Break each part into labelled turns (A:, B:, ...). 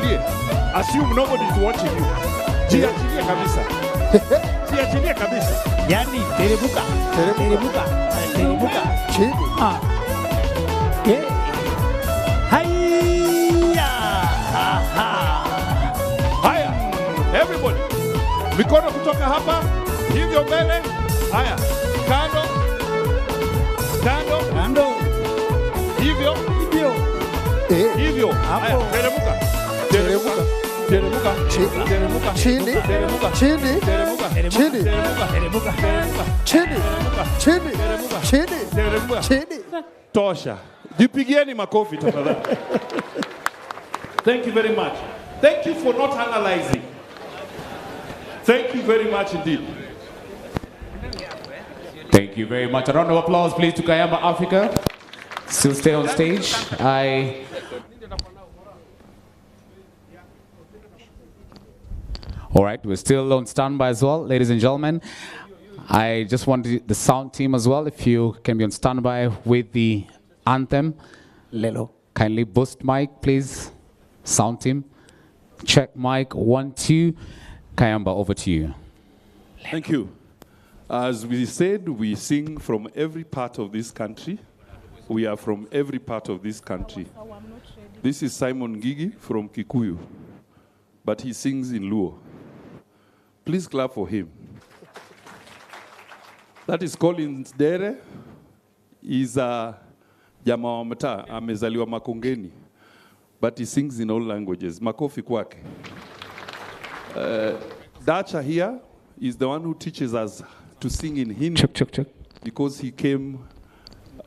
A: jiachilie. Assume nobody is watching you. Jiachilie kabisa. Jiachilie kabisa.
B: Yani terebuka.
C: Chini.
A: Haya. Everybody. Mikono kutoka hapa. Hivyo mbele. Haya. Kando. Hivyo. Haya. Teremuka.
C: Chini.
A: Tosha. Jipigieni makofi tafadhali. Thank you very much. Thank you for not analyzing. Thank you very much indeed.
D: Thank you very much. A round of applause, please, to Kayamba Africa. Still stay on stage. All right, we're still on standby as well, ladies and gentlemen. I just want the sound team as well, if you can be on standby with the anthem.
B: Lelo.
D: Kindly boost mic, please. Sound team. Check mic 1, 2. Kayamba, over to you.
A: Thank you. As we said, we sing from every part of this country. We are from every part of this country. This is Simon Gigi from Kikuyu, but he sings in Luo. Please clap for him. That is Collins Dere. He's a jamaa wa mtaa, amezaliwa Makongeni, but he sings in all languages. Makofi kwake. Dacha here is the one who teaches us to sing in Hindi.
D: Check.
A: Because he came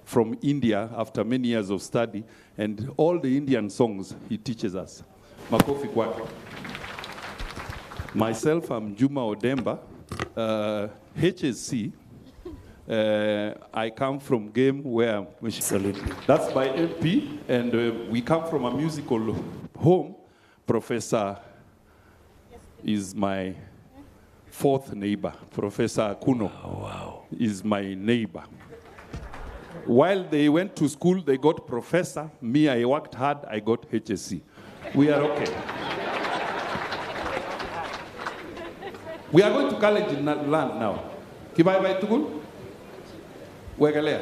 A: from India after many years of study, and all the Indian songs he teaches us. Makofi kwake. Myself, I'm Juma Odemba, HSC. I come from Game where that's by MP, and we come from a musical home. Professor is my fourth neighbor. Professor Kuno is my neighbor. While they went to school, they got professor. Me, I worked hard, I got HSC. We are okay. We are going to college in land now. Kibai Tugun? Wegelea.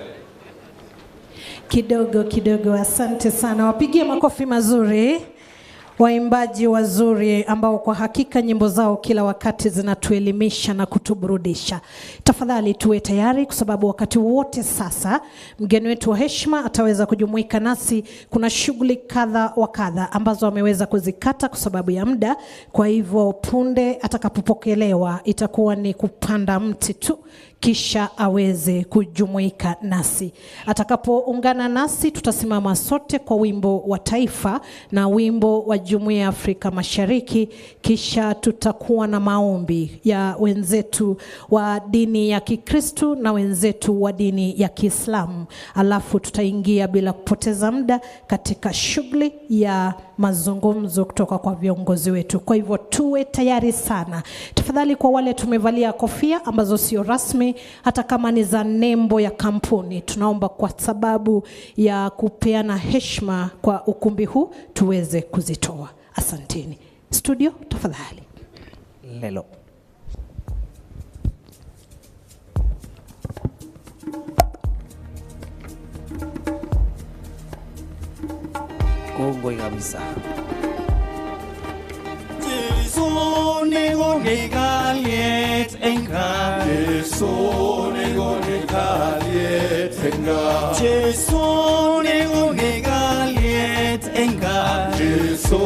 E: Kidogo, asante sana. Wapigie makofi mazuri. Waimbaji wazuri ambao kwa hakika nyimbo zao kila wakati zinatuelimisha na kutuburudisha. Tafadhali tuwe tayari kwa sababu wakati wote sasa mgeni wetu wa heshima ataweza kujumuika nasi. Kuna shughuli kadha wa kadha ambazo ameweza kuzikata kwa sababu ya muda. Kwa hivyo punde atakapopokelewa itakuwa ni kupanda mti tu kisha aweze kujumuika nasi. Atakapoungana nasi tutasimama sote kwa wimbo wa taifa na wimbo wa Jumuiya ya Afrika Mashariki, kisha tutakuwa na maombi ya wenzetu wa dini ya Kikristo na wenzetu wa dini ya Kiislamu. Alafu tutaingia bila kupoteza muda katika shughuli ya mazungumzo kutoka kwa viongozi wetu. Kwa hivyo tuwe tayari sana. Tafadhali kwa wale tumevalia kofia ambazo sio rasmi, hata kama ni za nembo ya kampuni, tunaomba kwa sababu ya kupeana heshima kwa ukumbi huu tuweze kuzitoa. Asanteni. Studio tafadhali.
B: Lelo. Kongoi kabisa.
F: Nego negaliet enga Jesu nego negaliet enga Jesu nego negaliet enga Jesu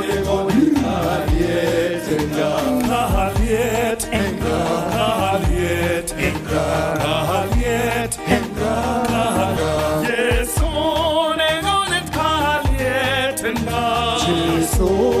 F: nego negaliet enga Galiet enga Galiet enga Galiet enga Jesu nego negaliet enga Jesu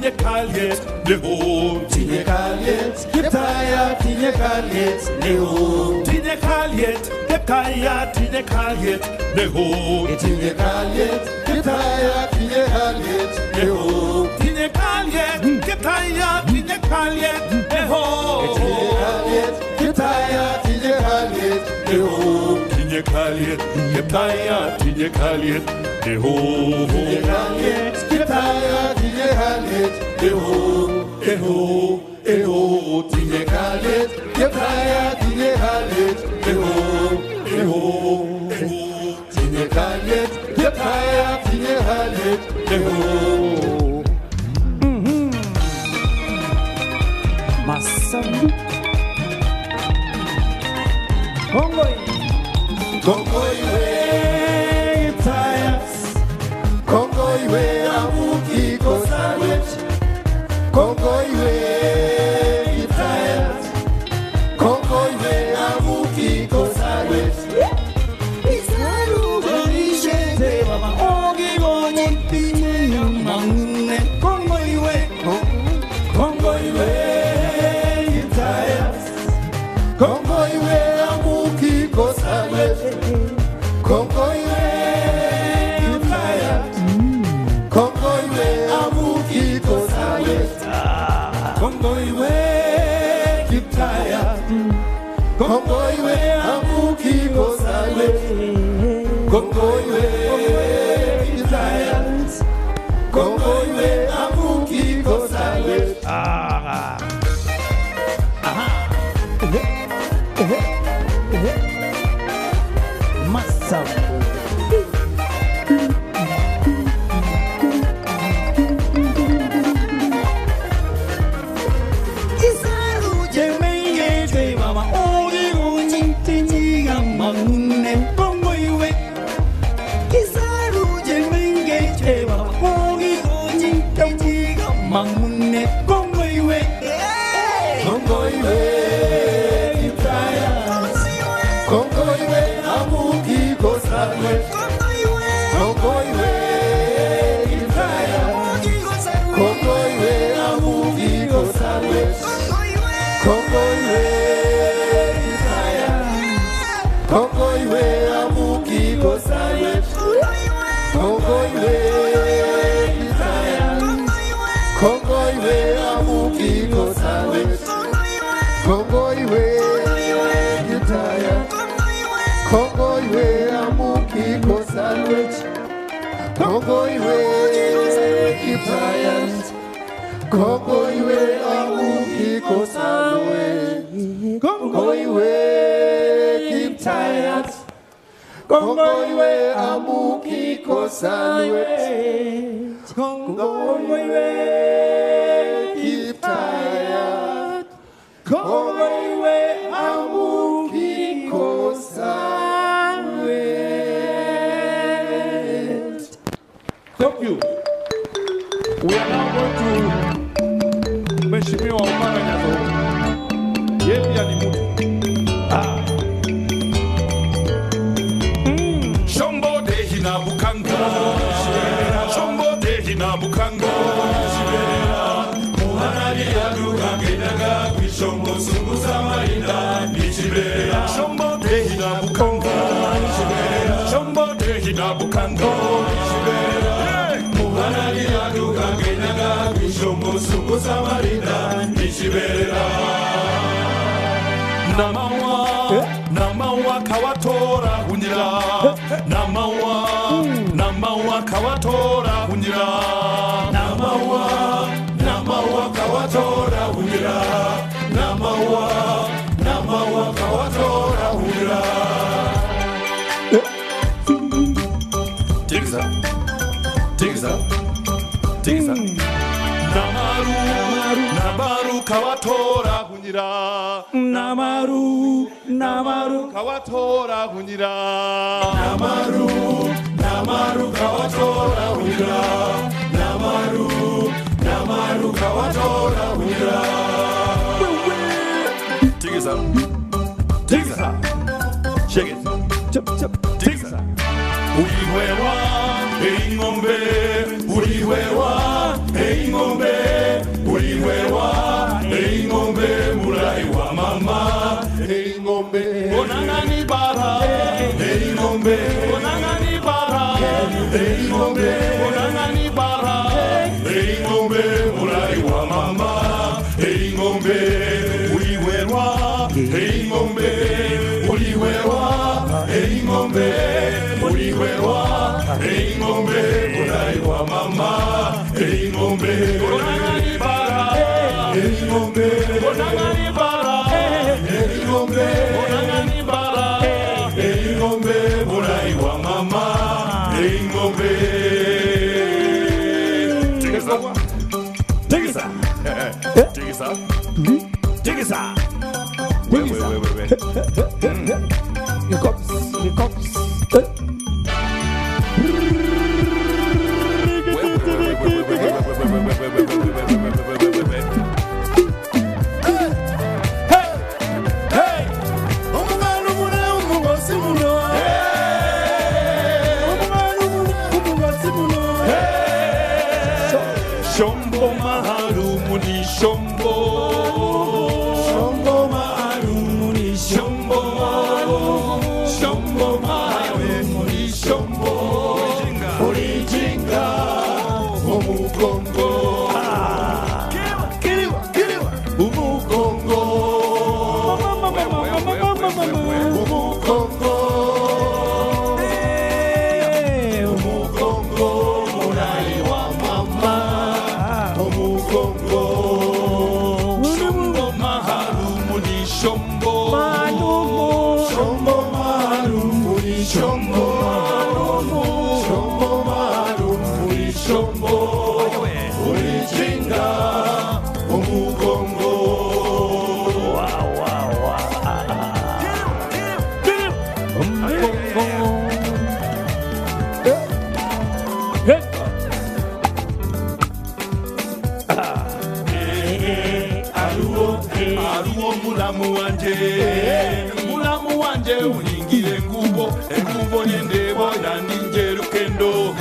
A: tinye kalyet neho tinye kalyet Kiptaya tinye kalyet neho tinye kalyet Kiptaya tinye kalyet neho tinye kalyet Kiptaya tinye kalyet neho tinye kalyet Kiptaya tinye kalyet neho tinye kalyet Kiptaya tinye kalyet neho tinye kalyet Kiptaya tinye kalyet neho tinye kalyet Kiptaya tinye kalyet neho eho tinye kalyet Kiptaya tinye kalyet neho tinye kalyet Kiptaya tinye kalyet neho
B: Masamu. Kongoi.
A: Kongoi we Kiptayas Kongoi we amuki kosawet Kongoi we Kiptayas Kongoi we amuki kosawet Isaru gorishe te mama ogi goni pinye mangne Kongoi we Kiptayas Kongoi we amuki kosawet Kongoi we Kiptayas Kongoi we amuki kosawet Kongoi we Kiptayas Kongoi we amuki kosawet Kongoi we Kiptayas Kongoi we amuki kosawet
B: Masamu.
F: Isaru jemenge te mama ogi goni tinye mangne Kongoi we Isaru jemenge te mama ogi goni tinye mangne Kongoi we
A: Kongoi we Kiptayas Kongoi we amuki kosawet Kongoi we Kiptayas Kongoi we amuki kosawet Kongoi we Kiptayas Kongoi we amuki kosawet Kongoi we Kiptayas Kongoi we amuki kosawet Kongoi we Kiptayas Kongoi we amuki kosawet Kongoi we Kiptayas Kongoi we amuki kosawet Kongoi we Kiptayas Kongoi we amuki kosawet Kongoi we Kiptayas Kongoi we amuki kosawet. Thank you. We are now going to Mheshimiwa Omara Nyazo. Yeye pia ni mtu. Shombo dehi na bukanga. Shombo dehi na bukanga. Muhanari aduka gedaga kwishombo sungu samarinda nichibera. Shombo dehi na bukanga. Shombo dehi na bukanga. Muhanari aduka gedaga kwishombo sungu samarinda nichibera. Namawa kawatora hunyira Namawa kawatora hunyira Namawa kawatora hunyira Namawa kawatora hunyira Tigza Namaru kawatora hunyira Namaru kawatora hunyira Namaru kawatora hunyira Namaru kawatora hunyira Tigza Shake it Tigza Uiwewa
F: ng'ombe uliwewa, ng'ombe uliwewa, ng'ombe mulai wa mama, ng'ombe onangani bara, ng'ombe onangani bara, ng'ombe onangani bara, ng'ombe mulai wa mama, ng'ombe uliwewa, ng'ombe uliwewa, ng'ombe uliwewa, ng'ombe mulai wa mama, ng'ombe onangani bara, ng'ombe onangani bara, ng'ombe onangani bara, ng'ombe mulai wa mama, ng'ombe Tigisa Tigisa Tigisa Tigisa
B: Wait. The cops.
F: Shombo maharumuni shombo, shombo maharumuni shombo, shombo maharumuni shombo, orijinga umugongo, kiriwa umugongo, umugongo mulai wa mama, umugongo shombo maharumuni shombo, shombo maharumuni shombo, shombo maharumuni shombo, orijinga umugongo. Aruo mulamu wanje ulingile ngubo nyendebo yaninje lukendo,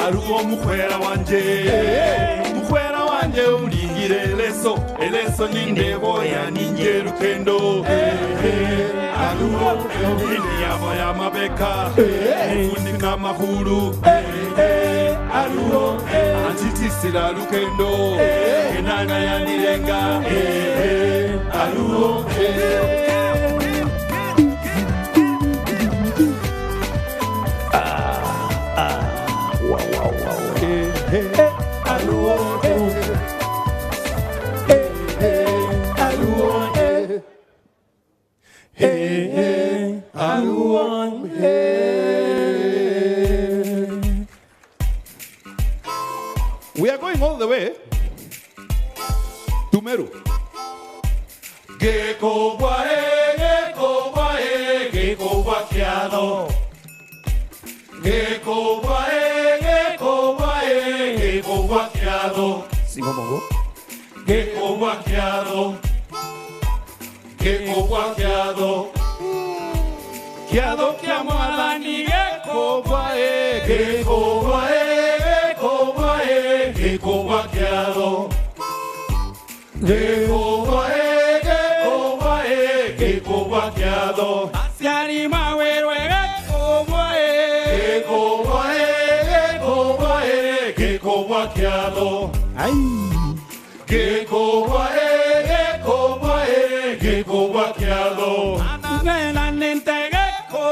F: aruo mukwera wanje ulingile eleso nyendebo yaninje lukendo, aruo inyama ya mabeka ufunika mahulu, aruo antitisila lukendo enana yanilenga, aruo
A: We are going all the way to Meru.
F: Geko kiado. Geko kiado.
B: Sigo mongo.
F: Geko kiado. Kiado kiamalani geko kiado. Geko kiado. Asiani mawerwe geko kiado.
B: Ay.
F: Geko kiado. Nena nente geko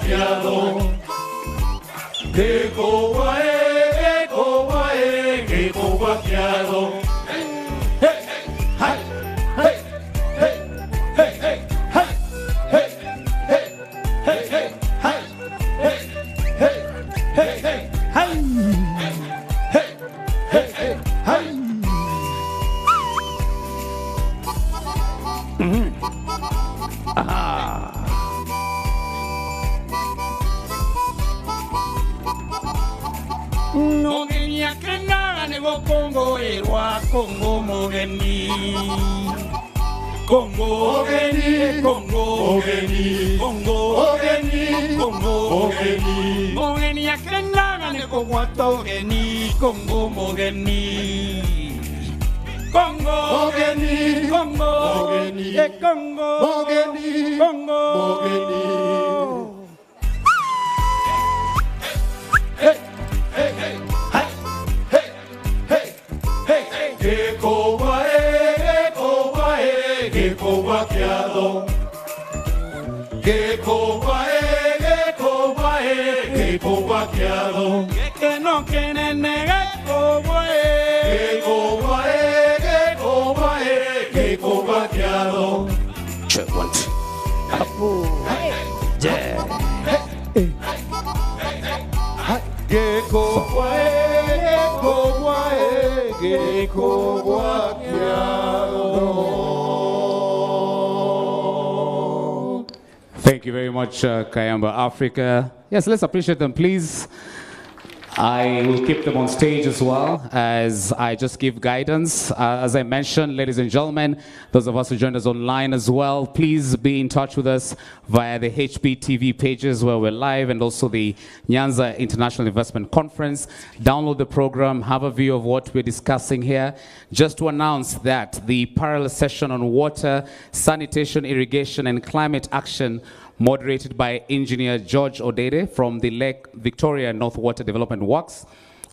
F: kiado. Geko kiado. Hey, hey, hey, hey, hey, hey, hey, hey, hey, hey, hey, hey, hey, hey, hey. Mogeni akena nego Kongo erwa Kongo mogeni Congo, Ogeni, Congo, Ogeni, Congo, Ogeni, Congo, Ogeni, Ogeni, Akenda, Neko, Wata, Ogeni, Congo, Ogeni, Congo, Ogeni, Congo, Ogeni, Congo, Ogeni, Congo, Ogeni. Hey, hey, hey, hey, hey, hey, hey, hey, hey, Geko wakiado, Geko wakiado, que no quiere negar Geko wakiado.
D: Check one, two.
B: Yeah.
F: Geko wakiado.
D: Thank you very much, Kayamba Africa. Yes, let's appreciate them, please. I will keep them on stage as well as I just give guidance. As I mentioned, ladies and gentlemen, those of us who joined us online as well, please be in touch with us via the HBTV pages where we're live and also the Nyanza International Investment Conference. Download the program, have a view of what we're discussing here. Just to announce that the parallel session on water, sanitation, irrigation, and climate action moderated by Engineer George Odede from the Lake Victoria North Water Development Works,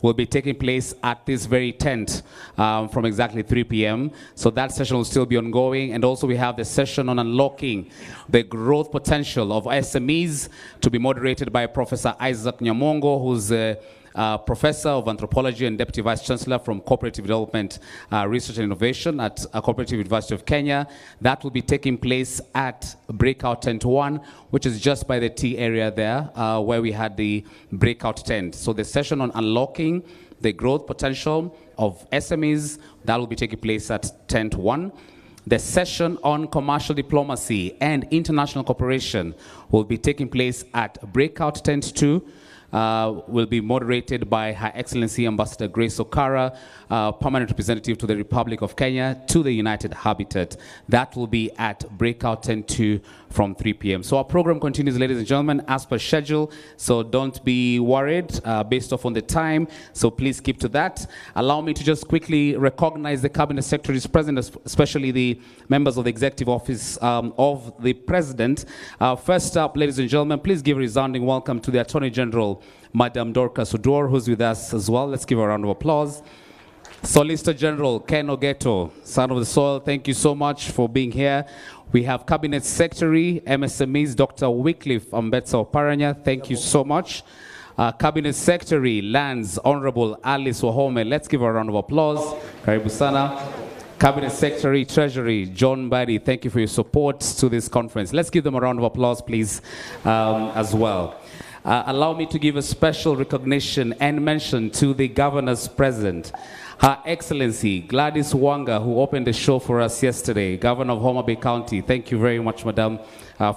D: will be taking place at this very tent from exactly 3 p.m. So that session will still be ongoing. And also we have the session on unlocking the growth potential of SMEs to be moderated by Professor Isaac Nyamongo, who's Professor of Anthropology and Deputy Vice Chancellor from Cooperative Development Research and Innovation at Cooperative University of Kenya. That will be taking place at Breakout Tent 1, which is just by the T area there, where we had the breakout tent. So the session on unlocking the growth potential of SMEs, that will be taking place at Tent 1. The session on commercial diplomacy and international cooperation will be taking place at Breakout Tent 2. Will be moderated by Her Excellency Ambassador Grace Okara, Permanent Representative to the Republic of Kenya to the United Habitat. That will be at Breakout Tent 2 from 3 p.m. So our program continues, ladies and gentlemen, as per schedule. So don't be worried based off on the time. So please keep to that. Allow me to just quickly recognize the Cabinet Secretaries present, especially the members of the Executive Office of the President. First up, ladies and gentlemen, please give a resounding welcome to the Attorney General, Madam Dorcas Odor, who's with us as well. Let's give her a round of applause. Solicitor General Ken Ogeto, son of the soil, thank you so much for being here. We have Cabinet Secretary, MSMEs, Dr. Wycliffe Ambetsa Oparanya, thank you so much. Cabinet Secretary, Lands, Honorable Alice Wahome, let's give her a round of applause. Karibu sana. Cabinet Secretary, Treasury, John Badi, thank you for your support to this conference. Let's give them a round of applause, please, as well. Allow me to give a special recognition and mention to the governors present. Her Excellency Gladys Wanga, who opened the show for us yesterday, Governor of Homa Bay County. Thank you very much, Madam,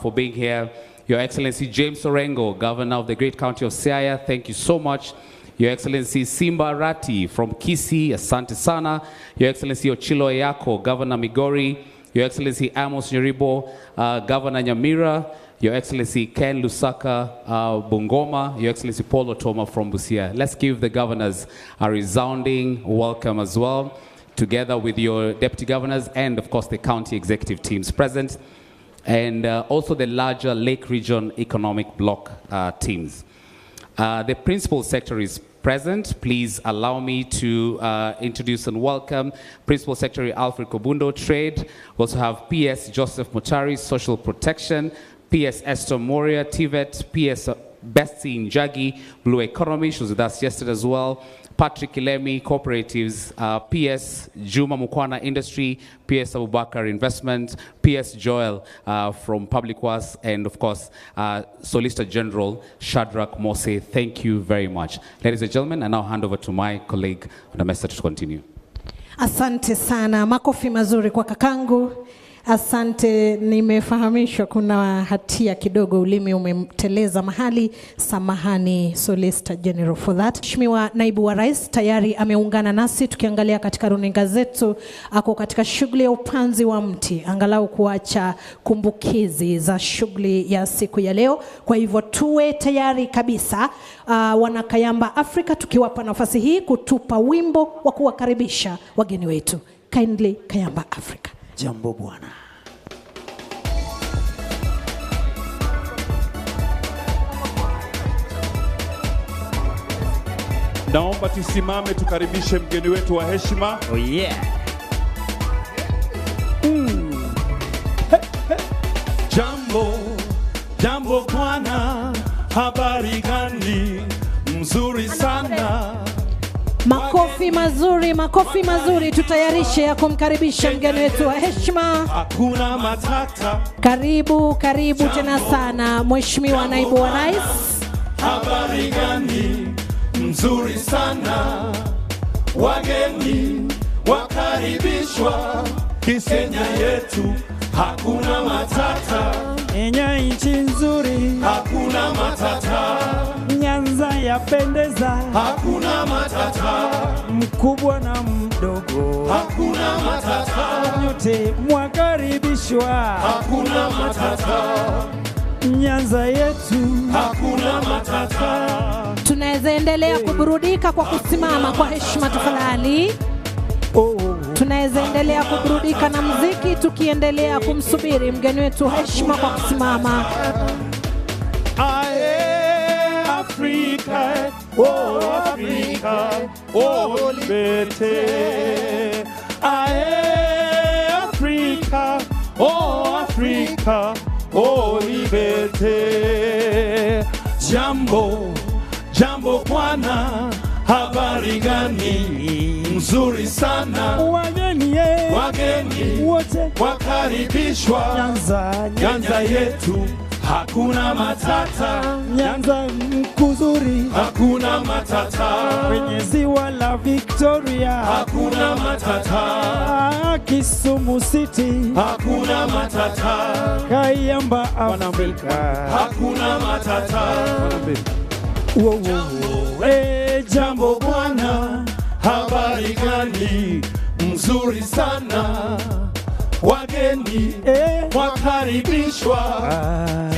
D: for being here. Your Excellency James Orengo, Governor of the great county of Siaya. Thank you so much. Your Excellency Simba Rati from Kisii, Asante Sana. Your Excellency Ochilo Eyako, Governor Migori. Your Excellency Amos Nyeribo, Governor Nyamira. Your Excellency Ken Lusaka, Bungoma, Your Excellency Paul Otoma from Busia. Let's give the governors a resounding welcome as well, together with your deputy governors and, of course, the county executive teams present, and also the larger Lake Region Economic Bloc teams. The principal secretary is present. Please allow me to introduce and welcome Principal Secretary Alfred Kobundo, Trade. We also have PS Joseph Mutari, Social Protection, PS Esther Moria, TVET, PS Betsy Njagi, Blue Economy, she was with us yesterday as well, Patrick Ilemi, Cooperatives, PS Juma Mukwana Industry, PS Abubakar Investment, PS Joel from Public Works, and of course, Solicitor General Shadrach Mose. Thank you very much. Ladies and gentlemen, I now hand over to my colleague on the message to continue.
E: Asante sana, makofi mazuri kwa kakangu. Asante, nimefahamishwa kuna hatia kidogo, ulimi umemteleza mahali. Samahani Solicitor General for that. Mheshimiwa Naibu wa Rais tayari ameungana nasi, tukiangalia katika runinga zetu ako katika shughuli ya upanzi wa mti, angalau kuacha kumbukizi za shughuli ya siku ya leo. Kwa hivyo tuwe tayari kabisa, wana Kayamba Africa, tukiwapa nafasi hii kutupa wimbo wa kuwakaribisha wageni wetu. Kindly Kayamba Africa.
B: Jambo bwana.
A: Naomba tusimame tukaribishe mgeni wetu wa heshima.
B: Oh yeah.
F: Jambo bwana, habari gani? Mzuri sana.
E: Makofi mazuri, tutayarishe ya kumkaribisha mgeni wetu wa heshima.
F: Hakuna matata.
E: Karibu tena sana Mheshimiwa Naibu wa Rais.
F: Habari gani? Mzuri sana. Wageni wakaribishwa Kenya yetu, hakuna matata.
B: Kenya nchi nzuri,
F: hakuna matata.
B: Nyanza yapendeza,
F: hakuna matata.
B: Mkubwa na mdogo,
F: hakuna matata.
B: Nyote mwakaribishwa,
F: hakuna matata.
B: Nyanza yetu,
F: hakuna matata.
E: Tunaweza endelea kuburudika kwa kusimama kwa heshima tafadhali. Tunaweza endelea kuburudika na muziki tukiendelea kumsubiri mgeni wetu wa heshima kwa kusimama.
F: Africa, oh Africa, oh liberté. Africa, oh Africa, oh liberté. Jambo bwana, habari gani? Mzuri sana.
B: Wageni
F: wote wakaribishwa Nyanza yetu, hakuna matata.
B: Nyanza mkuzuri,
F: hakuna matata.
B: Kwenye ziwa la Victoria,
F: hakuna matata.
B: Kisumu City,
F: hakuna matata.
B: Kayamba Africa,
F: hakuna matata.
B: Jambo
F: bwana, habari gani? Mzuri sana. Wageni wakaribishwa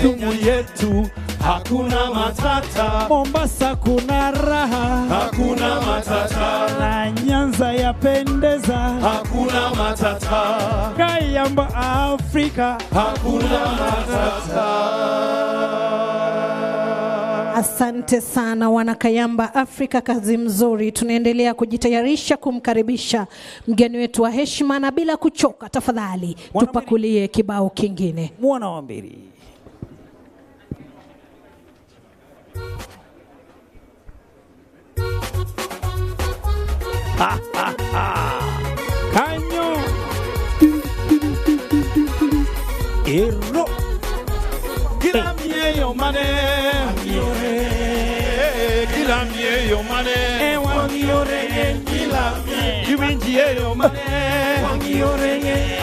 F: Kenya yetu, hakuna matata.
B: Mombasa kuna raha,
F: hakuna matata.
B: Na Nyanza yapendeza,
F: hakuna matata.
B: Kayamba Africa,
F: hakuna matata.
E: Asante sana wana Kayamba Africa, kazi mzuri. Tunaendelea kujitayarisha kumkaribisha mgeni wetu wa heshima, na bila kuchoka tafadhali tupakulie kibao kingine.
B: Mwana wa mbili. Kanyo Ero
F: Kila mieyo mane, kila mieyo mane,
B: wangiore
F: kila kiwinjieyo mane,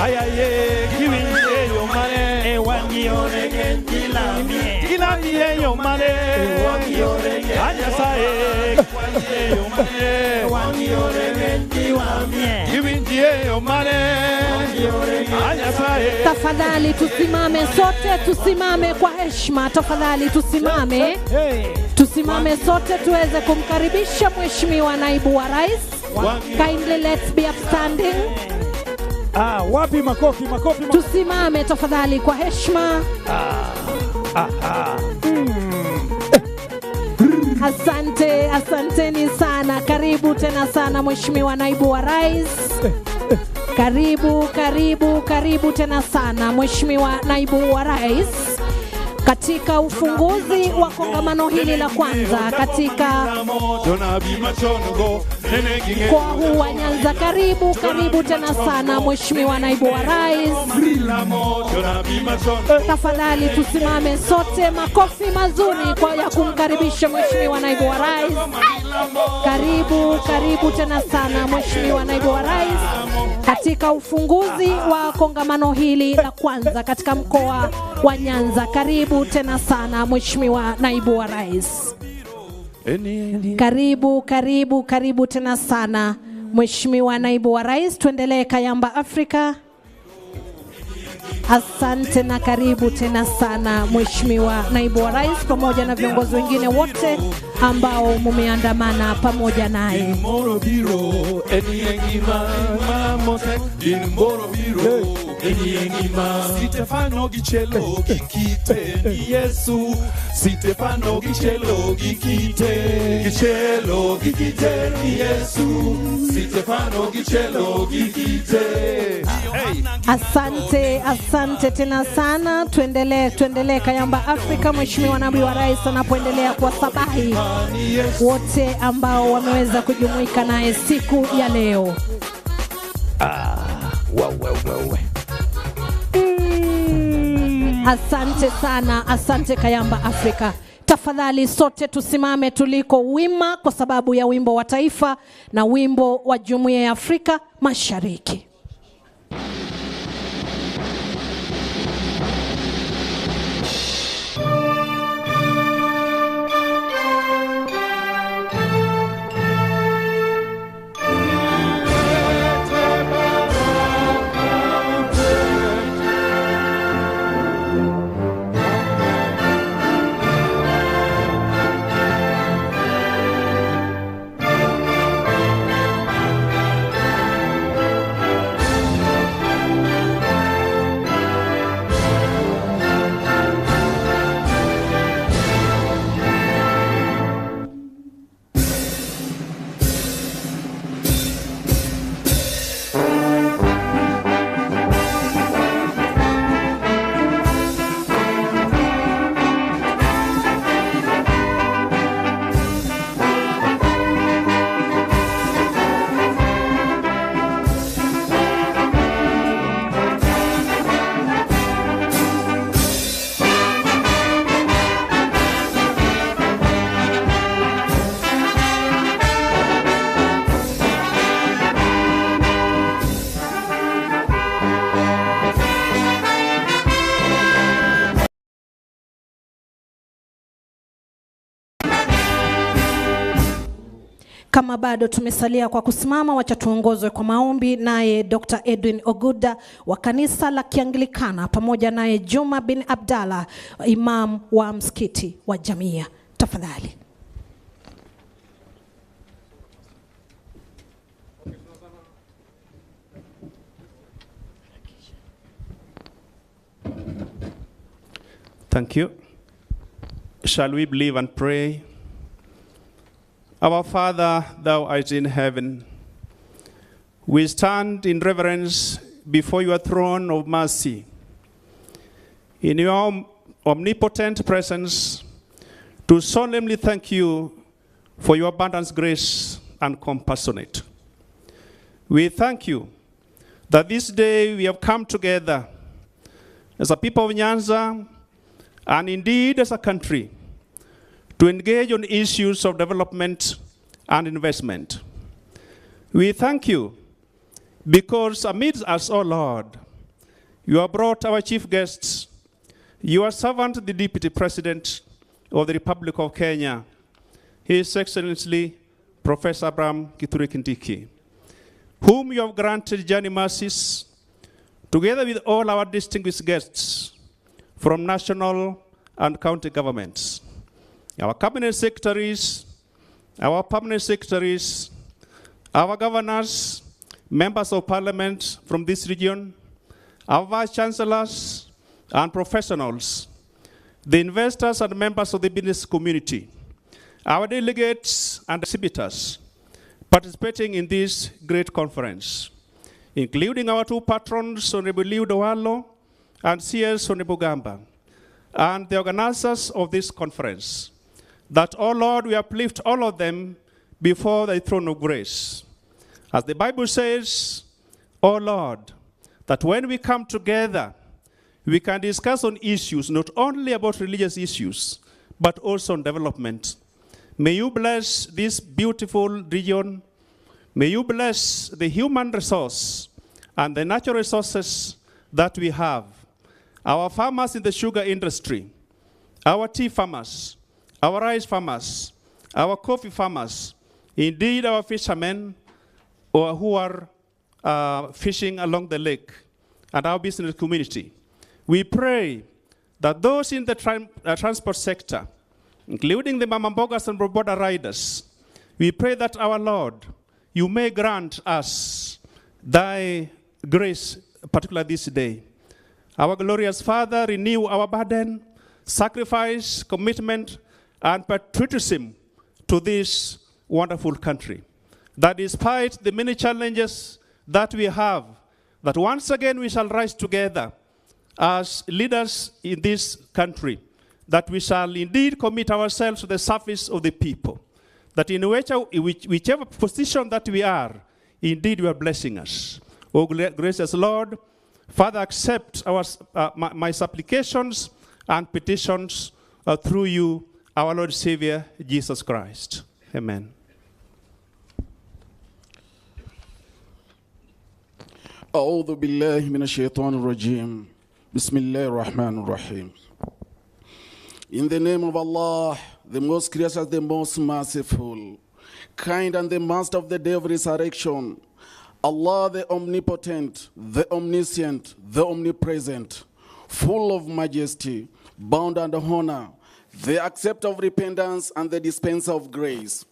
F: ayaye kiwinjieyo mane,
B: wangiore
F: kila mieyo mane, anyasaye kiwinjieyo mane, kiwinjieyo mane, anyasaye.
E: Tafadhali tusimame sote, tusimame kwa heshima. Tafadhali tusimame sote tuweze kumkaribisha Mheshimiwa Naibu wa Rais. Kindly let's be upstanding.
B: Wapi makofi?
E: Tusimame tafadhali kwa heshima. Asanteni sana. Karibu tena sana Mheshimiwa Naibu wa Rais. Karibu tena sana Mheshimiwa Naibu wa Rais katika ufunguzi wa kongamano hili la kwanza katika mkoa huu wa Nyanza. Karibu tena sana Mheshimiwa Naibu wa Rais. Tafadhali tusimame sote, makofi mazuri kwa ya kumkaribisha Mheshimiwa Naibu wa Rais. Karibu tena sana Mheshimiwa Naibu wa Rais katika ufunguzi wa kongamano hili la kwanza katika mkoa wa Nyanza. Karibu tena sana Mheshimiwa Naibu wa Rais. Karibu tena sana Mheshimiwa Naibu wa Rais. Tuendelee Kayamba Afrika. Asante na karibu tena sana Mheshimiwa Naibu wa Rais pamoja na viongozi wengine wote ambao mumeandamana pamoja naye.
F: Stefano Gichelo gikite Yesu, Stefano Gichelo gikite, Gichelo gikite Yesu, Stefano Gichelo gikite.
E: Asante tena sana. Tuendelee Kayamba Afrika. Mheshimiwa Naibu wa Rais anapoendelea kuwasabahi wote ambao wameweza kujumuika naye siku ya leo. Asante sana, asante Kayamba Afrika. Tafadhali sote tusimame tuliko wima kwa sababu ya wimbo wa taifa na wimbo wa Jumuiya ya Afrika Mashariki. Kama bado tumesalia kwa kusimama, wacha tuongozwe kwa maombi naye Dr. Edwin Oguda wa kanisa la Kianglikana pamoja naye Juma bin Abdalla, imam wa msikiti wa Jamia. Tafadhali.
A: Thank you. Shall we believe and pray? Our Father, thou art in heaven, we stand in reverence before your throne of mercy. In your omnipotent presence, to solemnly thank you for your abundant grace and compassionate. We thank you that this day we have come together as a people of Nyanza, and indeed as a country, to engage on issues of development and investment. We thank you because amidst us, O Lord, you have brought our chief guests, your servant, the Deputy President of the Republic of Kenya, His Excellency Professor Abraham Kithure Kindiki, whom you have granted journey mercies, together with all our distinguished guests from national and county governments, our cabinet secretaries, our permanent secretaries, our governors, members of parliament from this region, our vice chancellors and professionals, the investors and members of the business community, our delegates and exhibitors participating in this great conference, including our two patrons, Honorable Liu Dowalo and CS Honorable Gamba, and the organizers of this conference, that, oh Lord, we uplift all of them before thy throne of grace. As the Bible says, oh Lord, that when we come together, we can discuss on issues, not only about religious issues, but also on development. May you bless this beautiful region. May you bless the human resource and the natural resources that we have. Our farmers in the sugar industry, our tea farmers, our rice farmers, our coffee farmers, indeed our fishermen who are fishing along the lake, and our business community. We pray that those in the transport sector, including the mamambogas and border riders, we pray that our Lord, you may grant us thy grace, particularly this day. Our glorious Father, renew our burden, sacrifice, commitment, and patriotism to this wonderful country. That despite the many challenges that we have, that once again we shall rise together as leaders in this country, that we shall indeed commit ourselves to the service of the people, that in whichever position that we are, indeed you are blessing us. Oh, gracious Lord, Father, accept my supplications and petitions through you, our Lord Savior, Jesus Christ. Amen.
C: أعوذ بالله من الشيطان الرجيم بسم الله الرحمن الرحيم. In the name of Allah, the most gracious, the most merciful, kind and the master of the day of resurrection, Allah the omnipotent, the omniscient, the omnipresent, full of majesty, bound under honor, the acceptor of repentance and the dispenser of grace.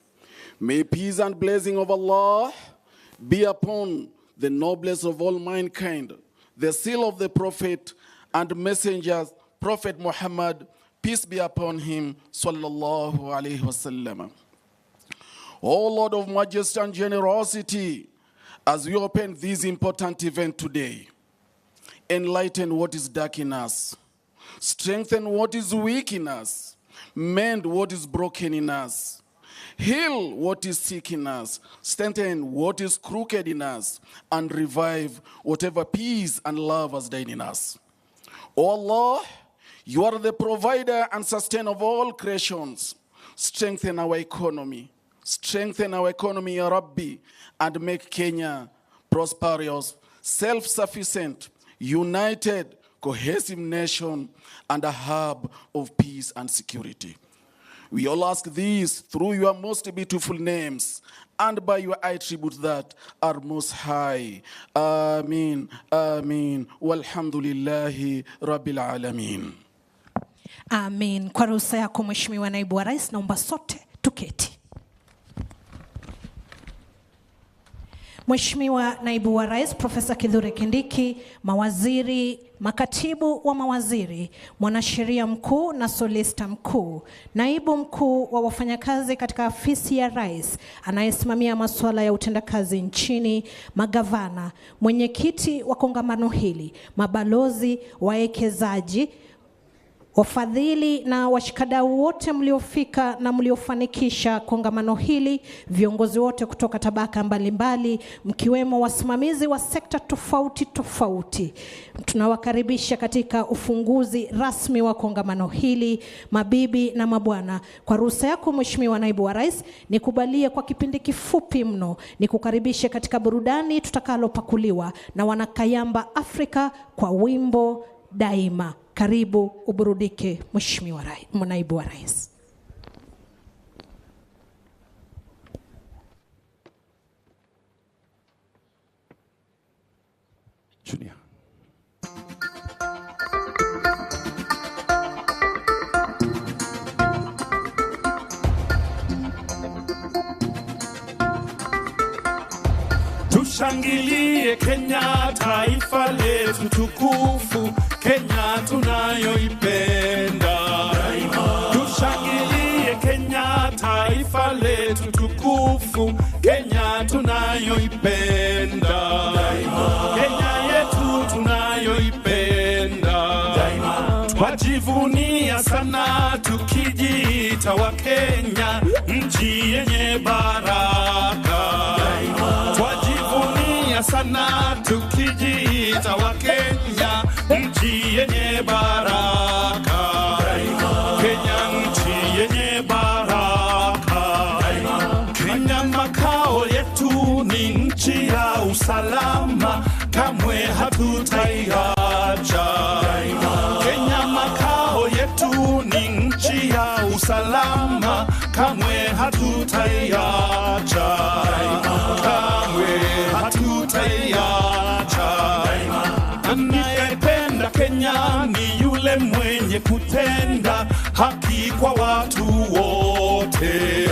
C: May peace and blessing of Allah be upon the noblest of all mankind, the seal of the prophet and messengers, Prophet Muhammad, peace be upon him, sallallahu alayhi wasallam. O Lord of majesty and generosity, as we open this important event today, enlighten what is dark in us, strengthen what is weak in us, mend what is broken in us, heal what is sick in us, strengthen what is crooked in us, and revive whatever peace and love has died in us. O Allah, you are the provider and sustainer of all creations. Strengthen our economy. Strengthen our economy, Ya Rabbi, and make Kenya prosperous, self-sufficient, united, cohesive nation, and a hub of peace and security. We all ask this through your most beautiful names and by your attributes that are most high. Ameen, ameen, walhamdulillahi rabbil alameen.
E: Amen. Kwa ruhusa yako Mheshimiwa Naibu wa Rais, naomba sote tuketi. Mheshimiwa Naibu wa Rais Profesa Kithure Kindiki, mawaziri, makatibu wa mawaziri, mwanasheria mkuu na solista mkuu, naibu mkuu wa wafanyakazi katika afisi ya Rais anayesimamia masuala ya utendakazi nchini, magavana, mwenyekiti wa kongamano hili, mabalozi, wawekezaji, wafadhili na washikadau wote mliofika na mliofanikisha kongamano hili, viongozi wote kutoka tabaka mbalimbali, mkiwemo wasimamizi wa sekta tofauti tofauti. Tunawakaribisha katika ufunguzi rasmi wa kongamano hili, mabibi na mabwana. Kwa ruhusa yako Mheshimiwa Naibu wa Rais, nikubalie kwa kipindi kifupi mno nikukaribishe katika burudani tutakalopakuliwa na wanakayamba Afrika kwa wimbo Daima. Karibu uburudike Mheshimiwa Naibu wa Rais.
A: Junior.
F: Tushangilie Kenya, taifa letu tukufu, Kenya tunayoipenda. Tushangilie Kenya, taifa letu tukufu, Kenya tunayoipenda. Kenya yetu tunayoipenda. Twajivunia sana tukijiita wa Kenya, nchi yenye baraka. Twajivunia sana tukijiita wa Kenya, nchi yenye baraka. Kenya nchi yenye baraka. Kenya makao yetu ni nchi ya usalama, kamwe hatutaiacha. Kenya makao yetu ni nchi ya usalama, kamwe hatutaiacha. Kamwe hatutaiacha. Anayependa Kenya ni yule mwenye kutenda haki kwa watu wote.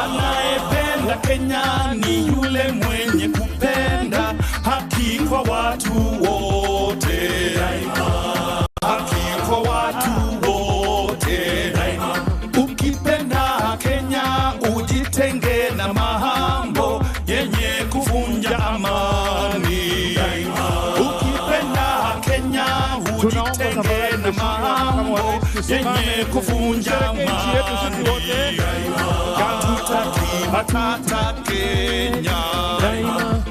F: Anayependa Kenya ni yule mwenye kupenda haki kwa watu wote. Haki kwa watu wote. Ukipenda Kenya ujitenge na mambo yenye kuvunja amani. Ukipenda Kenya ujitenge na mambo yenye kuvunja amani. Hatutaki matata Kenya.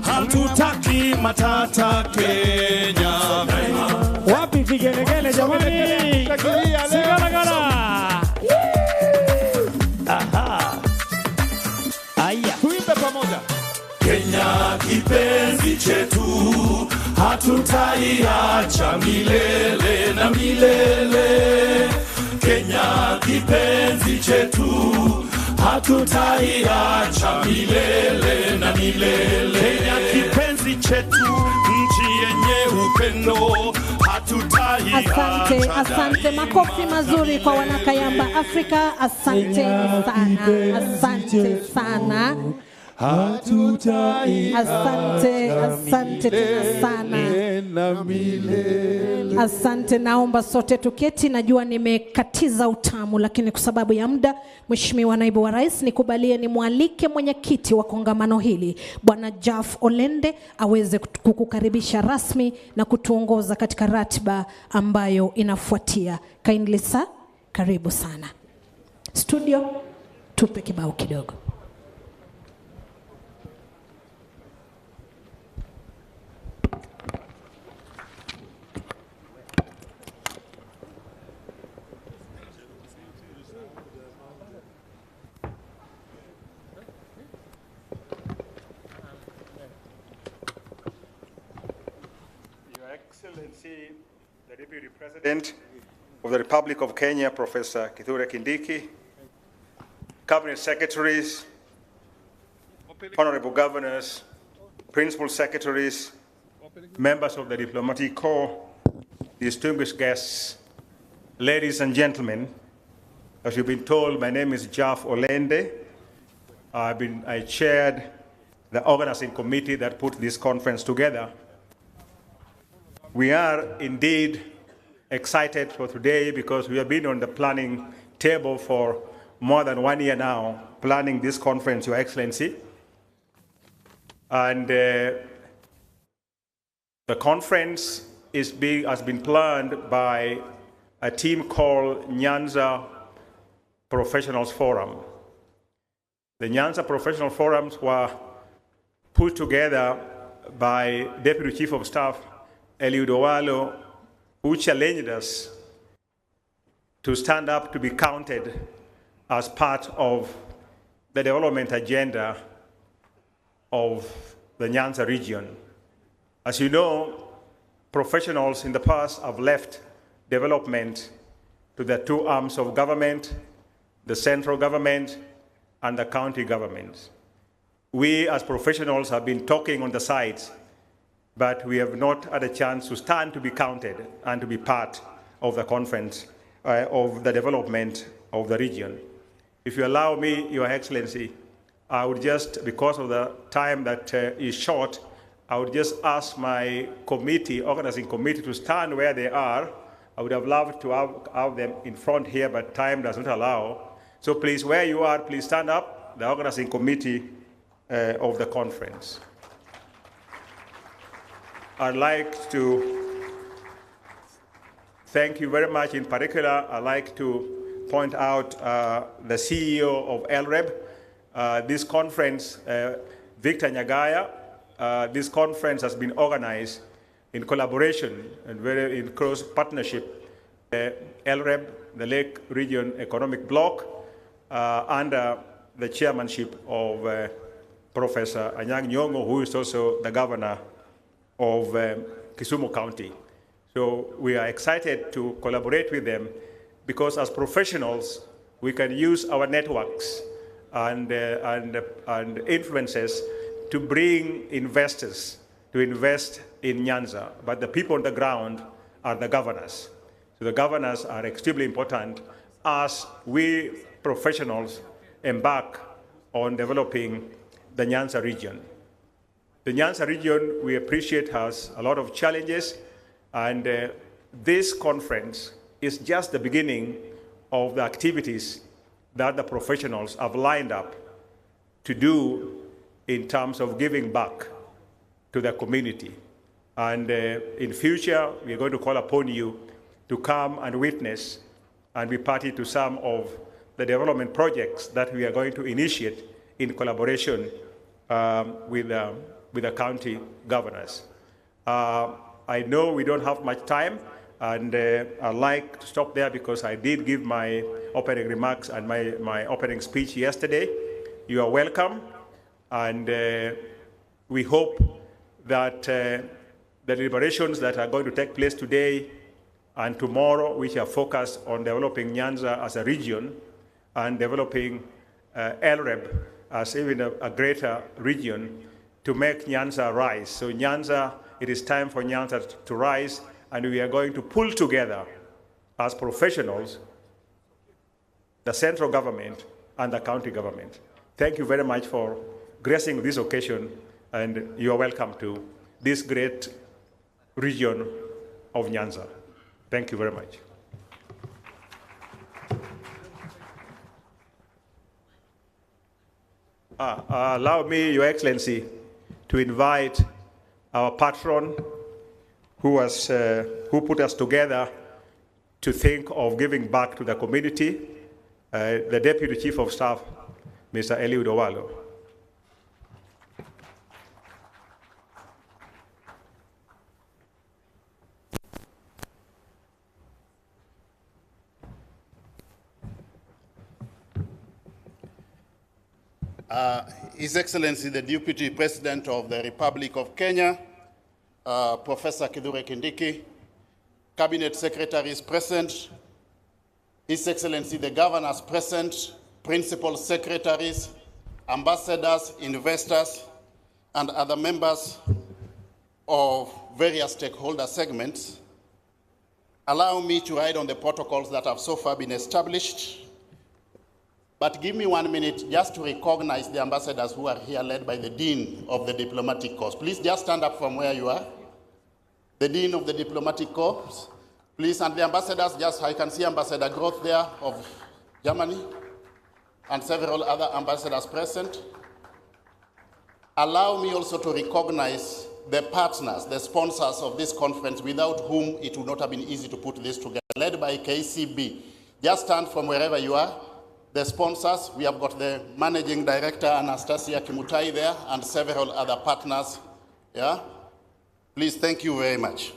F: Hatutaki matata Kenya.
B: Wapi vigelegele jamani? Sigalagala. Aha. Aya. Tuimbe pamoja.
F: Kenya kipenzi chetu, hatutaiacha milele na milele. Kenya kipenzi chetu, hatutaiacha milele na milele. Kenya kipenzi chetu, nchi yenye upendo, hatutaiacha.
E: Asante, makofi mazuri kwa wanakayamba Afrika. Asante sana. Asante tena sana. Asante, naomba sote tuketi. Najua nimekatiza utamu, lakini kwa sababu ya muda, Mheshimiwa Naibu wa Rais, nikubalie nimwalike mwenyekiti wa kongamano hili Bwana Jaf Olende aweze kukukaribisha rasmi na kutuongoza katika ratiba ambayo inafuatia. Kindly sir, karibu sana. Studio, tupe kibao kidogo.
G: Excellency, the Deputy President of the Republic of Kenya, Professor Kithure Kindiki, Cabinet Secretaries, Honorable Governors, Principal Secretaries, members of the Diplomatic Corps, distinguished guests, ladies and gentlemen, as you've been told, my name is Jaf Olende. I chaired the organizing committee that put this conference together. We are indeed excited for today because we have been on the planning table for more than 1 year now, planning this conference, Your Excellency. And the conference has been planned by a team called Nyanza Professionals Forum. The Nyanza Professional Forums were put together by Deputy Chief of Staff Eliud Owalo, who challenged us to stand up to be counted as part of the development agenda of the Nyanza region. As you know, professionals in the past have left development to the two arms of government, the central government and the county governments. We as professionals have been talking on the sides, but we have not had a chance to stand to be counted and to be part of the conference of the development of the region. If you allow me, Your Excellency, I would just, because of the time that is short, I would just ask my committee, organizing committee, to stand where they are. I would have loved to have them in front here, but time does not allow. So please, where you are, please stand up, the organizing committee of the conference. I'd like to thank you very much. In particular, I'd like to point out the CEO of LREB. This conference, Victor Nyagaya, this conference has been organized in collaboration and very in close partnership, LREB, the Lake Region Economic Bloc, under the chairmanship of Professor Anyang' Nyong'o, who is also the governor of Kisumu County. So we are excited to collaborate with them because as professionals, we can use our networks and influences to bring investors to invest in Nyanza. But the people on the ground are the governors. So the governors are extremely important as we professionals embark on developing the Nyanza region. The Nyanza region, we appreciate, has a lot of challenges, and this conference is just the beginning of the activities that the professionals have lined up to do in terms of giving back to the community. And in future, we are going to call upon you to come and witness and be party to some of the development projects that we are going to initiate in collaboration with the county governors. I know we don't have much time, and I'd like to stop there because I did give my opening remarks and my opening speech yesterday. You are welcome, and we hope that the deliberations that are going to take place today and tomorrow, which are focused on developing Nyanza as a region and developing LREB as even a greater region, to make Nyanza rise. So Nyanza, it is time for Nyanza to rise, and we are going to pull together as professionals, the central government and the county government. Thank you very much for gracing this occasion, and you are welcome to this great region of Nyanza. Thank you very much. Allow me, Your Excellency, to invite our patron who put us together to think of giving back to the community, the Deputy Chief of Staff, Mr. Eliud Owalo.
C: His Excellency, the Deputy President of the Republic of Kenya, Professor Kithure Kindiki, Cabinet Secretaries present, His Excellency, the Governors present, Principal Secretaries, Ambassadors, investors, and other members of various stakeholder segments. Allow me to ride on the protocols that have so far been established. But give me 1 minute just to recognize the ambassadors who are here, led by the Dean of the Diplomatic Corps. Please just stand up from where you are. The Dean of the Diplomatic Corps, please, and the ambassadors, I can see Ambassador Groth there of Germany, and several other ambassadors present. Allow me also to recognize the partners, the sponsors of this conference, without whom it would not have been easy to put this together, led by KCB. Just stand from wherever you are. The sponsors, we have got the Managing Director, Anastasia Kimutai there, and several other partners. Yeah? Please, thank you very much.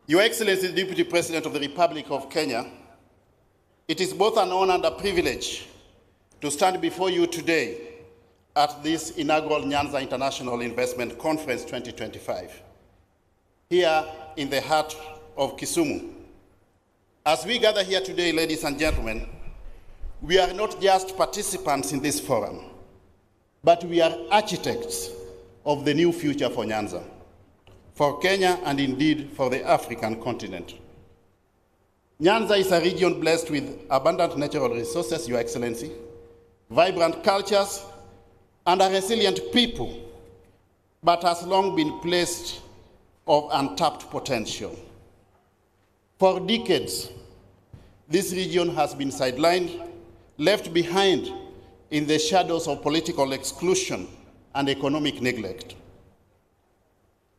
C: Your Excellency, the Deputy President of the Republic of Kenya, it is both an honor and a privilege to stand before you today at this inaugural Nyanza International Investment Conference 2025, here in the heart of Kisumu. As we gather here today, ladies and gentlemen, we are not just participants in this forum, but we are architects of the new future for Nyanza, for Kenya, and indeed for the African continent. Nyanza is a region blessed with abundant natural resources, Your Excellency, vibrant cultures, and a resilient people, but has long been placed of untapped potential. For decades, this region has been sidelined, left behind in the shadows of political exclusion and economic neglect.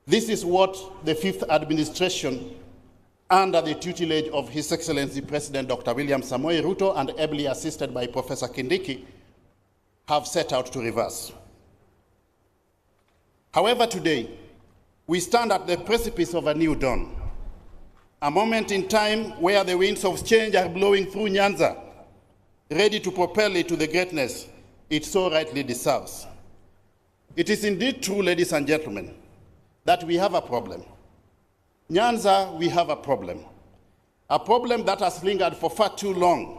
C: This is what the fifth administration, under the tutelage of His Excellency President Dr. William Samoei Ruto and ably assisted by Professor Kindiki, have set out to reverse. However, today, we stand at the precipice of a new dawn, a moment in time where the winds of change are blowing through Nyanza, ready to propel it to the greatness it so rightly deserves. It is indeed true, ladies and gentlemen,
H: that we have a problem. Nyanza, we have a problem that has lingered for far too long.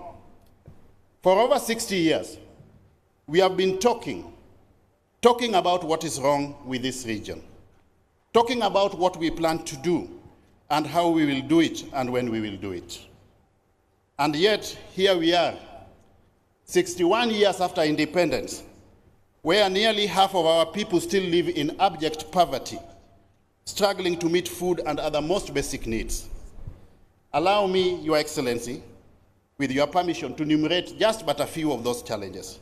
H: For over 60 years, we have been talking about what is wrong with this region, talking about what we plan to do and how we will do it and when we will do it. And yet, here we are, 61 years after independence, where nearly half of our people still live in abject poverty, struggling to meet food and other most basic needs. Allow me, Your Excellency, with your permission, to enumerate just but a few of those challenges.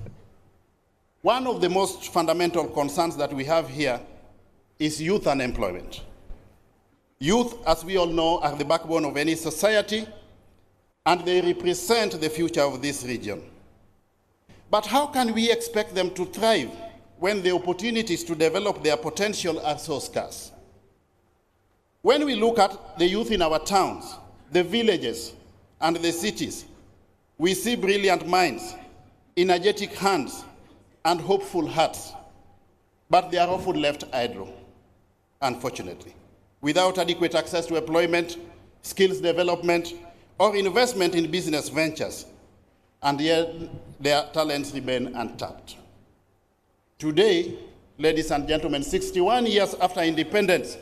H: One of the most fundamental concerns that we have here is youth unemployment. Youth, as we all know, are the backbone of any society, and they represent the future of this region. But how can we expect them to thrive when the opportunities to develop their potential are so scarce? When we look at the youth in our towns, the villages, and the cities, we see brilliant minds, energetic hands, and hopeful hearts, but they are often left idle, unfortunately, without adequate access to employment, skills development, or investment in business ventures, and yet their talents remain untapped. Today, ladies and gentlemen, 61 years after independence,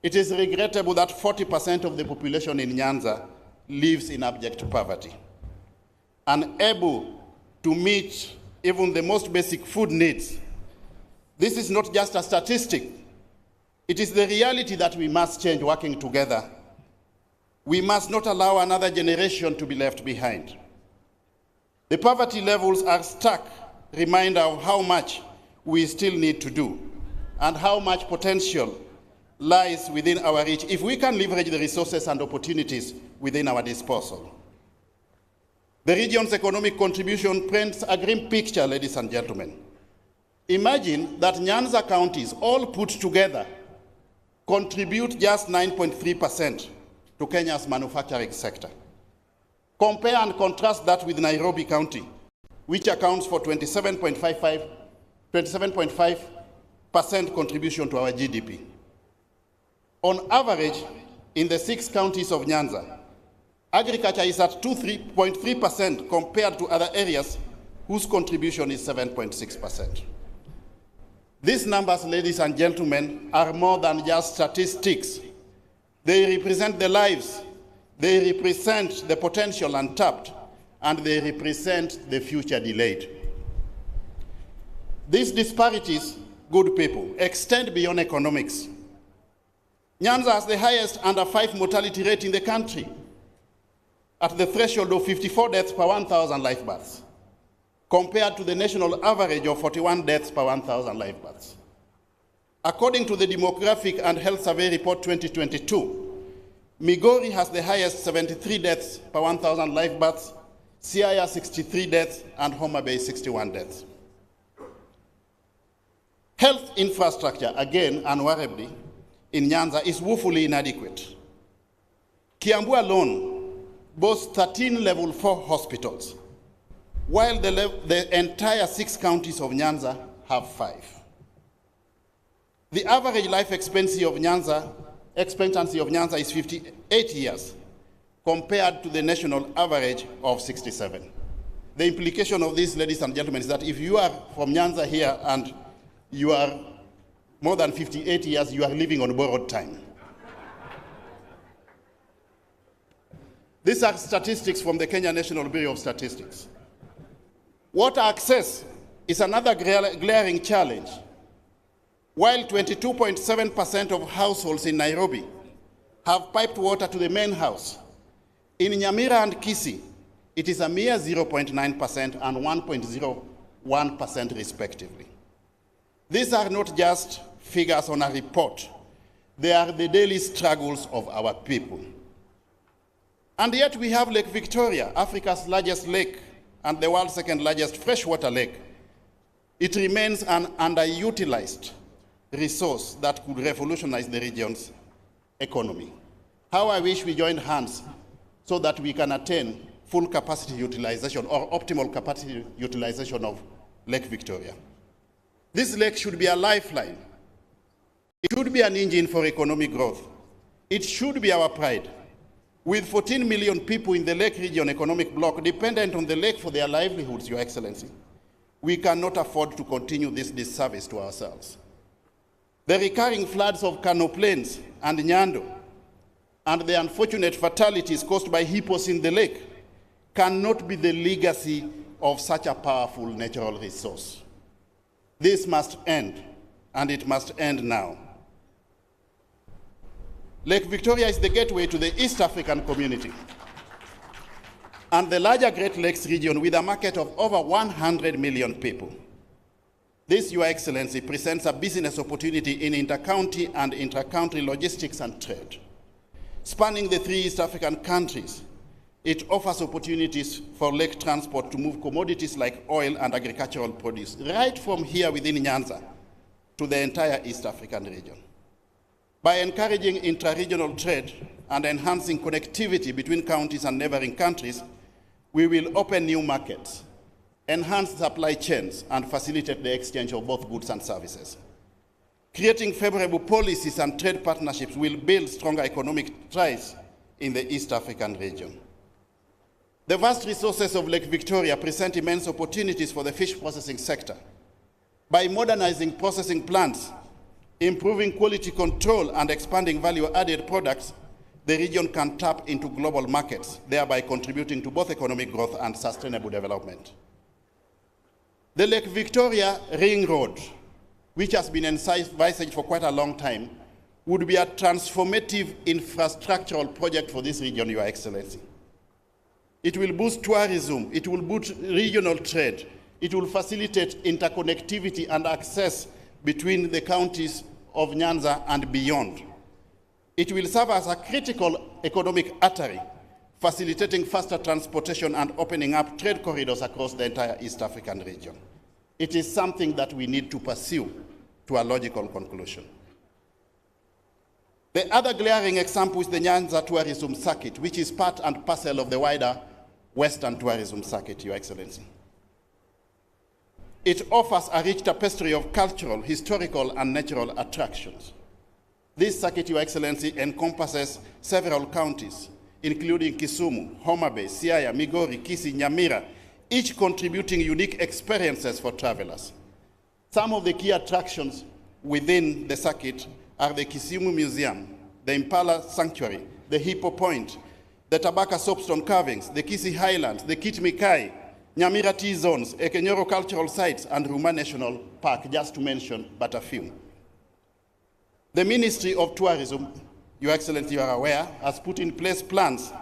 H: it is regrettable that 40% of the population in Nyanza lives in abject poverty, unable to meet even the most basic food needs. This is not just a statistic. It is the reality that we must change working together. We must not allow another generation to be left behind. The poverty levels are stark reminder of how much we still need to do and how much potential lies within our reach if we can leverage the resources and opportunities within our disposal. The region's economic contribution paints a grim picture, ladies and gentlemen. Imagine that Nyanza counties, all put together, contribute just 9.3% to Kenya's manufacturing sector. Compare and contrast that with Nairobi County, which accounts for 27.5% contribution to our GDP. On average, in the 6 counties of Nyanza, agriculture is at 3.3% compared to other areas whose contribution is 7.6%. These numbers, ladies and gentlemen, are more than just statistics. They represent the lives, they represent the potential untapped, and they represent the future delayed. These disparities, good people, extend beyond economics. Nyanza has the highest under 5 mortality rate in the country, at the threshold of 54 deaths per 1,000 live births, compared to the national average of 41 deaths per 1,000 live births. According to the Demographic and Health Survey Report 2022, Migori has the highest 73 deaths per 1,000 live births, CIALA 63 deaths, and Homa Bay 61 deaths. Health infrastructure, again, unwarrantably, in Nyanza is woefully inadequate. Kiambu alone boasts 13 level 4 hospitals, while the entire 6 counties of Nyanza have 5. The average life expectancy of Nyanza is 58 years, compared to the national average of 67. The implication of this, ladies and gentlemen, is that if you are from Nyanza here and you are more than 58 years, you are living on borrowed time. These are statistics from the Kenya National Bureau of Statistics. Water access is another glaring challenge. While 22.7% of households in Nairobi have piped water to the main house, in Nyamira and Kisii, it is a mere 0.9% and 1.01% respectively. These are not just figures on a report. They are the daily struggles of our people. And yet we have Lake Victoria, Africa's largest lake and the world's second largest freshwater lake. It remains an underutilized resource that could revolutionize the region's economy. How I wish we joined hands so that we can attain full capacity utilization or optimal capacity utilization of Lake Victoria. This lake should be a lifeline It should be an engine for economic growth. It should be our pride. With 14 million people in the Lake Region economic bloc dependent on the lake for their livelihoods, Your Excellency, we cannot afford to continue this disservice to ourselves. The recurring floods of Kano Plains and Nyando and the unfortunate fatalities caused by hippos in the lake cannot be the legacy of such a powerful natural resource. This must end, and it must end now. Lake Victoria is the gateway to the East African community and the larger Great Lakes region with a market of over 100 million people. This, Your Excellency, presents a business opportunity in inter-county and intra-country logistics and trade. Spanning the 3 East African countries, it offers opportunities for lake transport to move commodities like oil and agricultural produce right from here within Nyanza to the entire East African region. By encouraging intra-regional trade and enhancing connectivity between counties and neighboring countries, we will open new markets, enhance supply chains, and facilitate the exchange of both goods and services. Creating favorable policies and trade partnerships will build stronger economic ties in the East African region. The vast resources of Lake Victoria present immense opportunities for the fish processing sector. By modernizing processing plants, improving quality control, and expanding value-added products, the region can tap into global markets, thereby contributing to both economic growth and sustainable development. The Lake Victoria Ring Road, which has been envisaged for quite a long time, would be a transformative infrastructural project for this region, Your Excellency. It will boost tourism, it will boost regional trade, it will facilitate interconnectivity and access between the counties of Nyanza and beyond. It will serve as a critical economic artery, facilitating faster transportation and opening up trade corridors across the entire East African region. It is something that we need to pursue to a logical conclusion. The other glaring example is the Nyanza Tourism Circuit, which is part and parcel of the wider Western Tourism Circuit, Your Excellency. It offers a rich tapestry of cultural, historical, and natural attractions. This circuit, Your Excellency, encompasses several counties, including Kisumu, Homa Bay, Siaya, Migori, Kisii, Nyamira, each contributing unique experiences for travelers. Some of the key attractions within the circuit are the KISUMU Museum, the Impala Sanctuary, the Hippo Point, the Tabaka Soapstone Carvings, the Kisii Highlands, the Kitmikai, Nyamira Tea Zones, Ekenyoro Cultural Sites, and Ruma National Park, just to mention but a few. The Ministry of Tourism, Your Excellency, you are aware, has put in place plans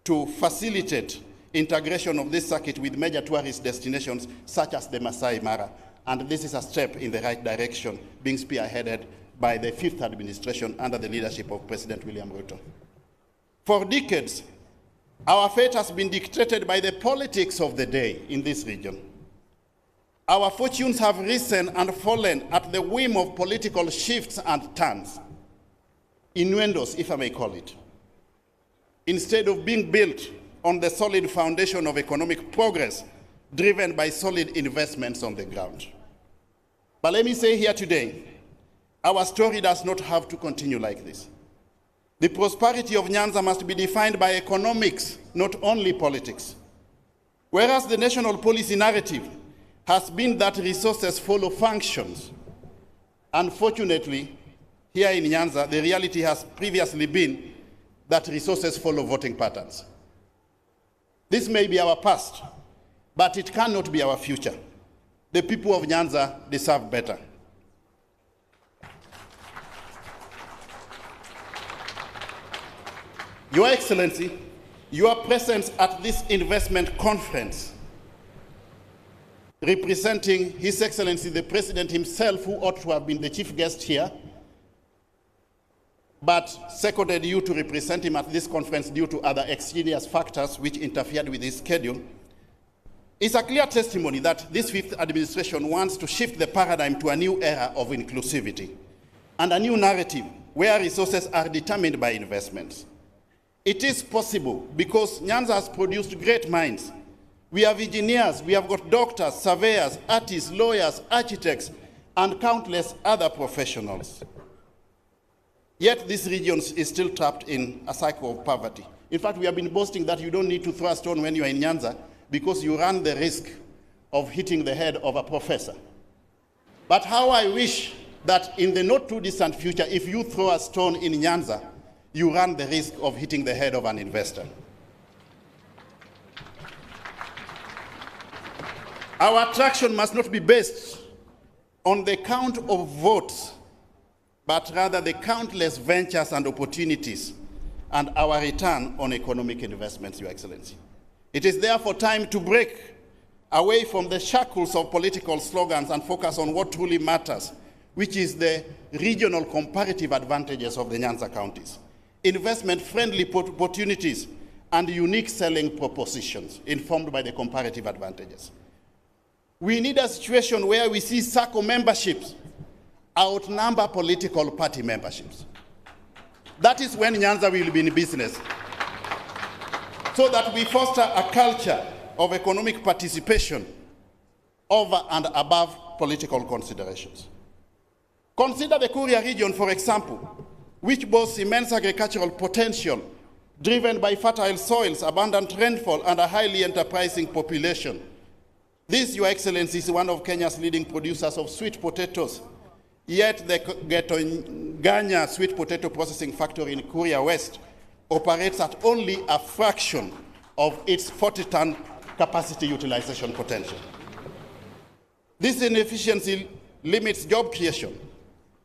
H: to facilitate integration of this circuit with major tourist destinations such as the Masai Mara. And this is a step in the right direction, being spearheaded by the 5th administration under the leadership of President William Ruto. For decades, our fate has been dictated by the politics of the day in this region. Our fortunes have risen and fallen at the whim of political shifts and turns, innuendos, if I may call it, instead of being built on the solid foundation of economic progress driven by solid investments on the ground. But let me say here today, our story does not have to continue like this. The prosperity of Nyanza must be defined by economics, not only politics. Whereas the national policy narrative has been that resources follow functions, unfortunately, here in Nyanza, the reality has previously been that resources follow voting patterns. This may be our past, but it cannot be our future. The people of Nyanza deserve better. Your Excellency, your presence at this investment conference, representing His Excellency the President himself, who ought to have been the chief guest here, but seconded you to represent him at this conference due to other extraneous factors which interfered with his schedule, is a clear testimony that this 5th administration wants to shift the paradigm to a new era of inclusivity and a new narrative where resources are determined by investments. It is possible because Nyanza has produced great minds. We have engineers, we have got doctors, surveyors, artists, lawyers, architects, and countless other professionals. Yet this region is still trapped in a cycle of poverty. In fact, we have been boasting that you don't need to throw a stone when you are in Nyanza because you run the risk of hitting the head of a professor. But how I wish that in the not too distant future, if you throw a stone in Nyanza, you run the risk of hitting the head of an investor. Our attraction must not be based on the count of votes, but rather the countless ventures and opportunities and our return on economic investments, Your Excellency. It is therefore time to break away from the shackles of political slogans and focus on what truly matters, which is the regional comparative advantages of the Nyanza counties, investment-friendly opportunities, and unique selling propositions informed by the comparative advantages. We need a situation where we see SACCO memberships outnumber political party memberships. That is when Nyanza will be in business. So that we foster a culture of economic participation over and above political considerations. Consider the Kuria region, for example, which boasts immense agricultural potential driven by fertile soils, abundant rainfall, and a highly enterprising population. This, Your Excellency, is one of Kenya's leading producers of sweet potatoes. Yet the Getonganya sweet potato processing factory in Kuria West operates at only a fraction of its 40-ton capacity utilization potential. This inefficiency limits job creation.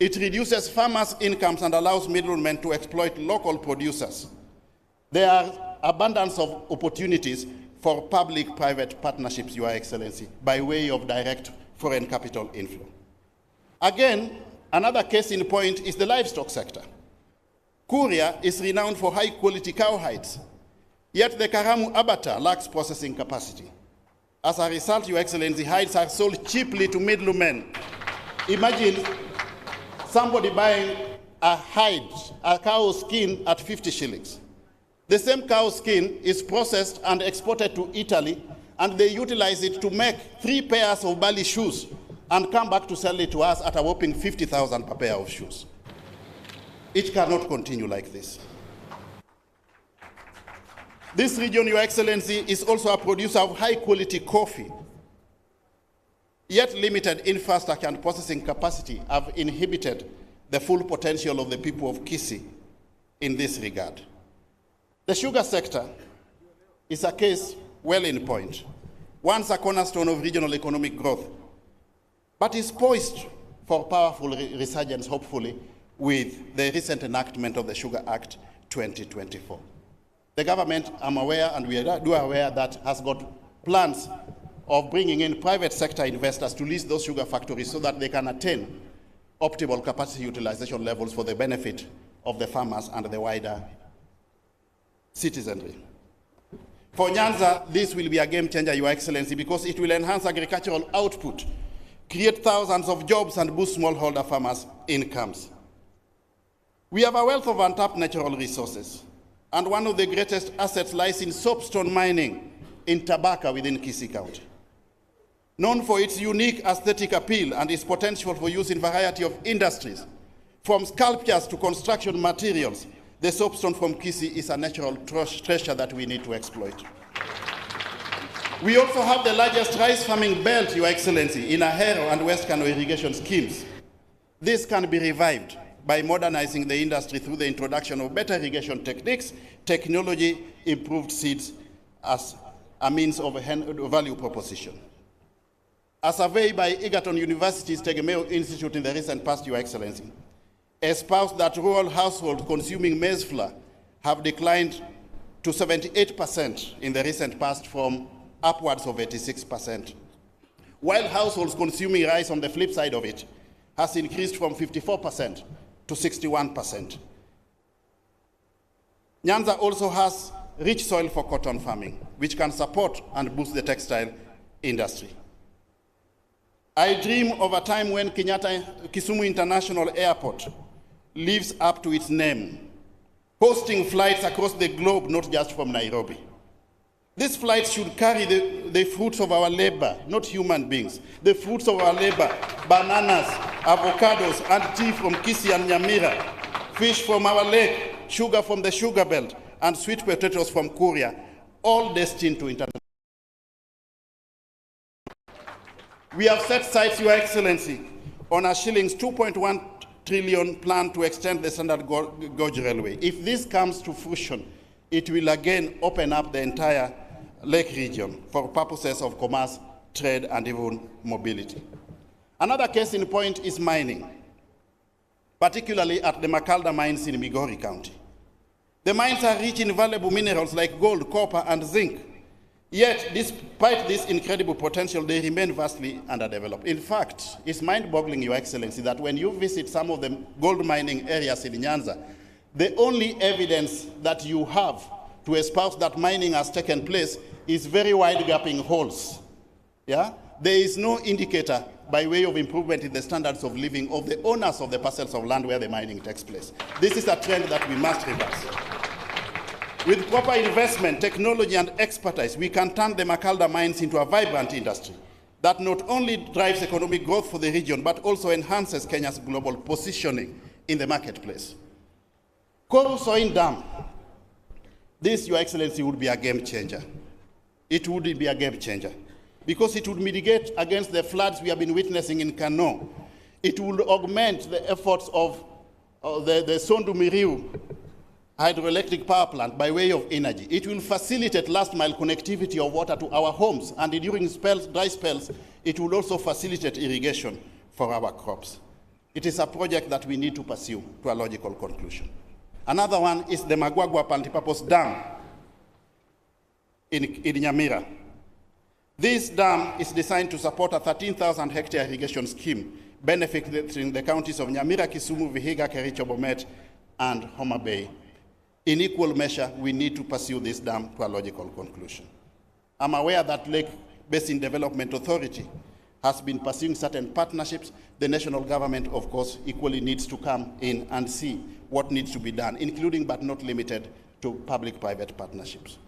H: It reduces farmers' incomes and allows middlemen to exploit local producers. There are abundance of opportunities for public-private partnerships, Your Excellency, by way of direct foreign capital inflow. Again, another case in point is the livestock sector. Kuria is renowned for high-quality cow hides, yet the Karamu abattoir lacks processing capacity. As a result, Your Excellency, hides are sold cheaply to middlemen. Imagine somebody buying a hide, a cow skin at 50 shillings. The same cow skin is processed and exported to Italy, and they utilize it to make 3 pairs of Bali shoes and come back to sell it to us at a whopping 50,000 per pair of shoes. It cannot continue like this. This region, Your Excellency, is also a producer of high-quality coffee. Yet limited infrastructure and processing capacity have inhibited the full potential of the people of Kisii in this regard. The sugar sector is a case well in point, once a cornerstone of regional economic growth, but is poised for powerful resurgence, hopefully, with the recent enactment of the Sugar Act 2024. The government, I'm aware, and we are aware, that has got plans of bringing in private sector investors to lease those sugar factories so that they can attain optimal capacity utilization levels for the benefit of the farmers and the wider citizenry. For Nyanza, this will be a game changer, Your Excellency, because it will enhance agricultural output, create thousands of jobs, and boost smallholder farmers' incomes. We have a wealth of untapped natural resources, and one of the greatest assets lies in soapstone mining in Tabaka within Kisii County. Known for its unique aesthetic appeal and its potential for use in a variety of industries, from sculptures to construction materials, the soapstone from Kisii is a natural treasure that we need to exploit. We also have the largest rice farming belt, Your Excellency, in Ahero and West Kano irrigation schemes. This can be revived by modernizing the industry through the introduction of better irrigation techniques, technology, improved seeds as a means of a value proposition. A survey by Egerton University's Tegemeo Institute in the recent past, Your Excellency, espoused that rural households consuming maize flour have declined to 78% in the recent past from upwards of 86%, while households consuming rice on the flip side of it has increased from 54% to 61%. Nyanza also has rich soil for cotton farming, which can support and boost the textile industry. I dream of a time when KISUMU International Airport lives up to its name, hosting flights across the globe, not just from Nairobi. These flights should carry the fruits of our labor, not human beings. The fruits of our labor, bananas, avocados, and tea from Kisii and Nyamira, fish from our lake, sugar from the sugar belt, and sweet potatoes from Korea, all destined to international. We have set sights, Your Excellency, on a shillings 2.1 trillion plan to extend the Standard Gauge Railway. If this comes to fruition, it will again open up the entire lake region for purposes of commerce, trade, and even mobility. Another case in point is mining, particularly at the Macalda mines in Migori County. The mines are rich in valuable minerals like gold, copper, and zinc. Yet, despite this incredible potential, they remain vastly underdeveloped. In fact, it's mind-boggling, Your Excellency, that when you visit some of the gold mining areas in Nyanza, the only evidence that you have to espouse that mining has taken place is very wide-gapping holes. Yeah? There is no indicator by way of improvement in the standards of living of the owners of the parcels of land where the mining takes place. This is a trend that we must reverse. With proper investment, technology, and expertise, we can turn the Macalda mines into a vibrant industry that not only drives economic growth for the region, but also enhances Kenya's global positioning in the marketplace. Koru Soin Dam, this, Your Excellency, would be a game changer. It would be a game changer because it would mitigate against the floods we have been witnessing in Kano. It would augment the efforts of the Sondu Miriu hydroelectric power plant by way of energy. It will facilitate last-mile connectivity of water to our homes, and during dry spells, it will also facilitate irrigation for our crops. It is a project that we need to pursue to a logical conclusion. Another one is the Magwagwa Multipurpose Dam in Nyamira. This dam is designed to support a 13,000-hectare irrigation scheme benefiting the counties of Nyamira, Kisumu, Vihiga, Kericho, Bomet, and Homa Bay. In equal measure, we need to pursue this dam to a logical conclusion. I'm aware that Lake Basin Development Authority has been pursuing certain partnerships. The national government, of course, equally needs to come in and see what needs to be done, including but not limited to public-private partnerships.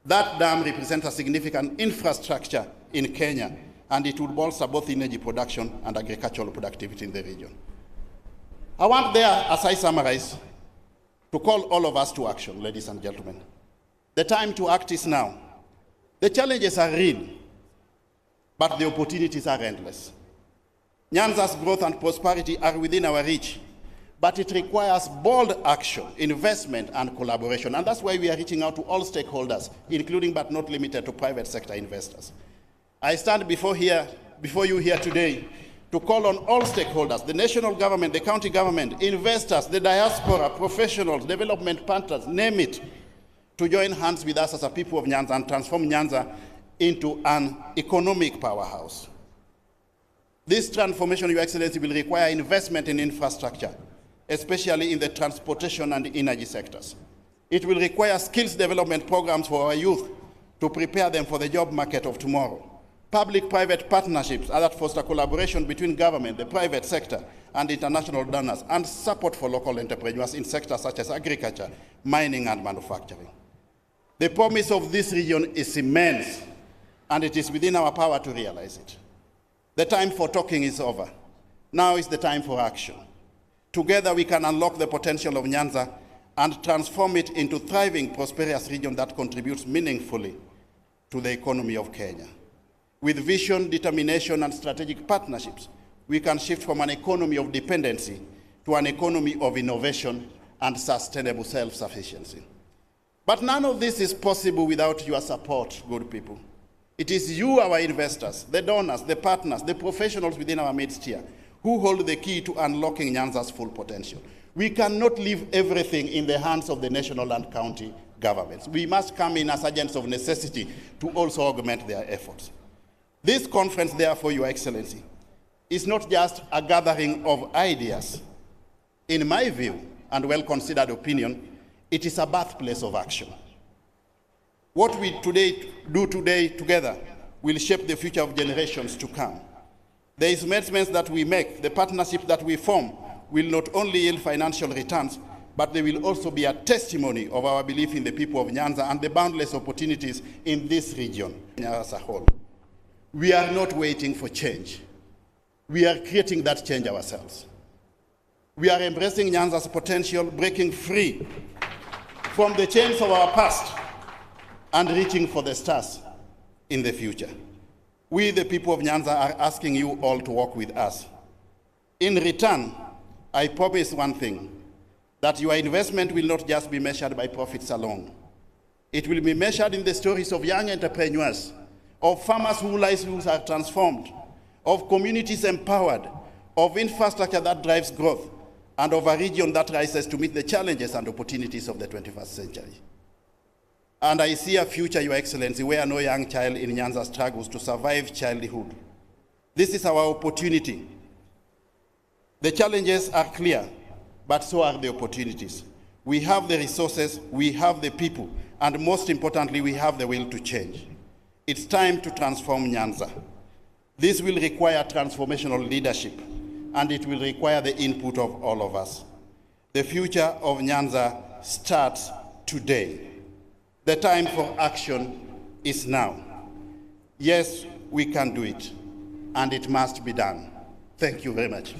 H: That dam represents a significant infrastructure in Kenya, and it would bolster both energy production and agricultural productivity in the region. I want there, as I summarize, to call all of us to action, ladies and gentlemen. The time to act is now. The challenges are real, but the opportunities are endless. Nyanza's growth and prosperity are within our reach, but it requires bold action, investment, and collaboration. And that's why we are reaching out to all stakeholders, including but not limited to private sector investors. I stand before you here today to call on all stakeholders, the national government, the county government, investors, the diaspora, professionals, development partners, name it, to join hands with us as a people of Nyanza and transform Nyanza into an economic powerhouse. This transformation, Your Excellency, will require investment in infrastructure, especially in the transportation and energy sectors. It will require skills development programs for our youth to prepare them for the job market of tomorrow. Public-private partnerships that foster collaboration between government, the private sector, and international donors, and support for local entrepreneurs in sectors such as agriculture, mining, and manufacturing. The promise of this region is immense, and it is within our power to realize it. The time for talking is over. Now is the time for action. Together we can unlock the potential of Nyanza and transform it into a thriving, prosperous region that contributes meaningfully to the economy of Kenya. With vision, determination, and strategic partnerships, we can shift from an economy of dependency to an economy of innovation and sustainable self-sufficiency. But none of this is possible without your support, good people. It is you, our investors, the donors, the partners, the professionals within our midst here, who hold the key to unlocking Nyanza's full potential. We cannot leave everything in the hands of the national and county governments. We must come in as agents of necessity to also augment their efforts. This conference, therefore, Your Excellency, is not just a gathering of ideas. In my view, and well-considered opinion, it is a birthplace of action. What we do today together will shape the future of generations to come. The investments that we make, the partnerships that we form, will not only yield financial returns, but they will also be a testimony of our belief in the people of Nyanza and the boundless opportunities in this region as a whole. We are not waiting for change. We are creating that change ourselves. We are embracing Nyanza's potential, breaking free from the chains of our past and reaching for the stars in the future. We, the people of Nyanza, are asking you all to work with us. In return, I promise one thing, that your investment will not just be measured by profits alone. It will be measured in the stories of young entrepreneurs, of farmers whose lives are transformed, of communities empowered, of infrastructure that drives growth, and of a region that rises to meet the challenges and opportunities of the 21st century. And I see a future, Your Excellency, where no young child in Nyanza struggles to survive childhood. This is our opportunity. The challenges are clear, but so are the opportunities. We have the resources, we have the people, and most importantly, we have the will to change. It's time to transform Nyanza. This will require transformational leadership, and it will require the input of all of us. The future of Nyanza starts today. The time for action is now. Yes, we can do it, and it must be done. Thank you very much.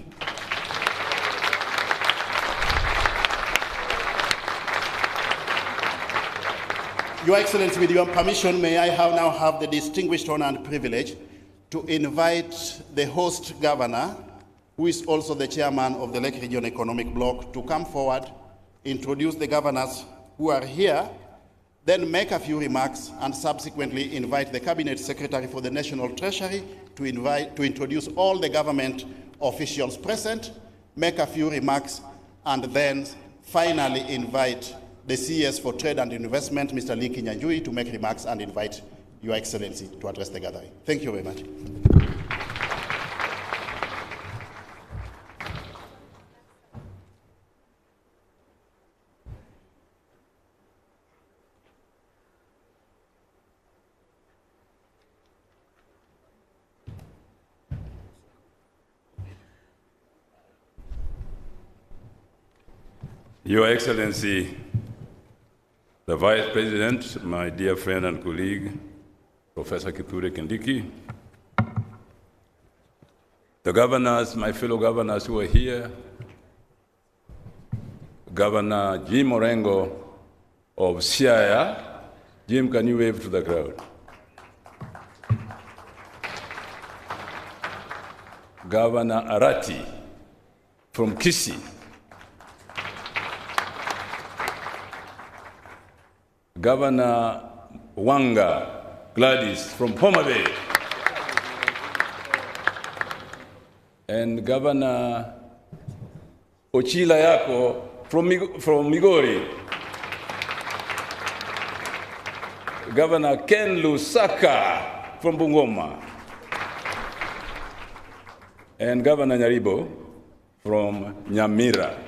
H: Your Excellency, with your permission, may I now have the distinguished honor and privilege to invite the host governor, who is also the chairman of the Lake Region Economic Bloc, to come forward, introduce the governors who are here, then make a few remarks, and subsequently invite the Cabinet Secretary for the National Treasury to introduce all the government officials present, make a few remarks, and then finally invite the CS for Trade and Investment, Mr. Lee Kinyanjui, to make remarks and invite Your Excellency to address the gathering. Thank you very much.
I: Your Excellency, the Vice President, my dear friend and colleague, Professor Kithure Kindiki, the governors, my fellow governors who are here, Governor Jim Orengo of CIALA. Jim, can you wave to the crowd? Governor Arati from Kisii. Governor Wanga Gladys from Homa Bay, and Governor Ochila Yako from Migori, Governor Ken Lusaka from Bungoma, and Governor Nyaribo from Nyamira.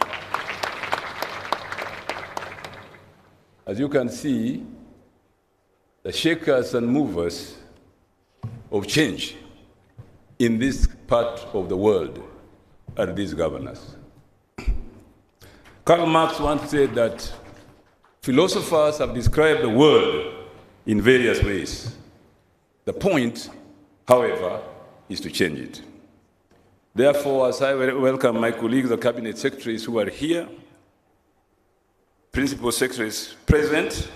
I: As you can see, the shakers and movers of change in this part of the world are these governors. Karl Marx once said that philosophers have described the world in various ways. The point, however, is to change it. Therefore, as I welcome my colleagues, the cabinet secretaries who are here, principal secretaries present,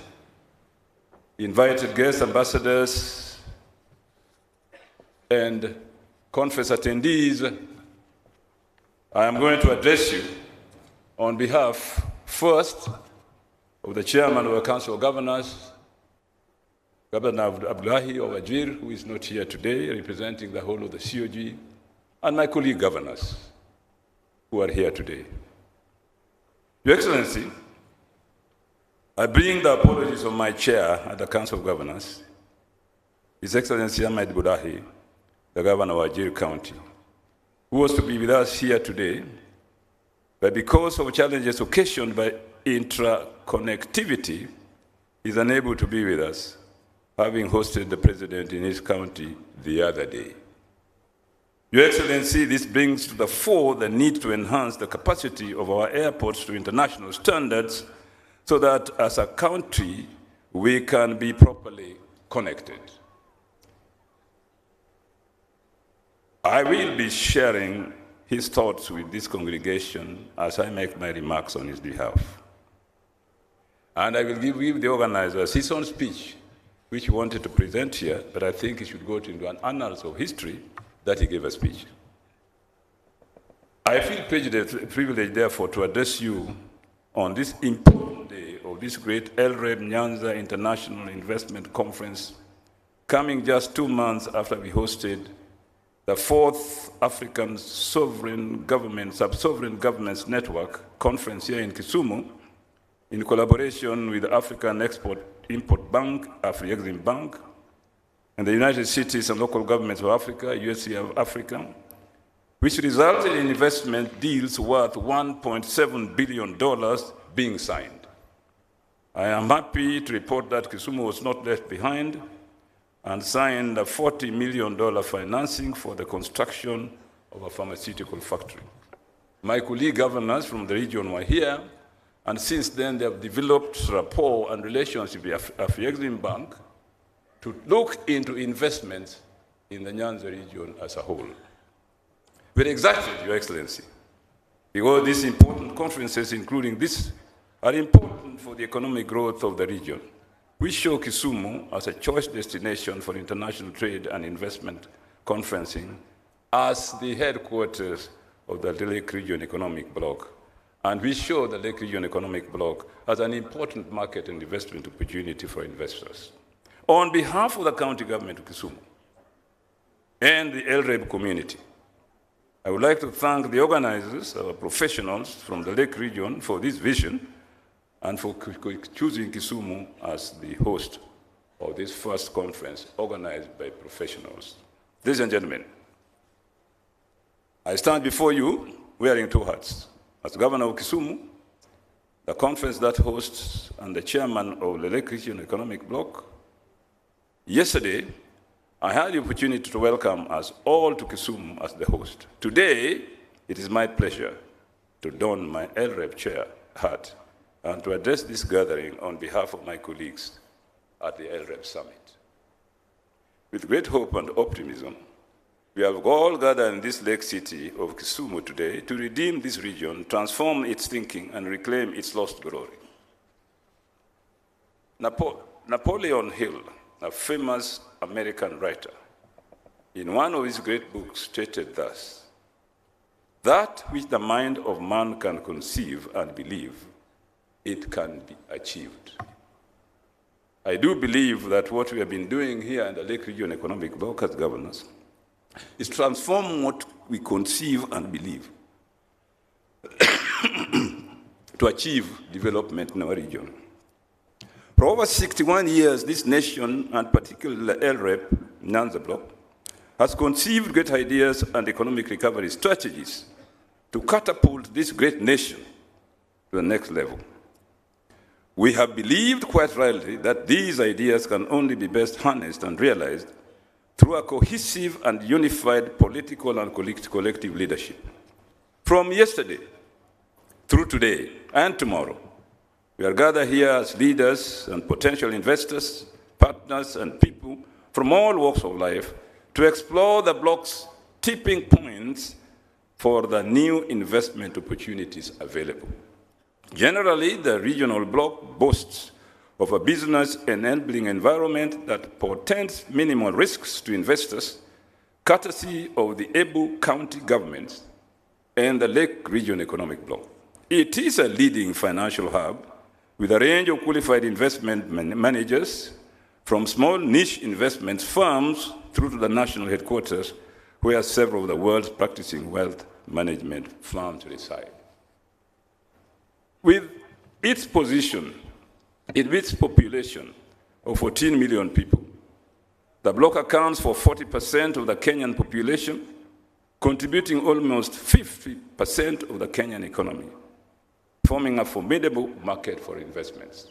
I: invited guests, ambassadors, and conference attendees, I am going to address you on behalf, first, of the chairman of the Council of Governors, Governor Abdullahi of Wajir, who is not here today, representing the whole of the COG, and my colleague governors who are here today. Your Excellency, I bring the apologies of my chair at the Council of Governors, His Excellency Ahmed Budahi, the Governor of Wajir County, who was to be with us here today, but because of challenges occasioned by intra-connectivity, is unable to be with us, having hosted the President in his county the other day. Your Excellency, this brings to the fore the need to enhance the capacity of our airports to international standards so that as a country, we can be properly connected. I will be sharing his thoughts with this congregation as I make my remarks on his behalf. And I will give the organizers his own speech, which he wanted to present here, but I think he should go into an annals of history that he gave a speech. I feel privileged, therefore, to address you on this important day of this great LREB Nyanza International Investment Conference, coming just 2 months after we hosted the 4th African Sub-Sovereign Governments Network Conference here in KISUMU, in collaboration with the African Export-Import Bank, Afri-Exim Bank, and the United Cities and Local Governments of Africa, USC of Africa, which resulted in investment deals worth $1.7 billion being signed. I am happy to report that KISUMU was not left behind and signed a $40 million financing for the construction of a pharmaceutical factory. My colleague governors from the region were here, and since then they have developed rapport and relationship with Afri-Exim Bank to look into investments in the Nyanza region as a whole. Very excited, Your Excellency, because these important conferences, including this, are important for the economic growth of the region. We show KISUMU as a choice destination for international trade and investment conferencing as the headquarters of the Lake Region Economic Bloc. And we show the Lake Region Economic Bloc as an important market and investment opportunity for investors. On behalf of the county government of KISUMU and the LREB community, I would like to thank the organizers, our professionals from the Lake region for this vision and for choosing KISUMU as the host of this first conference organized by professionals. Ladies and gentlemen, I stand before you wearing 2 hats. As governor of KISUMU, the conference that hosts, and the chairman of the Lake Region Economic Bloc. Yesterday, I had the opportunity to welcome us all to KISUMU as the host. Today, it is my pleasure to don my LREB chair hat and to address this gathering on behalf of my colleagues at the LREB Summit. With great hope and optimism, we have all gathered in this lake city of KISUMU today to redeem this region, transform its thinking, and reclaim its lost glory. Napoleon Hill, a famous American writer, in one of his great books stated thus: "That which the mind of man can conceive and believe, it can be achieved." I do believe that what we have been doing here in the Lake Region Economic Bloc as governors is transform what we conceive and believe to achieve development in our region. For over 61 years, this nation, and particularly LREP, Nyanza Bloc, has conceived great ideas and economic recovery strategies to catapult this great nation to the next level. We have believed quite rightly that these ideas can only be best harnessed and realized through a cohesive and unified political and collective leadership. From yesterday through today and tomorrow, we are gathered here as leaders and potential investors, partners, and people from all walks of life to explore the bloc's tipping points for the new investment opportunities available. Generally, the regional bloc boasts of a business-enabling environment that portends minimal risks to investors, courtesy of the able county governments and the Lake Region Economic Bloc. It is a leading financial hub with a range of qualified investment managers, from small niche investment firms through to the national headquarters, where several of the world's practicing wealth management firms reside. With its position, its population of 14 million people, the bloc accounts for 40% of the Kenyan population, contributing almost 50% of the Kenyan economy, forming a formidable market for investments.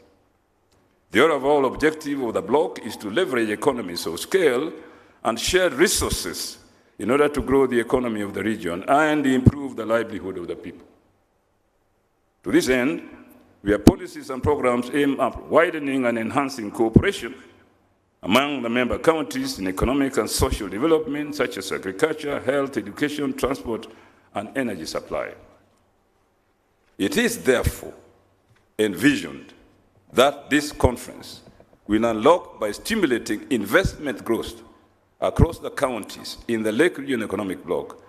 I: The overall objective of the bloc is to leverage economies of scale and shared resources in order to grow the economy of the region and improve the livelihood of the people. To this end, we have policies and programs aimed at widening and enhancing cooperation among the member counties in economic and social development, such as agriculture, health, education, transport, and energy supply. It is therefore envisioned that this conference will unlock by stimulating investment growth across the counties in the Lake Region Economic Bloc,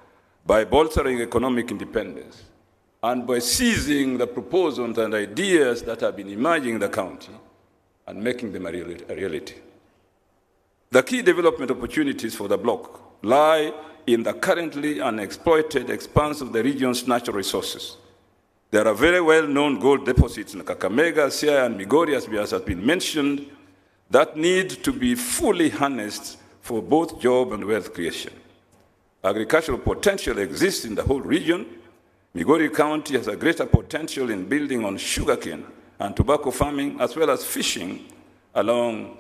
I: by bolstering economic independence, and by seizing the proposals and ideas that have been emerging in the county and making them a reality. The key development opportunities for the bloc lie in the currently unexploited expanse of the region's natural resources. There are very well-known gold deposits in Kakamega, Siaya, and Migori, as has been mentioned, that need to be fully harnessed for both job and wealth creation. Agricultural potential exists in the whole region. Migori County has a greater potential in building on sugarcane and tobacco farming, as well as fishing along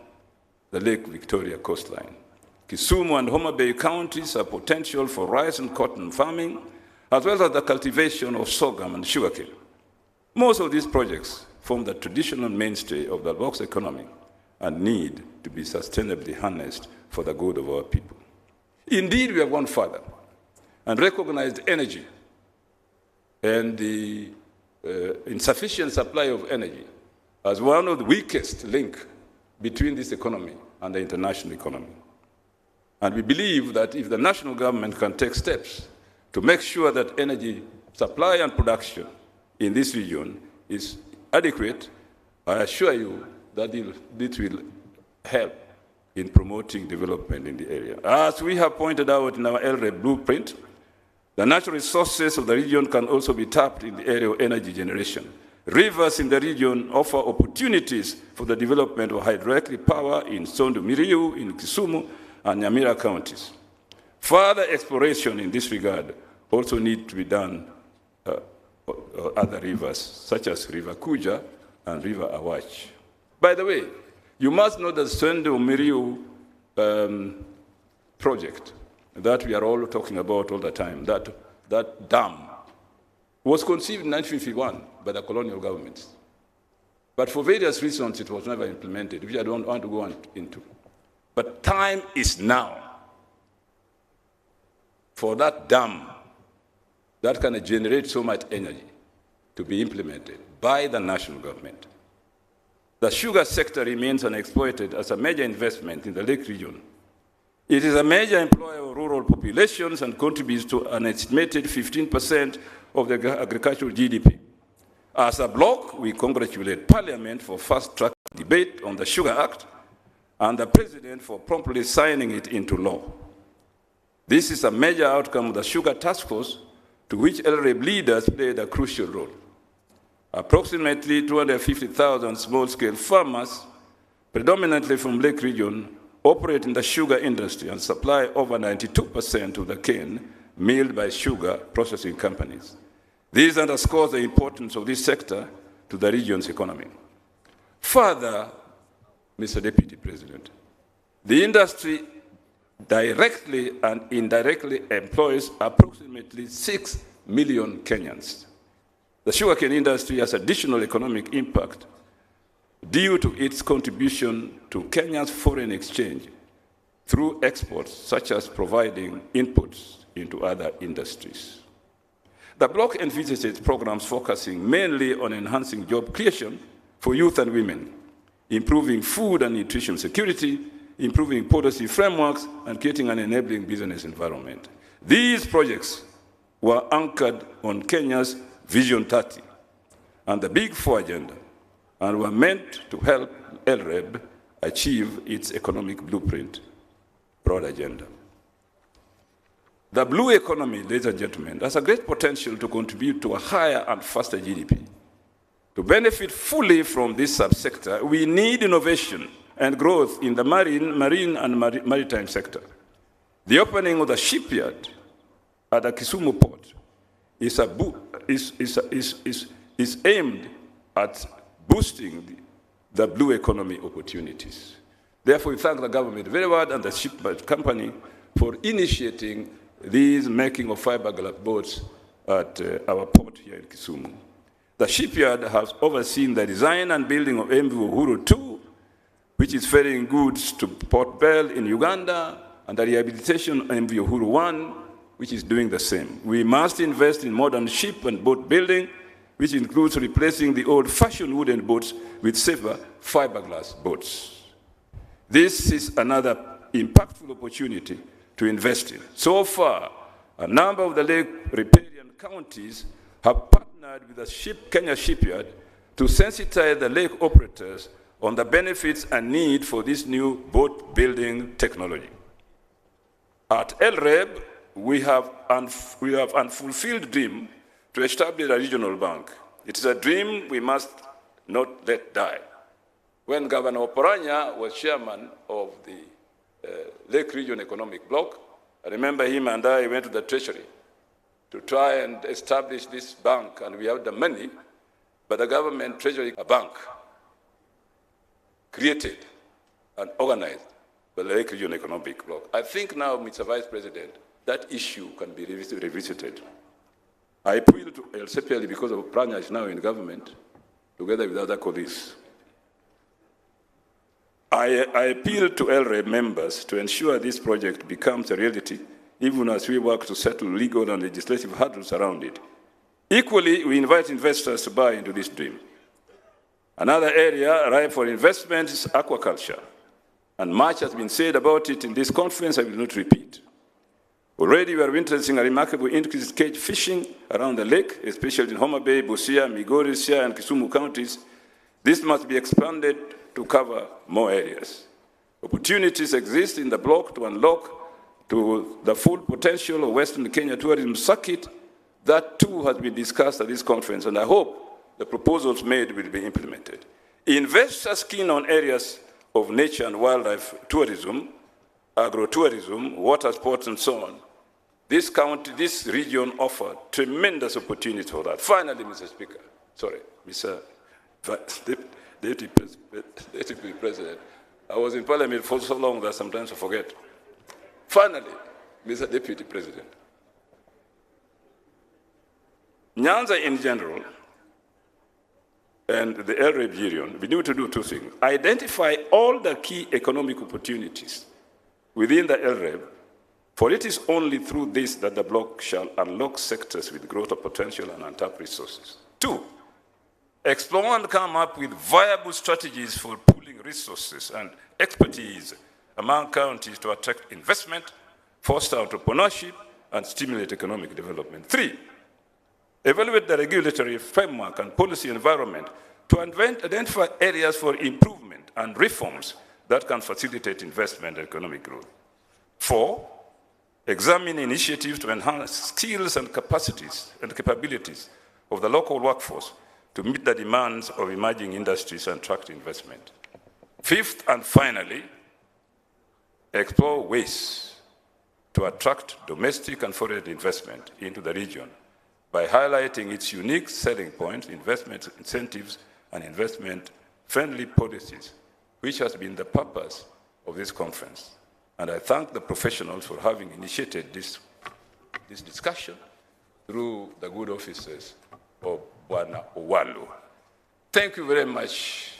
I: the Lake Victoria coastline. Kisumu and Homa Bay counties have potential for rice and cotton farming, as well as the cultivation of sorghum and sugarcane. Most of these projects form the traditional mainstay of the bloc's economy and need to be sustainably harnessed for the good of our people. Indeed, we have gone further and recognized energy and the insufficient supply of energy as one of the weakest links between this economy and the international economy. And we believe that if the national government can take steps to make sure that energy supply and production in this region is adequate, I assure you that this will help in promoting development in the area. As we have pointed out in our LREB blueprint, the natural resources of the region can also be tapped in the area of energy generation. Rivers in the region offer opportunities for the development of hydroelectric power in Sondu Miriu, in Kisumu, and Nyamira counties. Further exploration in this regard also needs to be done other rivers, such as River Kuja and River Awach. By the way, you must know that Sondu Miriu project that we are all talking about all the time, that dam, was conceived in 1951 by the colonial governments. But for various reasons, it was never implemented, which I don't want to go into. But time is now for that dam that can generate so much energy to be implemented by the national government. The sugar sector remains unexploited as a major investment in the Lake region. It is a major employer of rural populations and contributes to an estimated 15% of the agricultural GDP. As a bloc, we congratulate Parliament for fast-track debate on the Sugar Act and the President for promptly signing it into law. This is a major outcome of the Sugar Task Force, to which LREB leaders played a crucial role. Approximately 250,000 small-scale farmers, predominantly from Lake region, operate in the sugar industry and supply over 92% of the cane milled by sugar processing companies. This underscores the importance of this sector to the region's economy. Further, Mr. Deputy President, the industry directly and indirectly employs approximately 6 million Kenyans. The sugarcane industry has additional economic impact due to its contribution to Kenya's foreign exchange through exports, such as providing inputs into other industries. The bloc envisages programs focusing mainly on enhancing job creation for youth and women, improving food and nutrition security, improving policy frameworks, and creating an enabling business environment. These projects were anchored on Kenya's Vision 30 and the Big Four agenda, and were meant to help LREB achieve its economic blueprint, broad agenda. The blue economy, ladies and gentlemen, has a great potential to contribute to a higher and faster GDP. To benefit fully from this subsector, we need innovation and growth in the marine and maritime sector. The opening of the shipyard at the KISUMU port is aimed at boosting the blue economy opportunities. Therefore, we thank the government very well and the shipyard company for initiating these making of fiberglass boats at our port here in Kisumu. The shipyard has overseen the design and building of MV Uhuru 2, which is ferrying goods to Port Bell in Uganda, and the rehabilitation of MV Uhuru 1, which is doing the same. We must invest in modern ship and boat building, which includes replacing the old-fashioned wooden boats with safer fiberglass boats. This is another impactful opportunity to invest in. So far, a number of the lake riparian counties have partnered with the Kenya shipyard to sensitize the lake operators on the benefits and need for this new boat building technology. At LREB, we have unfulfilled dream to establish a regional bank. It is a dream we must not let die. When Governor Oporanya was chairman of the Lake Region Economic Bloc, I remember him and I went to the Treasury to try and establish this bank, and we have the money, but the government treasury, a bank created and organized by the Lake Region Economic Bloc. I think now, Mr. Vice President, that issue can be revisited. I appeal to especially because of Pranya is now in government, together with other colleagues. I appeal to LREB members to ensure this project becomes a reality, even as we work to settle legal and legislative hurdles around it. Equally, we invite investors to buy into this dream. Another area ripe for investment is aquaculture, and much has been said about it in this conference. I will not repeat. Already we are witnessing a remarkable increase in cage fishing around the lake, especially in Homa Bay, Busia, Migori, Siaya, and Kisumu counties. This must be expanded to cover more areas. Opportunities exist in the block to unlock to the full potential of Western Kenya tourism circuit. That too has been discussed at this conference, and I hope the proposals made will be implemented. Investors keen on areas of nature and wildlife tourism, agro-tourism, water sports, and so on. This region offers tremendous opportunity for that. Finally, Mr. Speaker, Mr. Deputy President, I was in Parliament for so long that sometimes I forget. Finally, Mr. Deputy President, Nyanza in general and the LREB region, we need to do two things. Identify all the key economic opportunities within the LREB, for it is only through this that the bloc shall unlock sectors with growth potential and untapped resources. Two, explore and come up with viable strategies for pooling resources and expertise among counties to attract investment, foster entrepreneurship, and stimulate economic development. Three, evaluate the regulatory framework and policy environment to identify areas for improvement and reforms that can facilitate investment and economic growth. Four, examine initiatives to enhance skills and capacities and capabilities of the local workforce to meet the demands of emerging industries and attract investment. Fifth and finally, explore ways to attract domestic and foreign investment into the region by highlighting its unique selling points, investment incentives, and investment-friendly policies, which has been the purpose of this conference. And I thank the professionals for having initiated this discussion through the good offices of Bwana Owalu. Thank you very much,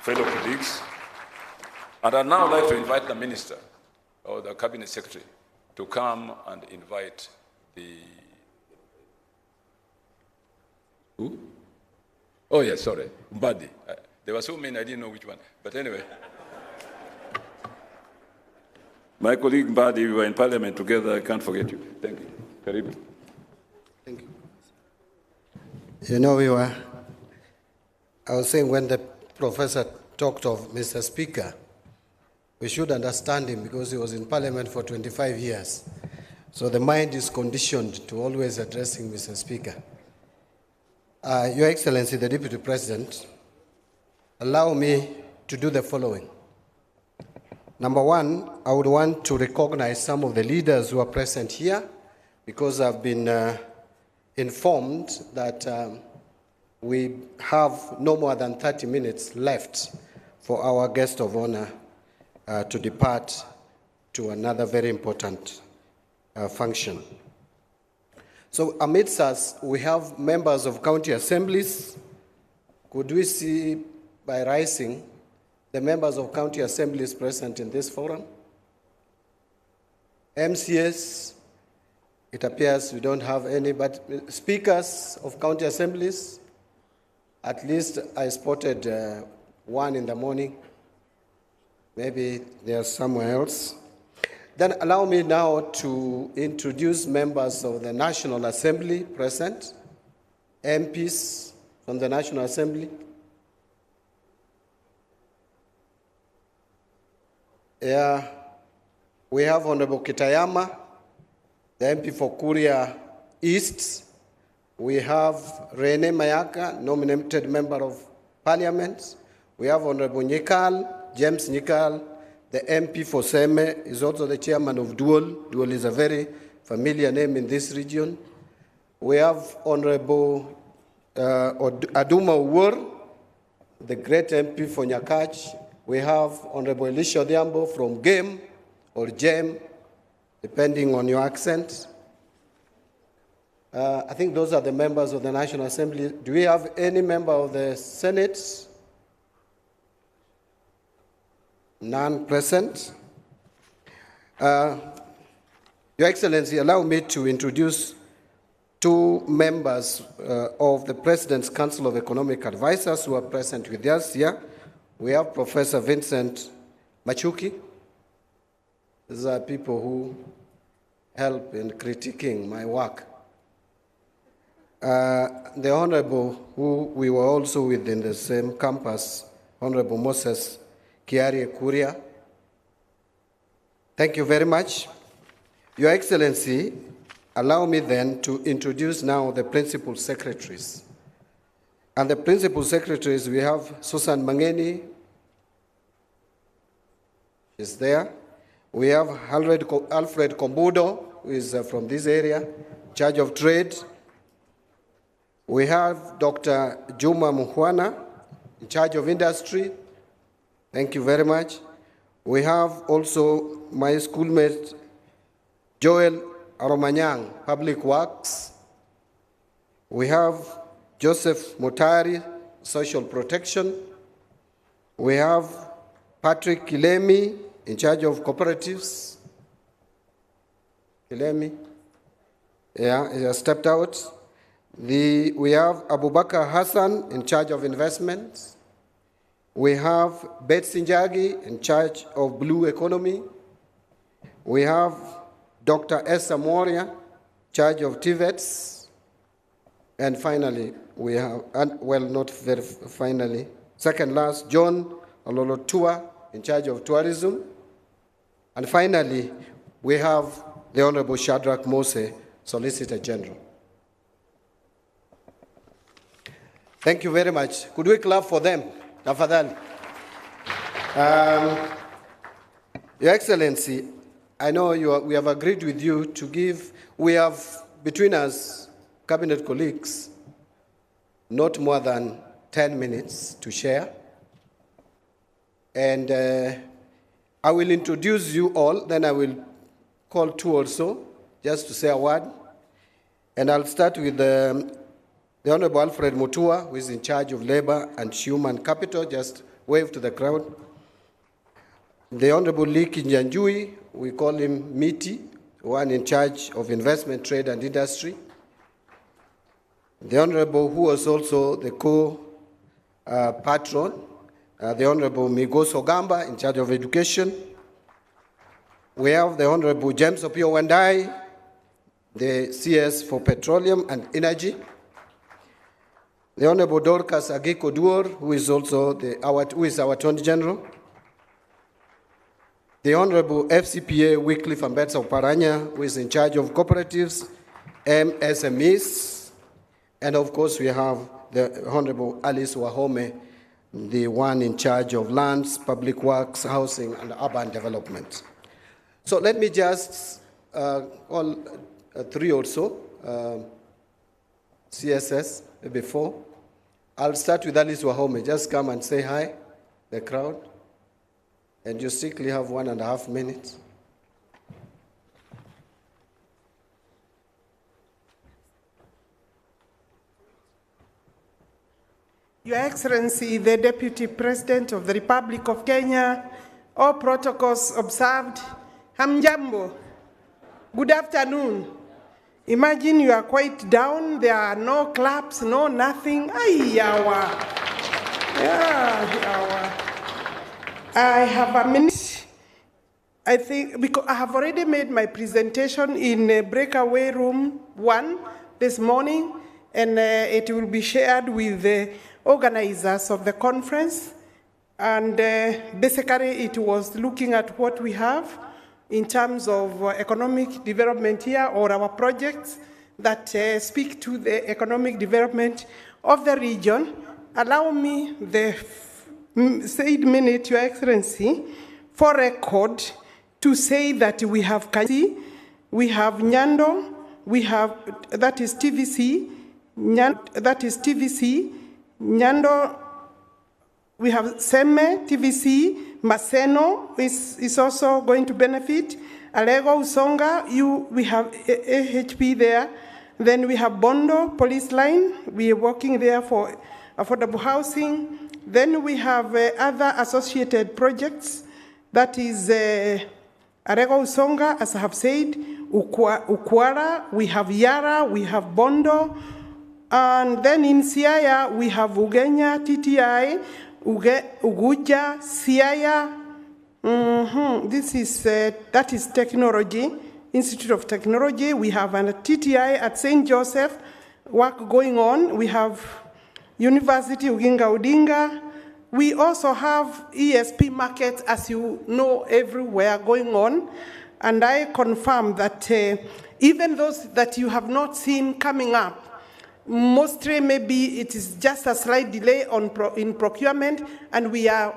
I: fellow colleagues. And I'd now like to invite the minister or the cabinet secretary to come and invite the... Who? Oh, yes, sorry, Mbadi. There were so many, I didn't know which one. But anyway. My colleague Mbadi, we were in Parliament together. I can't forget you. Thank you. Karibu.
J: Thank you. You know, I was saying when the professor talked of Mr. Speaker, we should understand him because he was in Parliament for 25 years. So the mind is conditioned to always addressing Mr. Speaker. Your Excellency, the Deputy President, allow me to do the following. Number one, I would want to recognize some of the leaders who are present here because I've been informed that we have no more than 30 minutes left for our guest of honor to depart to another very important function. So amidst us, we have members of county assemblies. Could we see by rising the members of county assemblies present in this forum? MCS, it appears we don't have any, but speakers of county assemblies, at least I spotted one in the morning. Maybe they're somewhere else. Then allow me now to introduce members of the National Assembly present, MPs from the National Assembly. Yeah, we have Honorable Kitayama, the MP for Kuria East. We have Rene Mayaka, nominated Member of Parliament. We have Honorable Nyikal, James Nyikal, the MP for Seme, is also the chairman of Dual. Dual is a very familiar name in this region. We have Honorable Aduma Uwor, the great MP for Nyakach. We have Honorable Elisha Odhiambo from GEM or GEM, depending on your accent. I think those are the members of the National Assembly. Do we have any member of the Senate? None present. Your Excellency, allow me to introduce two members of the President's Council of Economic Advisors who are present with us here. We have Professor Vincent Machuki. These are people who help in critiquing my work. The Honorable, who we were also with in the same campus, Honorable Moses Kiari Kuria. Thank you very much. Your Excellency, allow me then to introduce now the principal secretaries. And the principal secretaries, we have Susan Mangeni, is there. We have Alfred Kombudo, who is from this area, in charge of trade. We have Dr. Juma Muhwana, in charge of industry. Thank you very much. We have also my schoolmate, Joel Aromanyang, Public Works. We have Joseph Mutari, Social Protection. We have Patrick Kilemi, in charge of cooperatives. Kilemi, yeah, he has stepped out. We have Abubakar Hassan, in charge of investments. We have Betsy Njagi, in charge of blue economy. We have Dr. Esther Moria, in charge of TVETs. And finally, we have, well, not very finally, second last, John Ololotua, in charge of tourism. And finally, we have the Honorable Shadrach Mose, Solicitor General. Thank you very much. Could we clap for them? Tafadhali. Your Excellency, I know we have agreed with you to give, we have between us, cabinet colleagues, not more than 10 minutes to share. And I will introduce you all, then I will call two also, just to say a word. And I'll start with the Honorable Alfred Mutua, who is in charge of labor and human capital. Just wave to the crowd. The Honorable Lee Kinjanjui, we call him MITI, one in charge of investment, trade, and industry. The Honorable, who was also the co-patron, the Honorable Migos Ogamba, in charge of education. We have the Honorable James Opio Wandai, the CS for petroleum and energy. The Honorable Dorcas Agiko Duor, who is also our Attorney General. The Honorable FCPA Wycliffe Ambetsa Oparanya, who is in charge of cooperatives, MSMEs. And of course, we have the Honorable Alice Wahome, the one in charge of lands, public works, housing, and urban development. So let me just call three or so, CSS, maybe four. I'll start with Alice Wahome. Just come and say hi, the crowd. And you strictly have 1.5 minutes.
K: Your Excellency, the Deputy President of the Republic of Kenya, all protocols observed. Hamjambo. Good afternoon. Imagine you are quite down, there are no claps, no nothing. Ay, yawa. Yeah, yawa. I have a minute. I think because I have already made my presentation in breakaway room 1 this morning, and it will be shared with the organizers of the conference. And basically, it was looking at what we have in terms of economic development here, or our projects that speak to the economic development of the region. Allow me the said minute, Your Excellency, for record, to say that we have Kasi, we have Nyando, we have, that is TVC, Nyando, we have Seme, TVC, Maseno is also going to benefit. Alego, Usonga, we have AHP there. Then we have Bondo, police line. We are working there for affordable housing. Then we have other associated projects. That is Alego, Usonga, as I have said, Ukwara, we have Yara, we have Bondo. And then in Siaya, we have Ugenya, TTI, Uguja, Siaya. This is that is technology, Institute of Technology. We have a TTI at St. Joseph, work going on. We have University Uginga Odinga. We also have ESP markets, as you know, everywhere going on. And I confirm that even those that you have not seen coming up, mostly maybe it is just a slight delay in procurement, and we are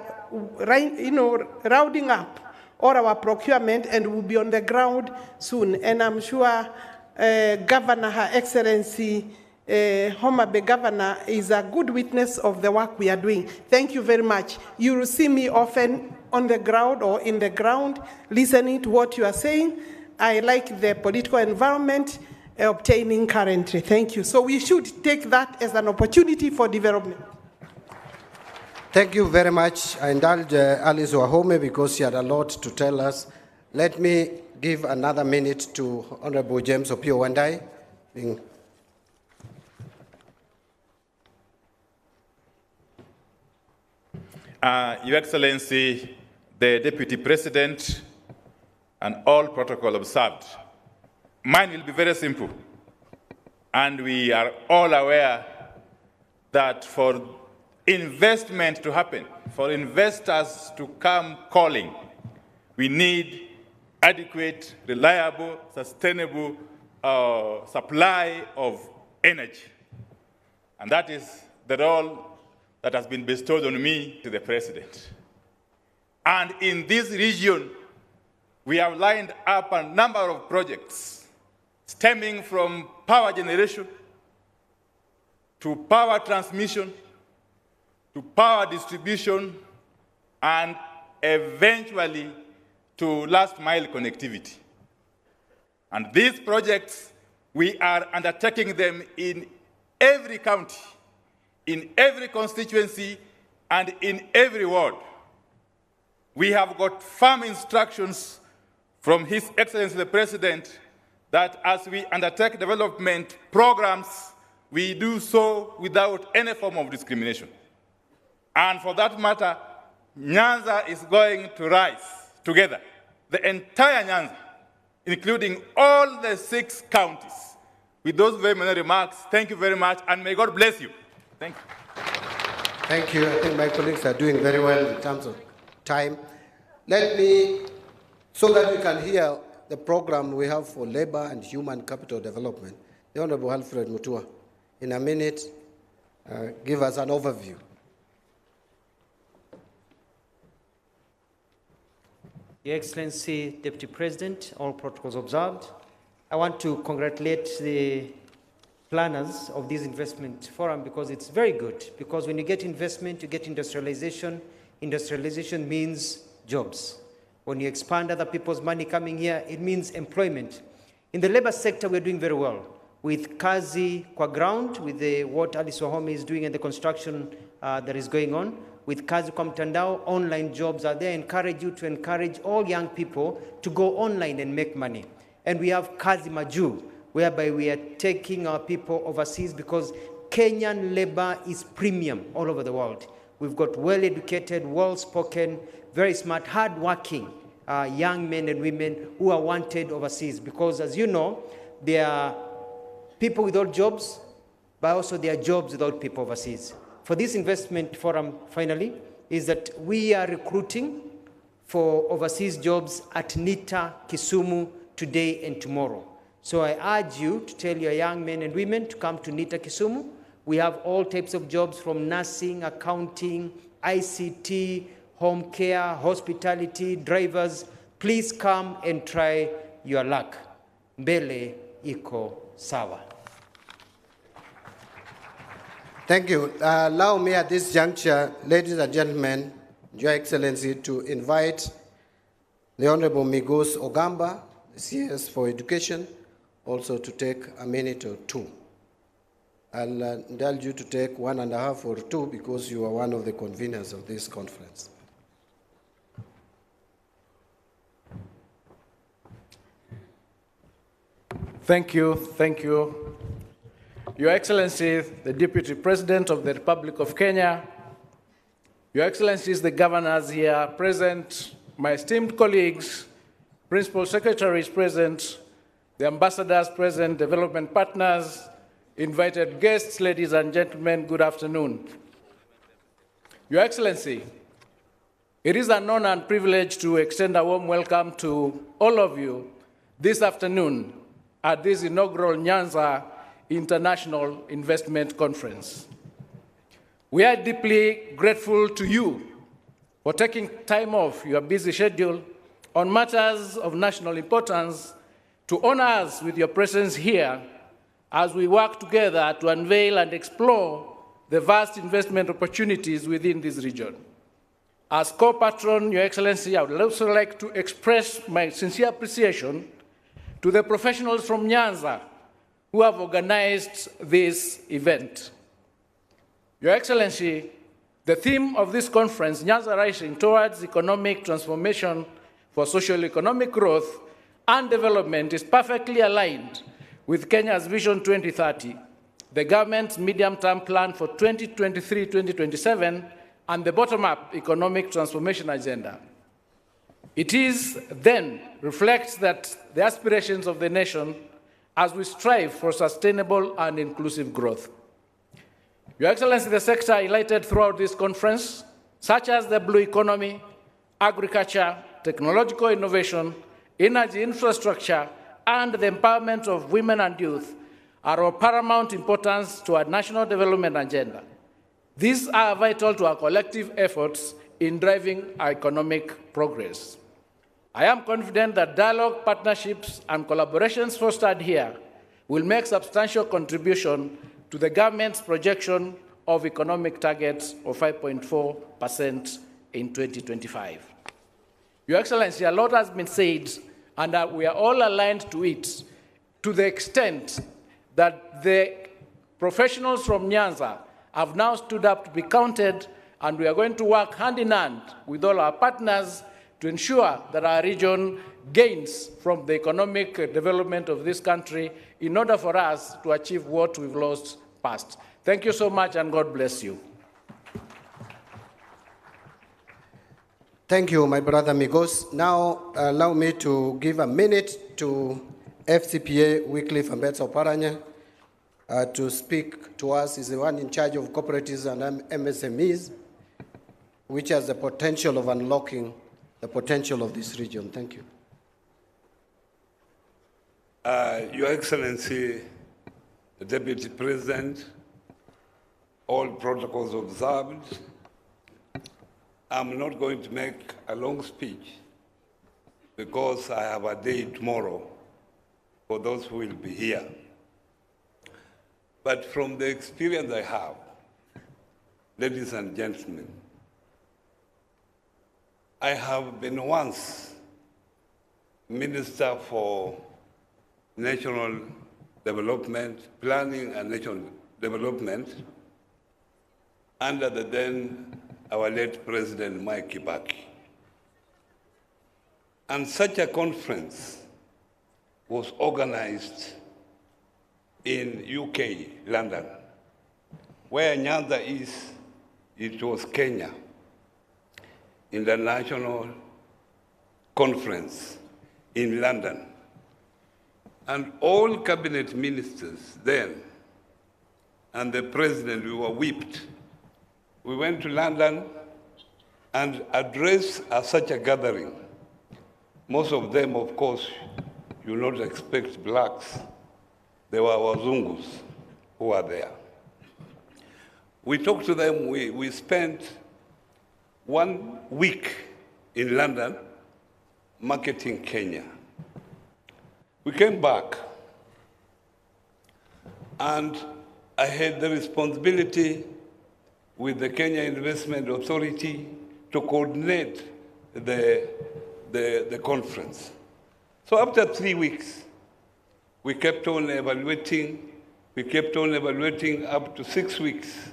K: rounding up all our procurement, and we'll be on the ground soon. And I'm sure Governor, Her Excellency, Homa Bay Governor, is a good witness of the work we are doing. Thank you very much. You will see me often on the ground or in the ground listening to what you are saying. I like the political environment obtaining currently. Thank you. So we should take that as an opportunity for development.
J: Thank you very much. I indulge Alice Wahome because she had a lot to tell us. Let me give another minute to Honorable James Opio Wandai.
L: Your Excellency, the Deputy President, and all protocol observed. Mine will be very simple. And we are all aware that for investment to happen, for investors to come calling, we need adequate, reliable, sustainable supply of energy. And that is the role that has been bestowed on me to the President. And in this region, we have lined up a number of projects stemming from power generation to power transmission to power distribution and eventually to last mile connectivity. And these projects, we are undertaking them in every county, in every constituency, and in every ward. We have got firm instructions from His Excellency the President that as we undertake development programs, we do so without any form of discrimination. And for that matter, Nyanza is going to rise together, the entire Nyanza, including all the 6 counties. With those very many remarks, thank you very much, and may God bless you. Thank you.
J: Thank you. I think my colleagues are doing very well in terms of time. Let me, so that we can hear the program we have for labor and human capital development, the Honorable Alfred Mutua, in a minute, give us an overview.
M: Your Excellency, Deputy President, all protocols observed. I want to congratulate the planners of this investment forum because it's very good. Because when you get investment, you get industrialization. Industrialization means jobs. When you expand other people's money coming here, it means employment. In the labor sector, we're doing very well. With Kazi Kwa ground, with what Alice Wahome is doing and the construction that is going on. With Kazi Kwa Mtandao, online jobs are there. I encourage you to encourage all young people to go online and make money. And we have Kazi Maju, whereby we are taking our people overseas because Kenyan labor is premium all over the world. We've got well-educated, well-spoken, very smart, hard-working young men and women who are wanted overseas because, as you know, there are people without jobs, but also there are jobs without people overseas. For this investment forum, finally, is that we are recruiting for overseas jobs at NITA Kisumu today and tomorrow. So I urge you to tell your young men and women to come to NITA Kisumu. We have all types of jobs from nursing, accounting, ICT, home care, hospitality, drivers. Please come and try your luck. Mbele iko sawa.
J: Thank you. Allow me at this juncture, ladies and gentlemen, Your Excellency, to invite the Honorable Migos Ogamba, the CS for Education, also to take a minute or two. I'll indulge you to take 1.5 or 2 because you are one of the conveners of this conference.
N: Thank you, thank you. Your Excellency, the Deputy President of the Republic of Kenya, Your Excellencies, the governors here present, my esteemed colleagues, Principal Secretaries present, the ambassadors present, development partners, invited guests, ladies and gentlemen, good afternoon. Your Excellency, it is an honor and privilege to extend a warm welcome to all of you this afternoon at this inaugural Nyanza International Investment Conference. We are deeply grateful to you for taking time off your busy schedule on matters of national importance to honor us with your presence here as we work together to unveil and explore the vast investment opportunities within this region. As co-patron, Your Excellency, I would also like to express my sincere appreciation to the professionals from Nyanza who have organized this event. Your Excellency, the theme of this conference, Nyanza Rising Towards Economic Transformation for Socio-Economic Growth and Development, is perfectly aligned with Kenya's Vision 2030, the government's medium-term plan for 2023-2027, and the bottom-up economic transformation agenda. It then reflects that the aspirations of the nation as we strive for sustainable and inclusive growth. Your Excellency, the sector highlighted throughout this conference, such as the blue economy, agriculture, technological innovation, energy infrastructure, and the empowerment of women and youth, are of paramount importance to our national development agenda. These are vital to our collective efforts in driving our economic progress. I am confident that dialogue, partnerships, and collaborations fostered here will make substantial contribution to the government's projection of economic targets of 5.4% in 2025. Your Excellency, a lot has been said, and we are all aligned to it, to the extent that the professionals from Nyanza have now stood up to be counted, and we are going to work hand in hand with all our partners to ensure that our region gains from the economic development of this country in order for us to achieve what we've lost past. Thank you so much, and God bless you.
J: Thank you, my brother Migos. Now, allow me to give a minute to FCPA Wycliffe Ambetsa Oparanya to speak to us. He's the one in charge of cooperatives and MSMEs, which has the potential of unlocking the potential of this region. Thank you.
O: Your Excellency, the Deputy President, all protocols observed, I'm not going to make a long speech because I have a day tomorrow for those who will be here. But from the experience I have, ladies and gentlemen, I have been once Minister for National Development, Planning and National Development under the then our late President Mike Kibaki. And such a conference was organized in UK, London. Where Nyanza is, it was Kenya, International Conference in London. And all cabinet ministers then, and the president, we were whipped. We went to London and addressed such a gathering. Most of them, of course, you not expect blacks. They were Wazungus who were there. We talked to them. We spent 1 week in London marketing Kenya. We came back, and I had the responsibility with the Kenya Investment Authority to coordinate the conference. So after 3 weeks, we kept on evaluating. We kept on evaluating up to 6 weeks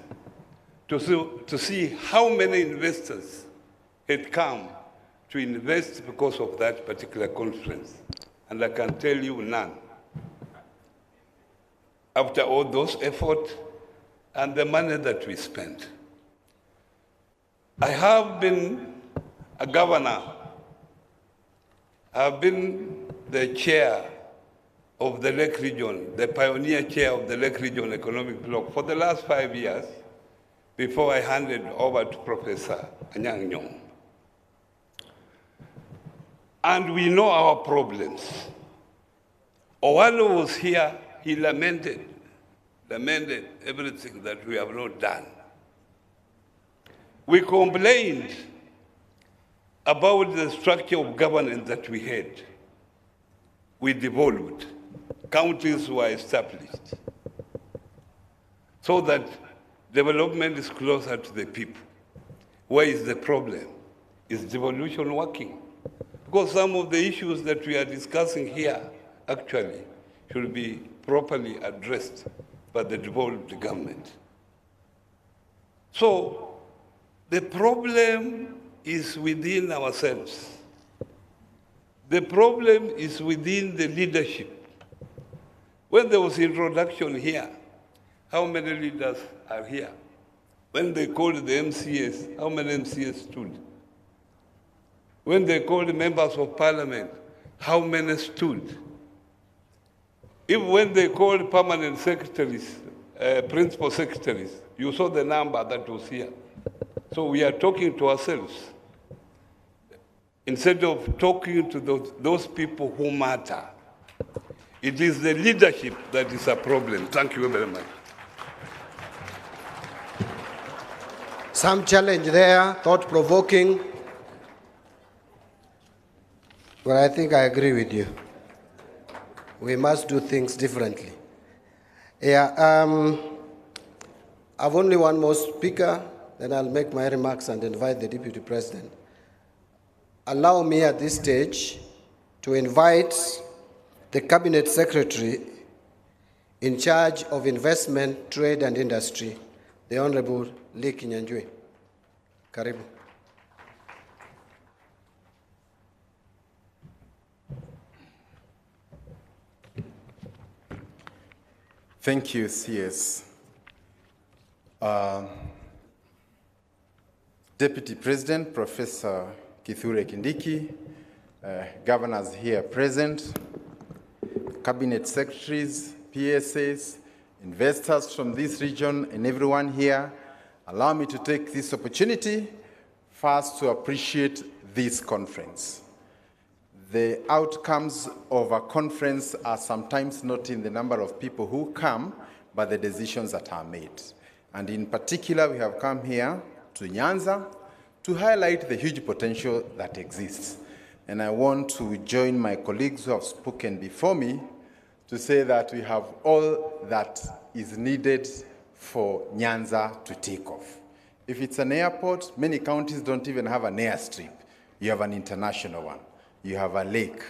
O: to see how many investors had come to invest because of that particular conference. And I can tell you none. After all those efforts and the money that we spent. I have been a governor. I've been the chair of the Lake Region, the pioneer chair of the Lake Region Economic Bloc for the last 5 years before I handed over to Professor Anyang' Nyong'o. And we know our problems. Owalo was here, he lamented everything that we have not done. We complained about the structure of governance that we had. We devolved. Counties were established so that development is closer to the people. Where is the problem? Is devolution working? Because some of the issues that we are discussing here actually should be properly addressed by the devolved government. So the problem is within ourselves. The problem is within the leadership. When there was introduction here, how many leaders are here? When they called the MCS, how many MCS stood? When they called members of parliament, how many stood? Even when they called permanent secretaries, principal secretaries, you saw the number that was here. So we are talking to ourselves instead of talking to those people who matter. It is the leadership that is a problem. Thank you very much.
J: Some challenge there, thought-provoking. Well, I think I agree with you. We must do things differently. Yeah, I've only one more speaker, then I'll make my remarks and invite the Deputy President. Allow me at this stage to invite the Cabinet Secretary in charge of Investment, Trade and Industry, the Honorable Lee Kinyanjui. Karibu.
P: Thank you, CS. Deputy President, Professor Kithure Kindiki, governors here present, cabinet secretaries, PSAs, investors from this region, and everyone here, allow me to take this opportunity first to appreciate this conference. The outcomes of a conference are sometimes not in the number of people who come, but the decisions that are made. And in particular, we have come here to Nyanza to highlight the huge potential that exists. And I want to join my colleagues who have spoken before me to say that we have all that is needed for Nyanza to take off. If it's an airport, many counties don't even have an airstrip. You have an international one. You have a lake.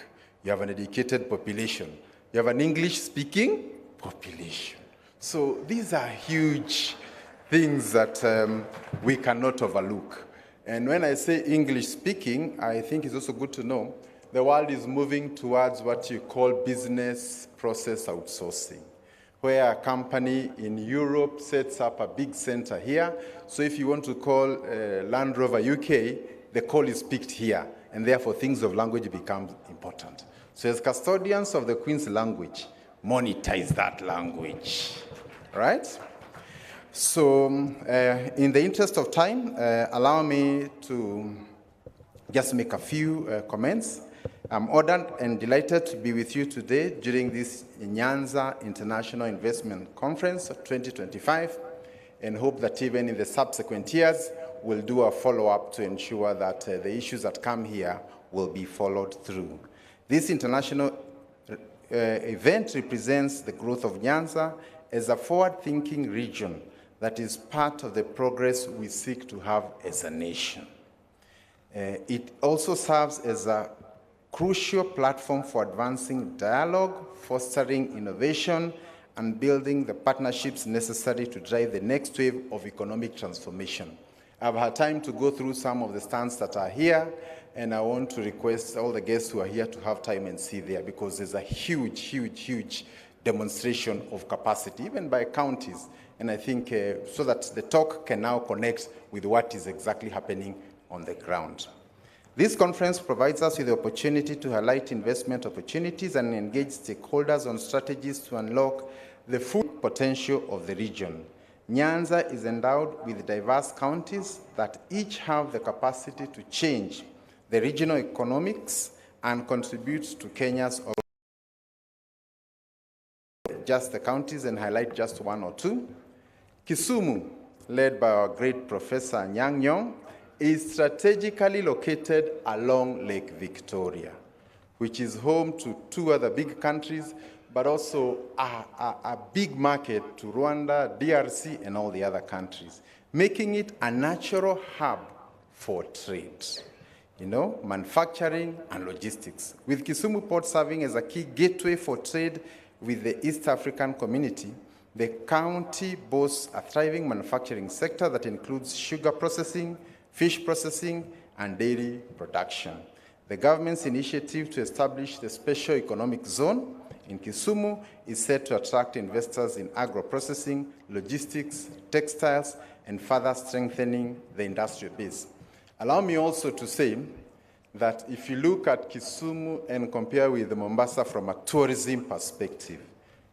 P: You have an educated population. You have an English-speaking population. So these are huge things that we cannot overlook. And when I say English-speaking, I think it's also good to know the world is moving towards what you call business process outsourcing, where a company in Europe sets up a big center here. So if you want to call Land Rover UK, the call is picked here, and therefore things of language become important. So as custodians of the Queen's language, monetize that language, right? So in the interest of time, allow me to just make a few comments. I'm honored and delighted to be with you today during this Nyanza International Investment Conference of 2025, and hope that even in the subsequent years, we'll do a follow-up to ensure that the issues that come here will be followed through. This international event represents the growth of Nyanza as a forward-thinking region that is part of the progress we seek to have as a nation. It also serves as a crucial platform for advancing dialogue, fostering innovation, and building the partnerships necessary to drive the next wave of economic transformation. I've had time to go through some of the stands that are here, and I want to request all the guests who are here to have time and see there, because there's a huge, huge, huge demonstration of capacity, even by counties. And I think so that the talk can now connect with what is exactly happening on the ground. This conference provides us with the opportunity to highlight investment opportunities and engage stakeholders on strategies to unlock the full potential of the region. Nyanza is endowed with diverse counties that each have the capacity to change the regional economics and contribute to Kenya's just the counties and highlight just one or two. KISUMU, led by our great Professor Nyanza, is strategically located along Lake Victoria, which is home to two other big countries, but also a big market to Rwanda, DRC, and all the other countries, making it a natural hub for trade, manufacturing and logistics. With KISUMU Port serving as a key gateway for trade with the East African community, the county boasts a thriving manufacturing sector that includes sugar processing, fish processing, and dairy production. The government's initiative to establish the special economic zone in KISUMU is set to attract investors in agro-processing, logistics, textiles, and further strengthening the industrial base. Allow me also to say that if you look at KISUMU and compare with Mombasa from a tourism perspective,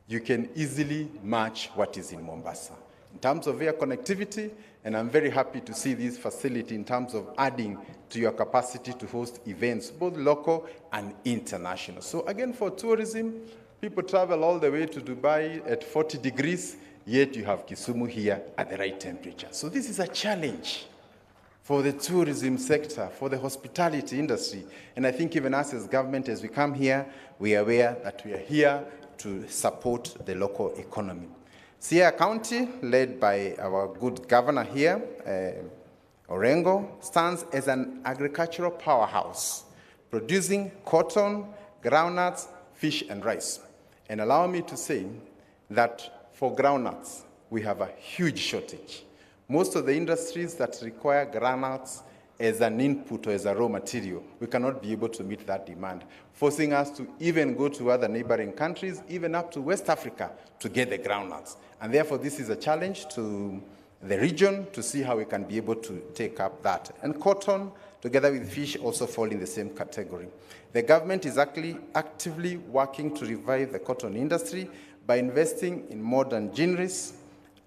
P: you can easily match what is in Mombasa in terms of air connectivity, and I'm very happy to see this facility in terms of adding to your capacity to host events, both local and international. So again, for tourism, people travel all the way to Dubai at 40 degrees, yet you have KISUMU here at the right temperature. So this is a challenge for the tourism sector, for the hospitality industry. And I think even us as government, as we come here, we are aware that we are here to support the local economy. CIALA County, led by our good governor here, Orengo, stands as an agricultural powerhouse, producing cotton, groundnuts, fish, and rice. And allow me to say that for groundnuts, we have a huge shortage. Most of the industries that require groundnuts as an input or as a raw material, we cannot be able to meet that demand, forcing us to even go to other neighboring countries, even up to West Africa, to get the groundnuts. And therefore, this is a challenge to the region to see how we can be able to take up that. And cotton, together with fish, also fall in the same category. The government is actively working to revive the cotton industry by investing in modern ginneries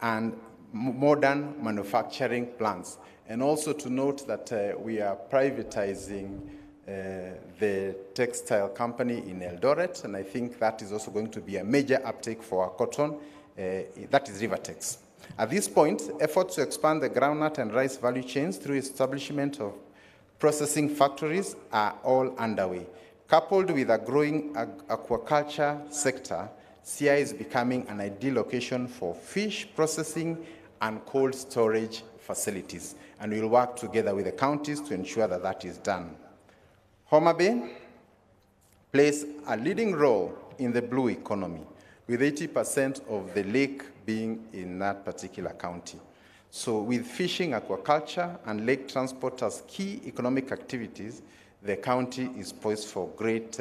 P: and modern manufacturing plants. And also to note that we are privatizing the textile company in Eldoret, and I think that is also going to be a major uptake for our cotton, that is Rivertex. At this point, efforts to expand the groundnut and rice value chains through establishment of processing factories are all underway. Coupled with a growing aquaculture sector, CI is becoming an ideal location for fish processing and cold storage facilities, and we'll work together with the counties to ensure that that is done. Homa Bay plays a leading role in the blue economy, with 80% of the lake being in that particular county. So with fishing, aquaculture, and lake transport as key economic activities, the county is poised for great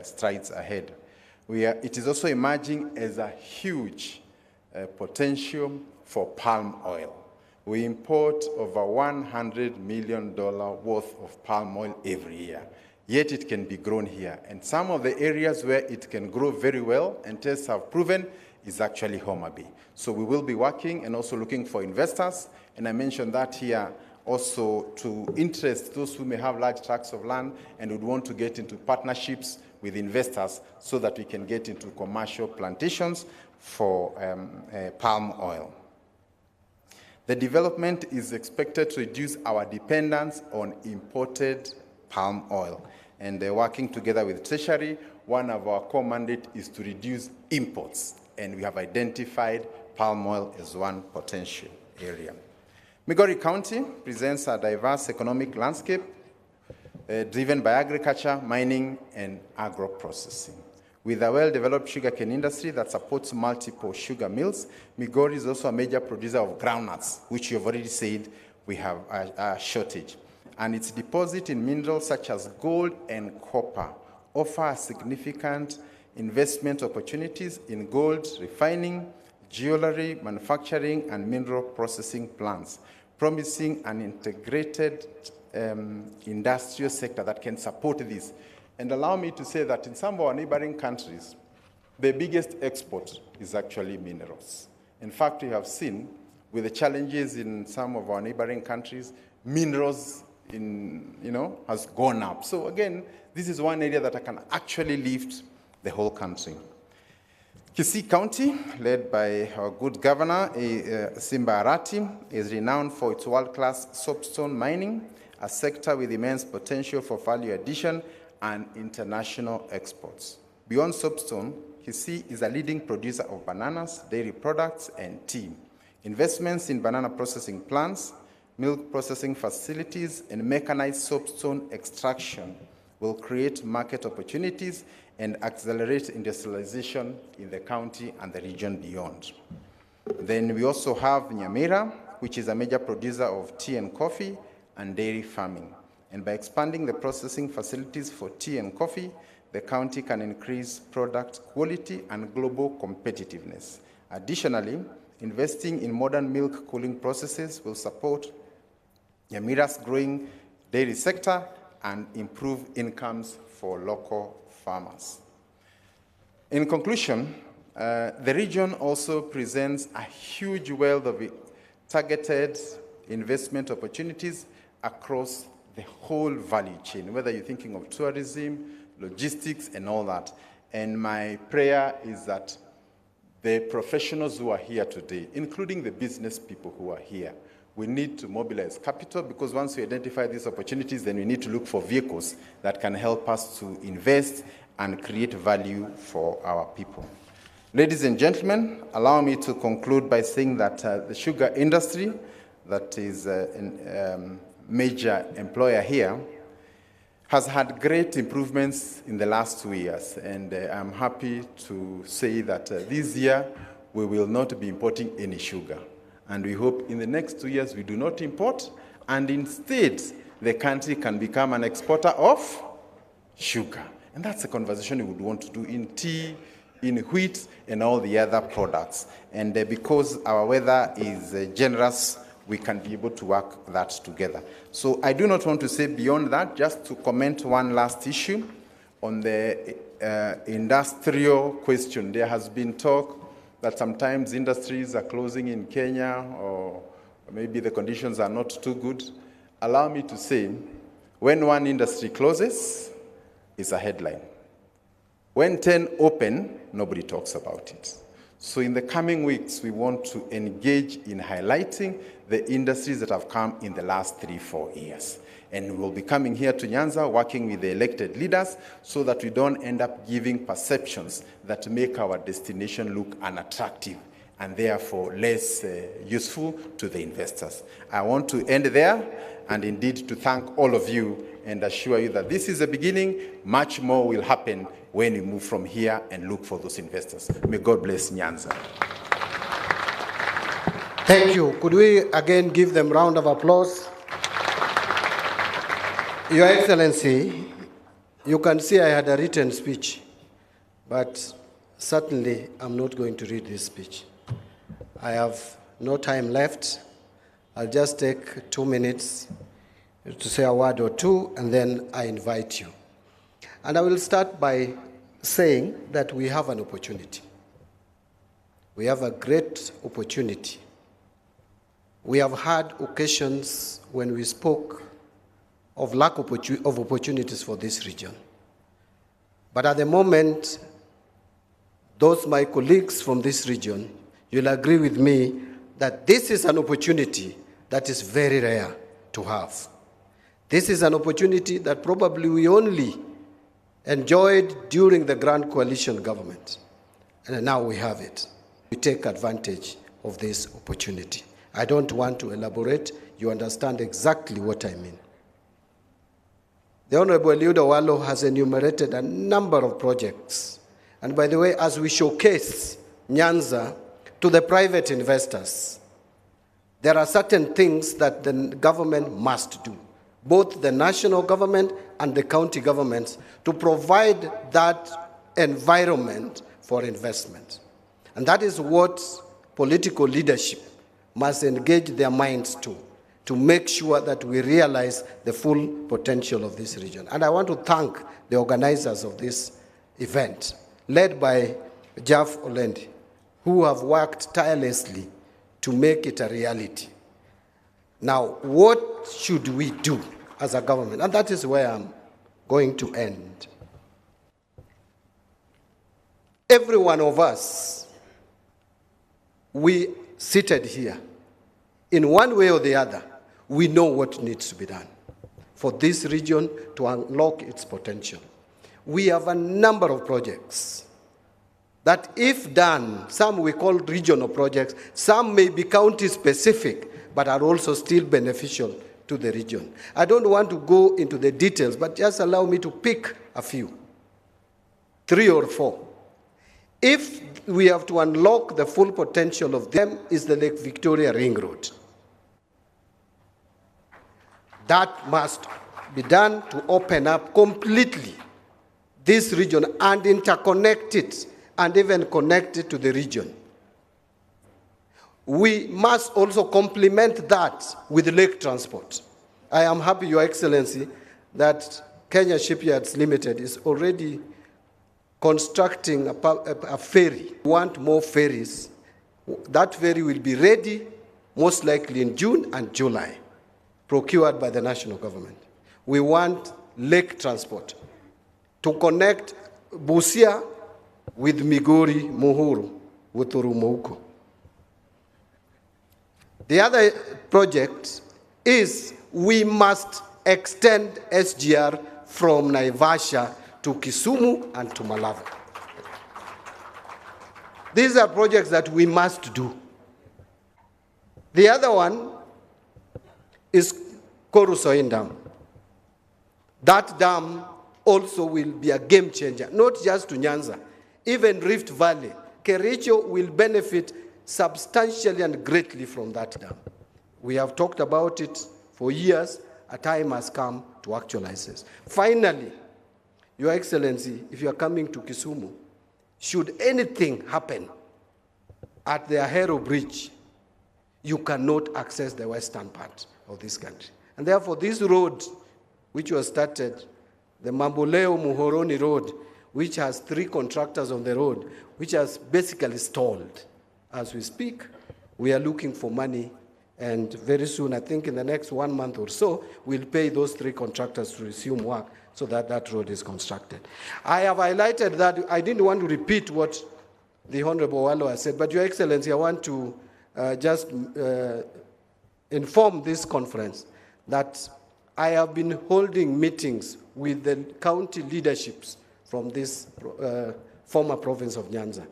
P: strides ahead. It is also emerging as a huge potential for palm oil. We import over $100 million worth of palm oil every year, yet it can be grown here. And some of the areas where it can grow very well, and tests have proven, is actually Homa Bay. So we will be working and also looking for investors, and I mentioned that here also to interest those who may have large tracts of land and would want to get into partnerships with investors so that we can get into commercial plantations for palm oil. The development is expected to reduce our dependence on imported palm oil. And working together with Treasury, one of our core mandates is to reduce imports. And we have identified palm oil as one potential area. Migori County presents a diverse economic landscape driven by agriculture, mining, and agro-processing. With a well-developed sugarcane industry that supports multiple sugar mills, Migori is also a major producer of groundnuts, which you've already said we have a shortage. And its deposit in minerals such as gold and copper offer significant investment opportunities in gold refining, jewelry, manufacturing, and mineral processing plants, promising an integrated industrial sector that can support this. And allow me to say that in some of our neighboring countries, the biggest export is actually minerals. In fact, we have seen with the challenges in some of our neighboring countries, minerals has gone up. So again, this is one area that can actually lift the whole country. Kisii County, led by our good governor, Simba Arati, is renowned for its world-class soapstone mining, a sector with immense potential for value addition and international exports. Beyond soapstone, Kisii is a leading producer of bananas, dairy products, and tea. Investments in banana processing plants, milk processing facilities, and mechanized soapstone extraction will create market opportunities and accelerate industrialization in the county and the region beyond. Then we also have Nyamira, which is a major producer of tea and coffee and dairy farming. And by expanding the processing facilities for tea and coffee, the county can increase product quality and global competitiveness. Additionally, investing in modern milk cooling processes will support Nyamira's growing dairy sector and improve incomes for local farmers. In conclusion, the region also presents a huge wealth of targeted investment opportunities across the whole value chain, whether you're thinking of tourism, logistics, and all that. And my prayer is that the professionals who are here today, including the business people who are here, we need to mobilize capital, because once we identify these opportunities, then we need to look for vehicles that can help us to invest and create value for our people. Ladies and gentlemen, allow me to conclude by saying that the sugar industry, that is a major employer here, has had great improvements in the last 2 years. And I'm happy to say that this year we will not be importing any sugar. And we hope in the next 2 years we do not import, and instead the country can become an exporter of sugar. And that's a conversation we would want to do in tea, in wheat, and all the other products. And because our weather is generous, we can be able to work that together. So I do not want to say beyond that, just to comment one last issue on the industrial question. There has been talk that sometimes industries are closing in Kenya, or maybe the conditions are not too good. Allow me to say, when one industry closes, it's a headline. When 10 open, nobody talks about it. So in the coming weeks, we want to engage in highlighting the industries that have come in the last 3-4 years. And we'll be coming here to Nyanza, working with the elected leaders, so that we don't end up giving perceptions that make our destination look unattractive and therefore less useful to the investors. I want to end there, and indeed to thank all of you and assure you that this is the beginning. Much more will happen when we move from here and look for those investors. May God bless Nyanza.
J: Thank you. Could we again give them a round of applause? Your Excellency, you can see I had a written speech, but certainly I'm not going to read this speech. I have no time left. I'll just take 2 minutes to say a word or two, and then I invite you. And I will start by saying that we have an opportunity. We have a great opportunity. We have had occasions when we spoke of lack of opportunities for this region. But at the moment, those my colleagues from this region, you'll agree with me that this is an opportunity that is very rare to have. This is an opportunity that probably we only enjoyed during the Grand Coalition government. And now we have it. We take advantage of this opportunity. I don't want to elaborate. You understand exactly what I mean. The Honorable Eliud Owalo has enumerated a number of projects. And by the way, as we showcase Nyanza to the private investors, there are certain things that the government must do, both the national government and the county governments, to provide that environment for investment. And that is what political leadership must engage their minds to make sure that we realize the full potential of this region. And I want to thank the organizers of this event, led by Jeff Olendi, who have worked tirelessly to make it a reality. Now, what should we do as a government? And that is where I'm going to end. Every one of us, we seated here, in one way or the other, we know what needs to be done for this region to unlock its potential. We have a number of projects that, if done, some we call regional projects, some may be county-specific, but are also still beneficial to the region. I don't want to go into the details, but just allow me to pick a few, 3 or 4. If we have to unlock the full potential of them, is the Lake Victoria Ring Road. That must be done to open up completely this region and interconnect it and even connect it to the region. We must also complement that with lake transport. I am happy, Your Excellency, that Kenya Shipyards Limited is already constructing a ferry. We want more ferries. That ferry will be ready most likely in June and July, procured by the national government. We want lake transport to connect Busia with Migori, Muhuru, with Urumouko. The other project is we must extend SGR from Naivasha to Kisumu and to Malava. These are projects that we must do. The other one is Korusoin Dam. That dam also will be a game changer, not just to Nyanza, even Rift Valley. Kericho will benefit substantially and greatly from that dam. We have talked about it for years. A time has come to actualize this. Finally, Your Excellency, if you are coming to Kisumu, should anything happen at the Ahero Bridge, you cannot access the western part of this country. And therefore, this road, which was started, the Mamboleo Muhoroni Road, which has 3 contractors on the road, which has basically stalled. As we speak, we are looking for money, and very soon, I think in the next 1 month or so, we'll pay those 3 contractors to resume work so that that road is constructed. I have highlighted that. I didn't want to repeat what the Honorable Owalo has said, but Your Excellency, I want to just inform this conference that I have been holding meetings with the county leaderships from this former province of Nyanza.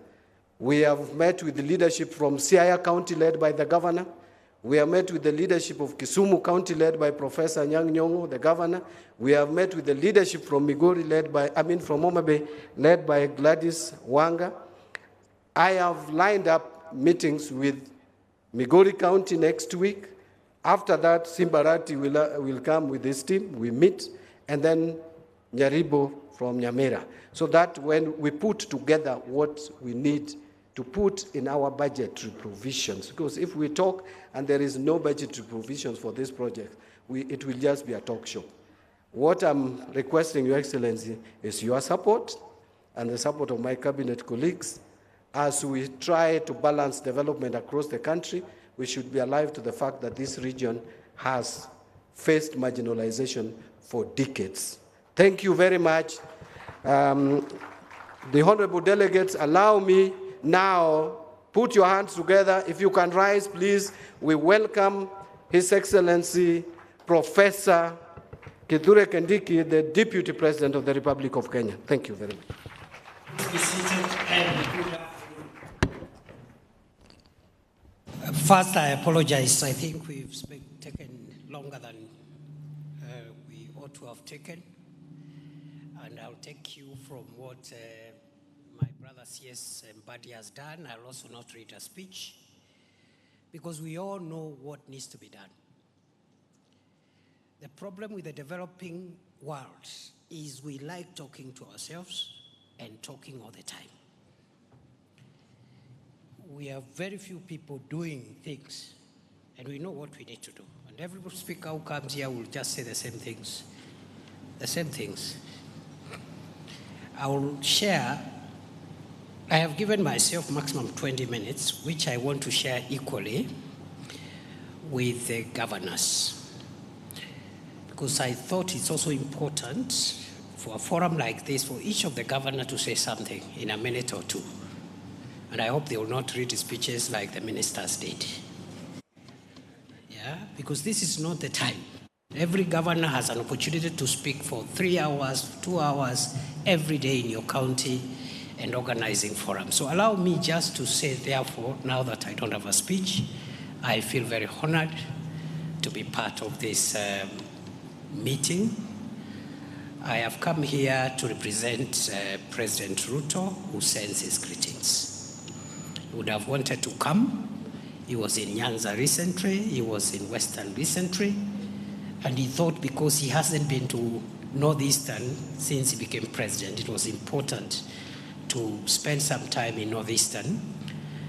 J: We have met with the leadership from CIALA County, led by the governor. We have met with the leadership of Kisumu County, led by Professor Nyang' Nyong'o, the governor. We have met with the leadership from Migori, from Homa Bay, led by Gladys Wanga. I have lined up meetings with Migori County next week. After that, Simbarati will come with his team. We meet. and then Nyaribo from Nyamira, so that when we put together what we need to put in our budgetary provisions, because if we talk and there is no budgetary provisions for this project, it will just be a talk show. What I'm requesting, Your Excellency, is your support and the support of my cabinet colleagues as we try to balance development across the country. We should be alive to the fact that this region has faced marginalization for decades. Thank you very much. The honorable delegates, allow me now, put your hands together. If you can rise, please. We welcome His Excellency Professor Kithure Kindiki, the Deputy President of the Republic of Kenya. Thank you very much.
Q: Be seated and good afternoon. First, I apologize. I think we've taken longer than we ought to have taken. And I'll take you from what my brother C.S. Mbadi has done. I'll also not read a speech, because we all know what needs to be done. The problem with the developing world is we like talking to ourselves and talking all the time. We have very few people doing things, and we know what we need to do. And every speaker who comes here will just say the same things. The same things. I will share. I have given myself maximum 20 minutes, which I want to share equally with the governors, because I thought it's also important for a forum like this for each of the governors to say something in a minute or two. And I hope they will not read speeches like the ministers did. Yeah, because this is not the time. Every governor has an opportunity to speak for 3 hours, 2 hours, every day in your county and organizing forums. So allow me just to say, therefore, now that I don't have a speech, I feel very honored to be part of this meeting. I have come here to represent President Ruto, who sends his greetings. He would have wanted to come. He was in Nyanza recently, he was in Western recently, and he thought because he hasn't been to Northeastern since he became president, it was important to spend some time in Northeastern.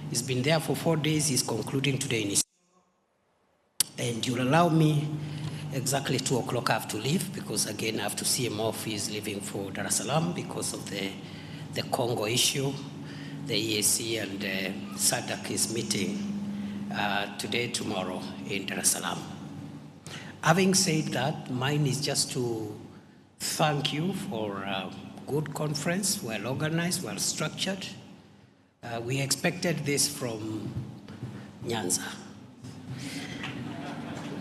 Q: He's been there for 4 days, he's concluding today in his... And you'll allow me, exactly 2 o'clock I have to leave, because again I have to see him off. He's leaving for Dar es Salaam because of the Congo issue. The EAC and SADC is meeting today, tomorrow in Dar es Salaam. Having said that, mine is just to thank you for a good conference, well organized, well structured. We expected this from Nyanza,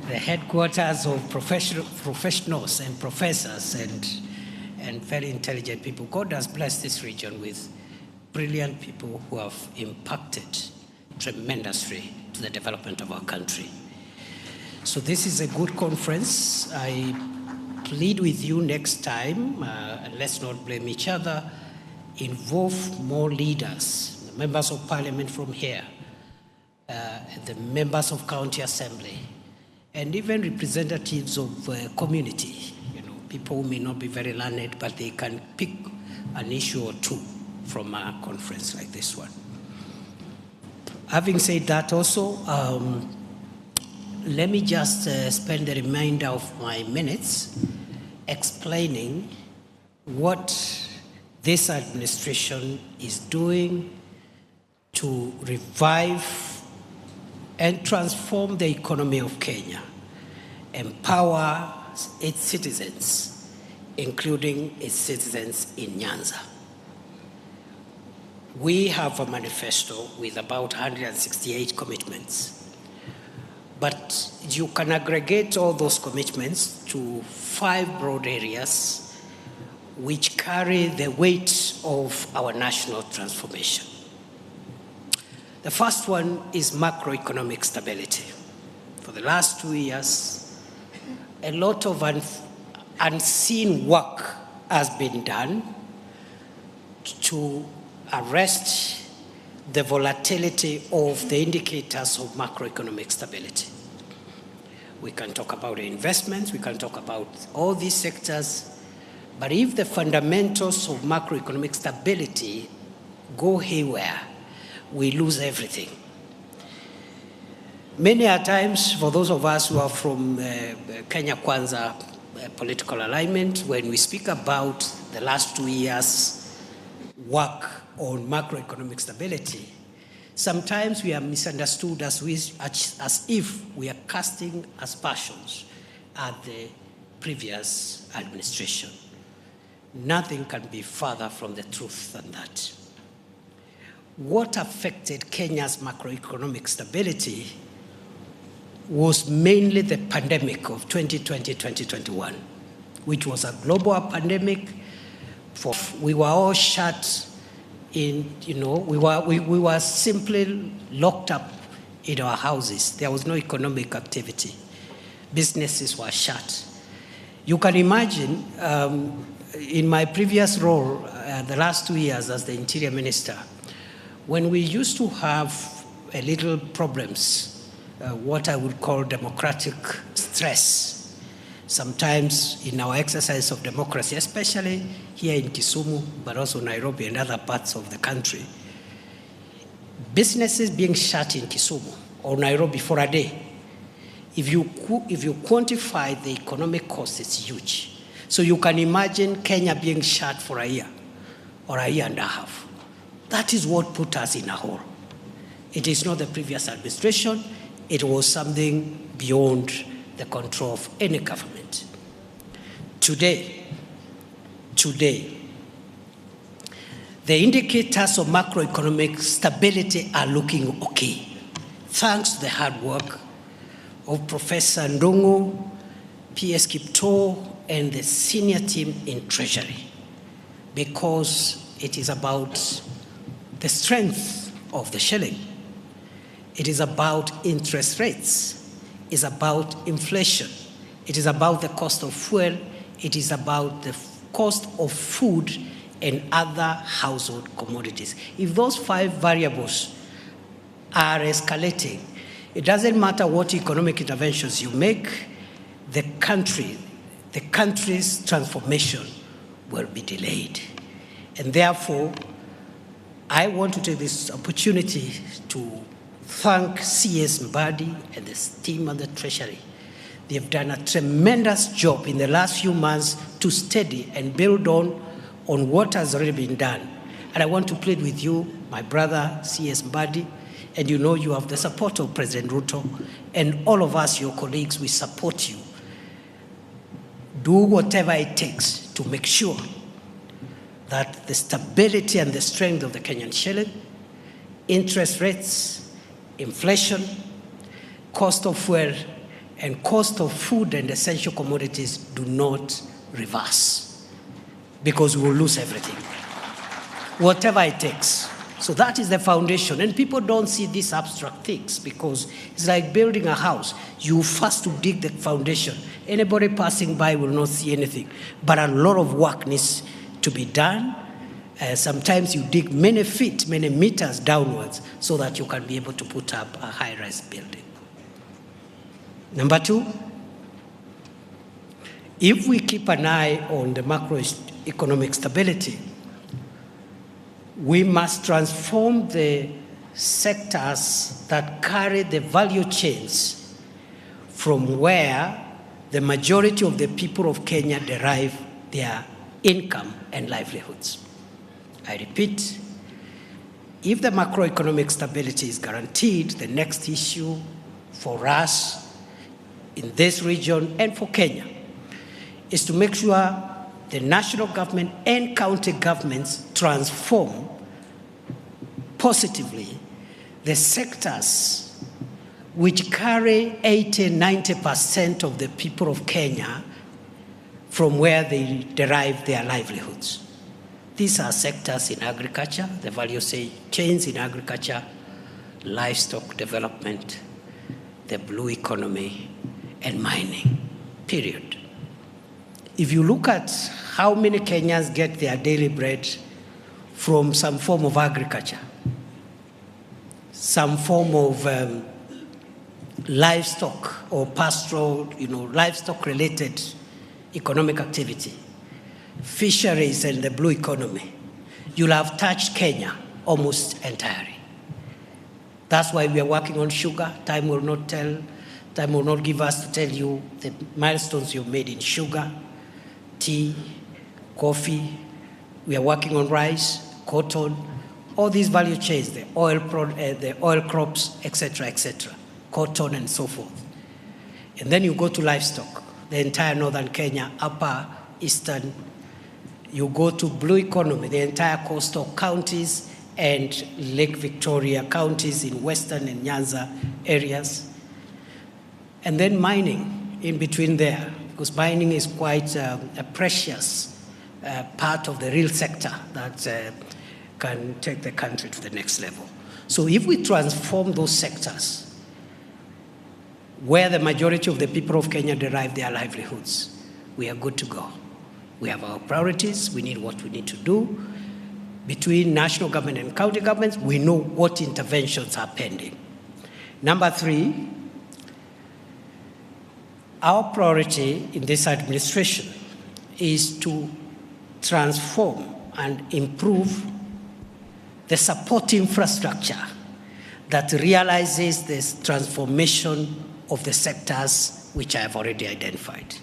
Q: the headquarters of professionals and professors and very intelligent people. God has blessed this region with brilliant people who have impacted tremendously to the development of our country. So this is a good conference. I plead with you next time, and let's not blame each other, involve more leaders, the members of parliament from here, the members of county assembly, and even representatives of community, people who may not be very learned, but they can pick an issue or two from a conference like this one. Having said that also, let me just spend the remainder of my minutes explaining what this administration is doing to revive and transform the economy of Kenya, empower its citizens, including its citizens in Nyanza. We have a manifesto with about 168 commitments, but you can aggregate all those commitments to 5 broad areas which carry the weight of our national transformation. The first one is macroeconomic stability. For the last 2 years, a lot of unseen work has been done to arrest the volatility of the indicators of macroeconomic stability. we can talk about investments, we can talk about all these sectors, but if the fundamentals of macroeconomic stability go haywire, we lose everything. Many a times, for those of us who are from Kenya Kwanza political alignment, when we speak about the last 2 years' work on macroeconomic stability, sometimes we are misunderstood as if we are casting aspersions at the previous administration. Nothing can be further from the truth than that. What affected Kenya's macroeconomic stability was mainly the pandemic of 2020-2021, which was a global pandemic. We were all shut in, we were simply locked up in our houses. There was no economic activity. Businesses were shut. You can imagine, in my previous role, the last 2 years as the Interior Minister, when we used to have a little problems, what I would call democratic stress, sometimes in our exercise of democracy, especially here in Kisumu, but also Nairobi and other parts of the country, businesses being shut in Kisumu or Nairobi for a day, if you quantify the economic cost, it's huge. So you can imagine Kenya being shut for a year or a year and a half. That is what put us in a hole. It is not the previous administration. It was something beyond the control of any government. Today, the indicators of macroeconomic stability are looking okay, thanks to the hard work of Professor Ndungu, P.S. Kipto, and the senior team in Treasury, because it is about the strength of the shilling. It is about interest rates. It's about inflation. It is about the cost of fuel. It is about the cost of food and other household commodities. If those 5 variables are escalating, it doesn't matter what economic interventions you make, the country's transformation will be delayed. And therefore, I want to take this opportunity to thank CS Mbadi and the team at the Treasury. They have done a tremendous job in the last few months to steady and build on what has already been done. And I want to plead with you, my brother, CS Mbadi, and you know you have the support of President Ruto, and all of us, your colleagues, we support you. Do whatever it takes to make sure that the stability and the strength of the Kenyan shilling, interest rates, inflation, cost of fuel, and cost of food and essential commodities do not reverse, because we will lose everything, whatever it takes. So that is the foundation. And people don't see these abstract things, because it's like building a house. You first to dig the foundation. Anybody passing by will not see anything. But a lot of work needs to be done. Sometimes you dig many feet, many meters downwards so that you can be able to put up a high-rise building. Number 2, if we keep an eye on the macroeconomic stability, we must transform the sectors that carry the value chains from where the majority of the people of Kenya derive their income and livelihoods. I repeat, if the macroeconomic stability is guaranteed, the next issue for us in this region and for Kenya is to make sure the national government and county governments transform positively the sectors which carry 80–90% of the people of Kenya from where they derive their livelihoods. These are sectors in agriculture, the value chains in agriculture, livestock development, the blue economy, and mining, period. If you look at how many Kenyans get their daily bread from some form of agriculture, some form of livestock or pastoral, livestock-related economic activity, fisheries and the blue economy, you'll have touched Kenya almost entirely. That's why we are working on sugar. Time will not give us to tell you the milestones you've made in sugar, tea, coffee. We are working on rice, cotton, all these value chains, the oil crops, etc., cotton and so forth. And then you go to livestock, the entire northern Kenya, upper, eastern. You go to blue economy, the entire coastal counties and Lake Victoria counties in western and Nyanza areas. And then mining in between there, because mining is quite a precious part of the real sector that can take the country to the next level. So if we transform those sectors, where the majority of the people of Kenya derive their livelihoods, we are good to go. We have our priorities, we need what we need to do. Between national government and county governments, we know what interventions are pending. Number 3, our priority in this administration is to transform and improve the support infrastructure that realizes this transformation of the sectors which I have already identified.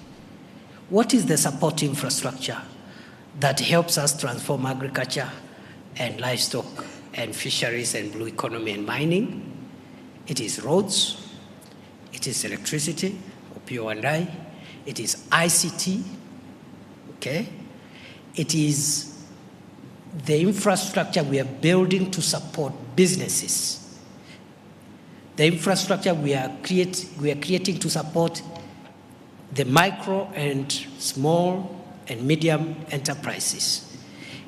Q: What is the support infrastructure that helps us transform agriculture and livestock and fisheries and blue economy and mining? It is roads, it is electricity, or PO&I, it is ICT, okay? It is the infrastructure we are building to support businesses. The infrastructure we are creating to support the micro and small and medium enterprises.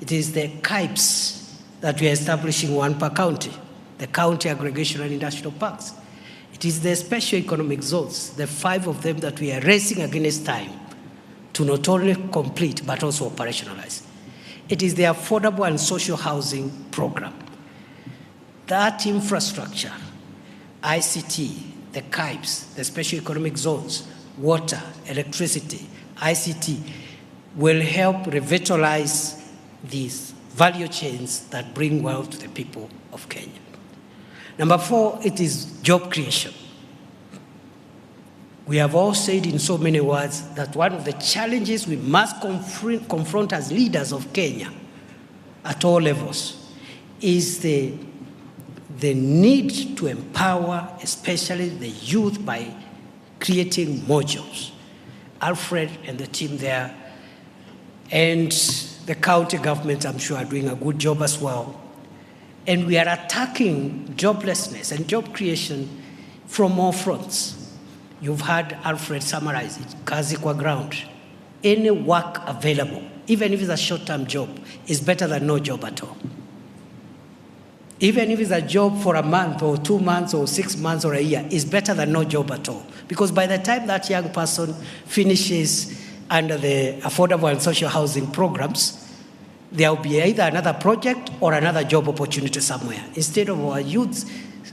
Q: It is the KIPES that we are establishing, one per county, the county aggregation and industrial parks. It is the special economic zones, the 5 of them that we are racing against time to not only complete but also operationalize. It is the affordable and social housing program. That infrastructure, ICT, the KIPES, the special economic zones, water, electricity, ICT, will help revitalize these value chains that bring wealth to the people of Kenya. Number 4, it is job creation. We have all said in so many words that one of the challenges we must confront as leaders of Kenya at all levels is the need to empower, especially the youth, by creating more jobs. Alfred and the team there, and the county government, I'm sure, are doing a good job as well. And we are attacking joblessness and job creation from all fronts. You've heard Alfred summarize it, kazi kwa ground. Any work available, even if it's a short-term job, is better than no job at all. Even if it's a job for a month or 2 months or 6 months or a year, is better than no job at all. Because by the time that young person finishes under the affordable and social housing programs, there will be either another project or another job opportunity somewhere. Instead of our youths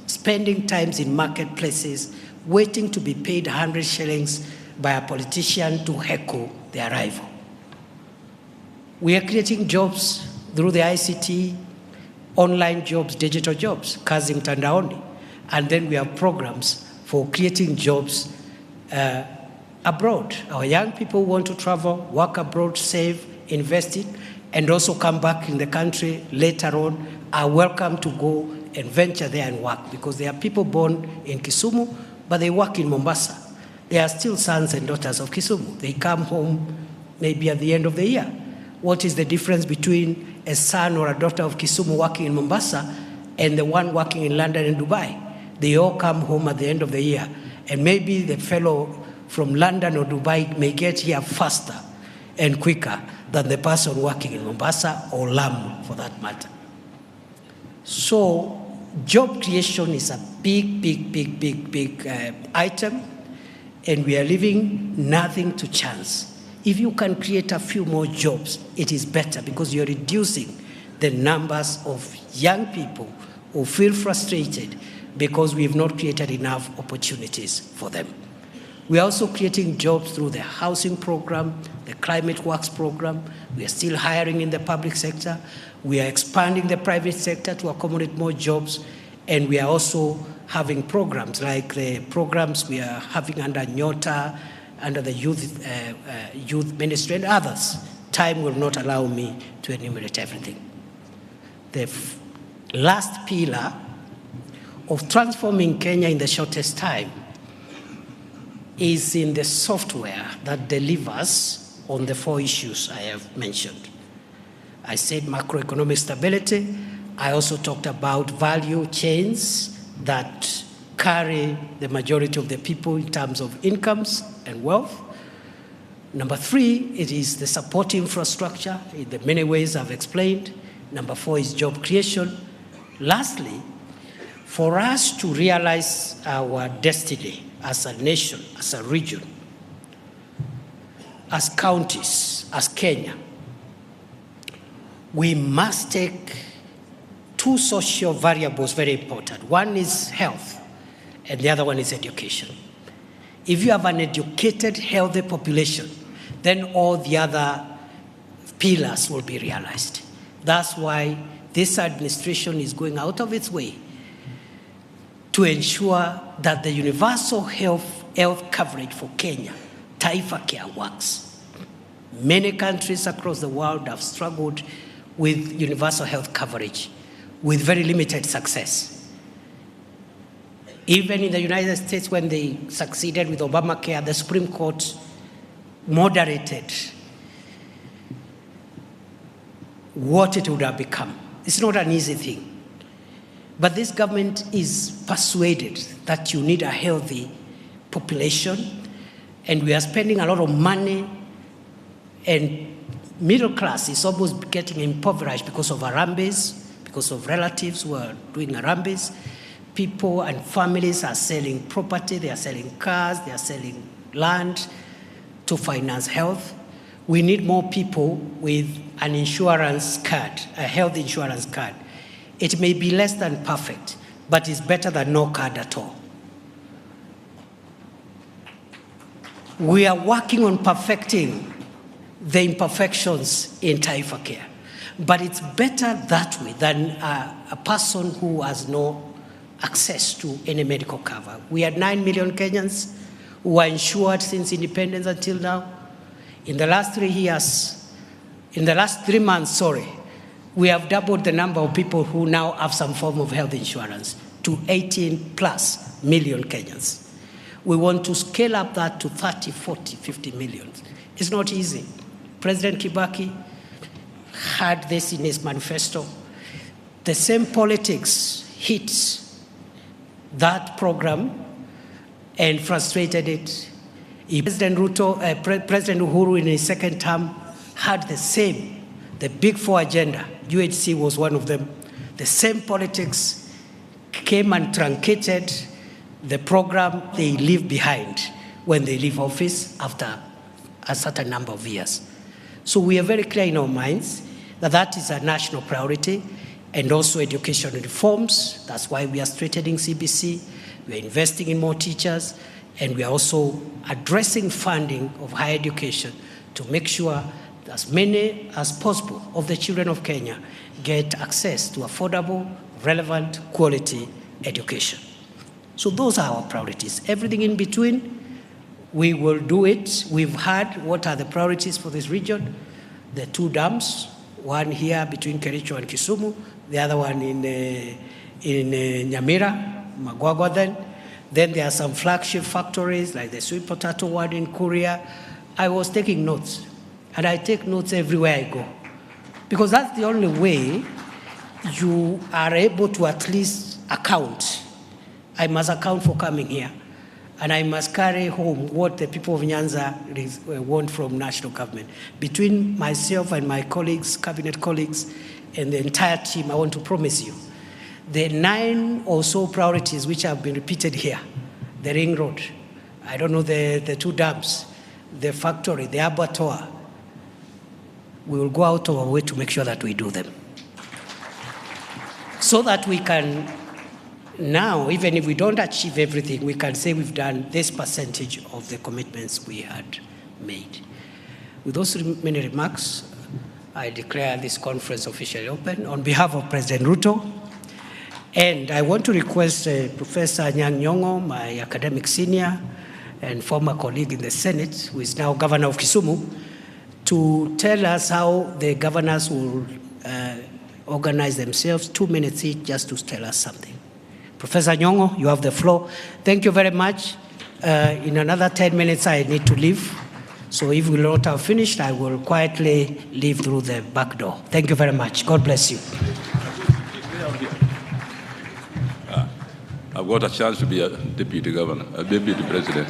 Q: spending times in marketplaces, waiting to be paid 100 shillings by a politician to heckle their rival. We are creating jobs through the ICT, online jobs, digital jobs, kazi mtandaoni. And then we have programs for creating jobs abroad. Our young people want to travel, work abroad, save, invest it, and also come back in the country later on, are welcome to go and venture there and work, because there are people born in Kisumu, but they work in Mombasa. They are still sons and daughters of Kisumu. They come home maybe at the end of the year. What is the difference between a son or a daughter of Kisumu working in Mombasa and the one working in London and Dubai? They all come home at the end of the year. And maybe the fellow from London or Dubai may get here faster and quicker than the person working in Mombasa or Lamu, for that matter. So job creation is a big item, and we are leaving nothing to chance. If you can create a few more jobs, it is better, because you're reducing the numbers of young people who feel frustrated because we have not created enough opportunities for them. We are also creating jobs through the housing program, the climate works program. We are still hiring in the public sector. We are expanding the private sector to accommodate more jobs. And we are also having programs like the programs we are having under Nyota, under the youth ministry and others. Time will not allow me to enumerate everything. The last pillar of transforming Kenya in the shortest time is in the software that delivers on the 4 issues I have mentioned. I said macroeconomic stability. I also talked about value chains that carry the majority of the people in terms of incomes and wealth. Number 3, it is the support infrastructure in the many ways I've explained. Number 4 is job creation. Lastly, for us to realize our destiny as a nation, as a region, as counties, as Kenya, we must take 2 social variables very important. One is health, and the other one is education. If you have an educated, healthy population, then all the other pillars will be realized. That's why this administration is going out of its way to ensure that the universal health coverage for Kenya, Taifa Care, works. Many countries across the world have struggled with universal health coverage with very limited success. Even in the United States, when they succeeded with Obamacare, the Supreme Court moderated what it would have become. It's not an easy thing. But this government is persuaded that you need a healthy population, and we are spending a lot of money, and middle class is almost getting impoverished because of Harambes, because of relatives who are doing Harambes. People and families are selling property, they are selling cars, they are selling land to finance health. We need more people with an insurance card, a health insurance card. It may be less than perfect, but it's better than no card at all. We are working on perfecting the imperfections in Taifa Care, but it's better that way than a person who has no access to any medical cover. We had 9 million Kenyans who were insured since independence until now. In the last 3 years, in the last 3 months, we have doubled the number of people who now have some form of health insurance to 18+ million Kenyans. We want to scale up that to 30, 40, 50 million. It's not easy. President Kibaki had this in his manifesto. The same politics hit that program and frustrated it. President Uhuru in his second term had the same, the Big Four agenda. UHC was one of them. The same politics came and truncated the program they leave behind when they leave office after a certain number of years. So we are very clear in our minds that that is a national priority, and also education reforms. That's why we are strengthening CBC. We are investing in more teachers, and we are also addressing funding of higher education to make sure that as many as possible of the children of Kenya get access to affordable, relevant, quality education. So those are our priorities. Everything in between, we will do it. We've heard what are the priorities for this region. The 2 dams, one here between Kericho and Kisumu, the other one in Nyamira, Magwagwa. Then there are some flagship factories like the sweet potato one in Korea. I was taking notes, and I take notes everywhere I go, because that's the only way you are able to at least account. I must account for coming here, and I must carry home what the people of Nyanza want from national government. Between myself and my colleagues, cabinet colleagues, and the entire team, I want to promise you, the 9 or so priorities which have been repeated here, the ring road, I don't know, the 2 dams, the factory, the abattoir, we will go out of our way to make sure that we do them, so that we can now, even if we don't achieve everything, we can say we've done this percentage of the commitments we had made. With those many remarks, I declare this conference officially open on behalf of President Ruto. And I want to request Professor Nyang'nyong'o, my academic senior and former colleague in the Senate, who is now governor of Kisumu, to tell us how the governors will organize themselves, 2 minutes each, just to tell us something. Professor Nyong'o, you have the floor. Thank you very much. In another 10 minutes, I need to leave. So if we not have finished, I will quietly leave through the back door. Thank you very much. God bless you.
I: I've got a chance to be a deputy governor, a deputy president.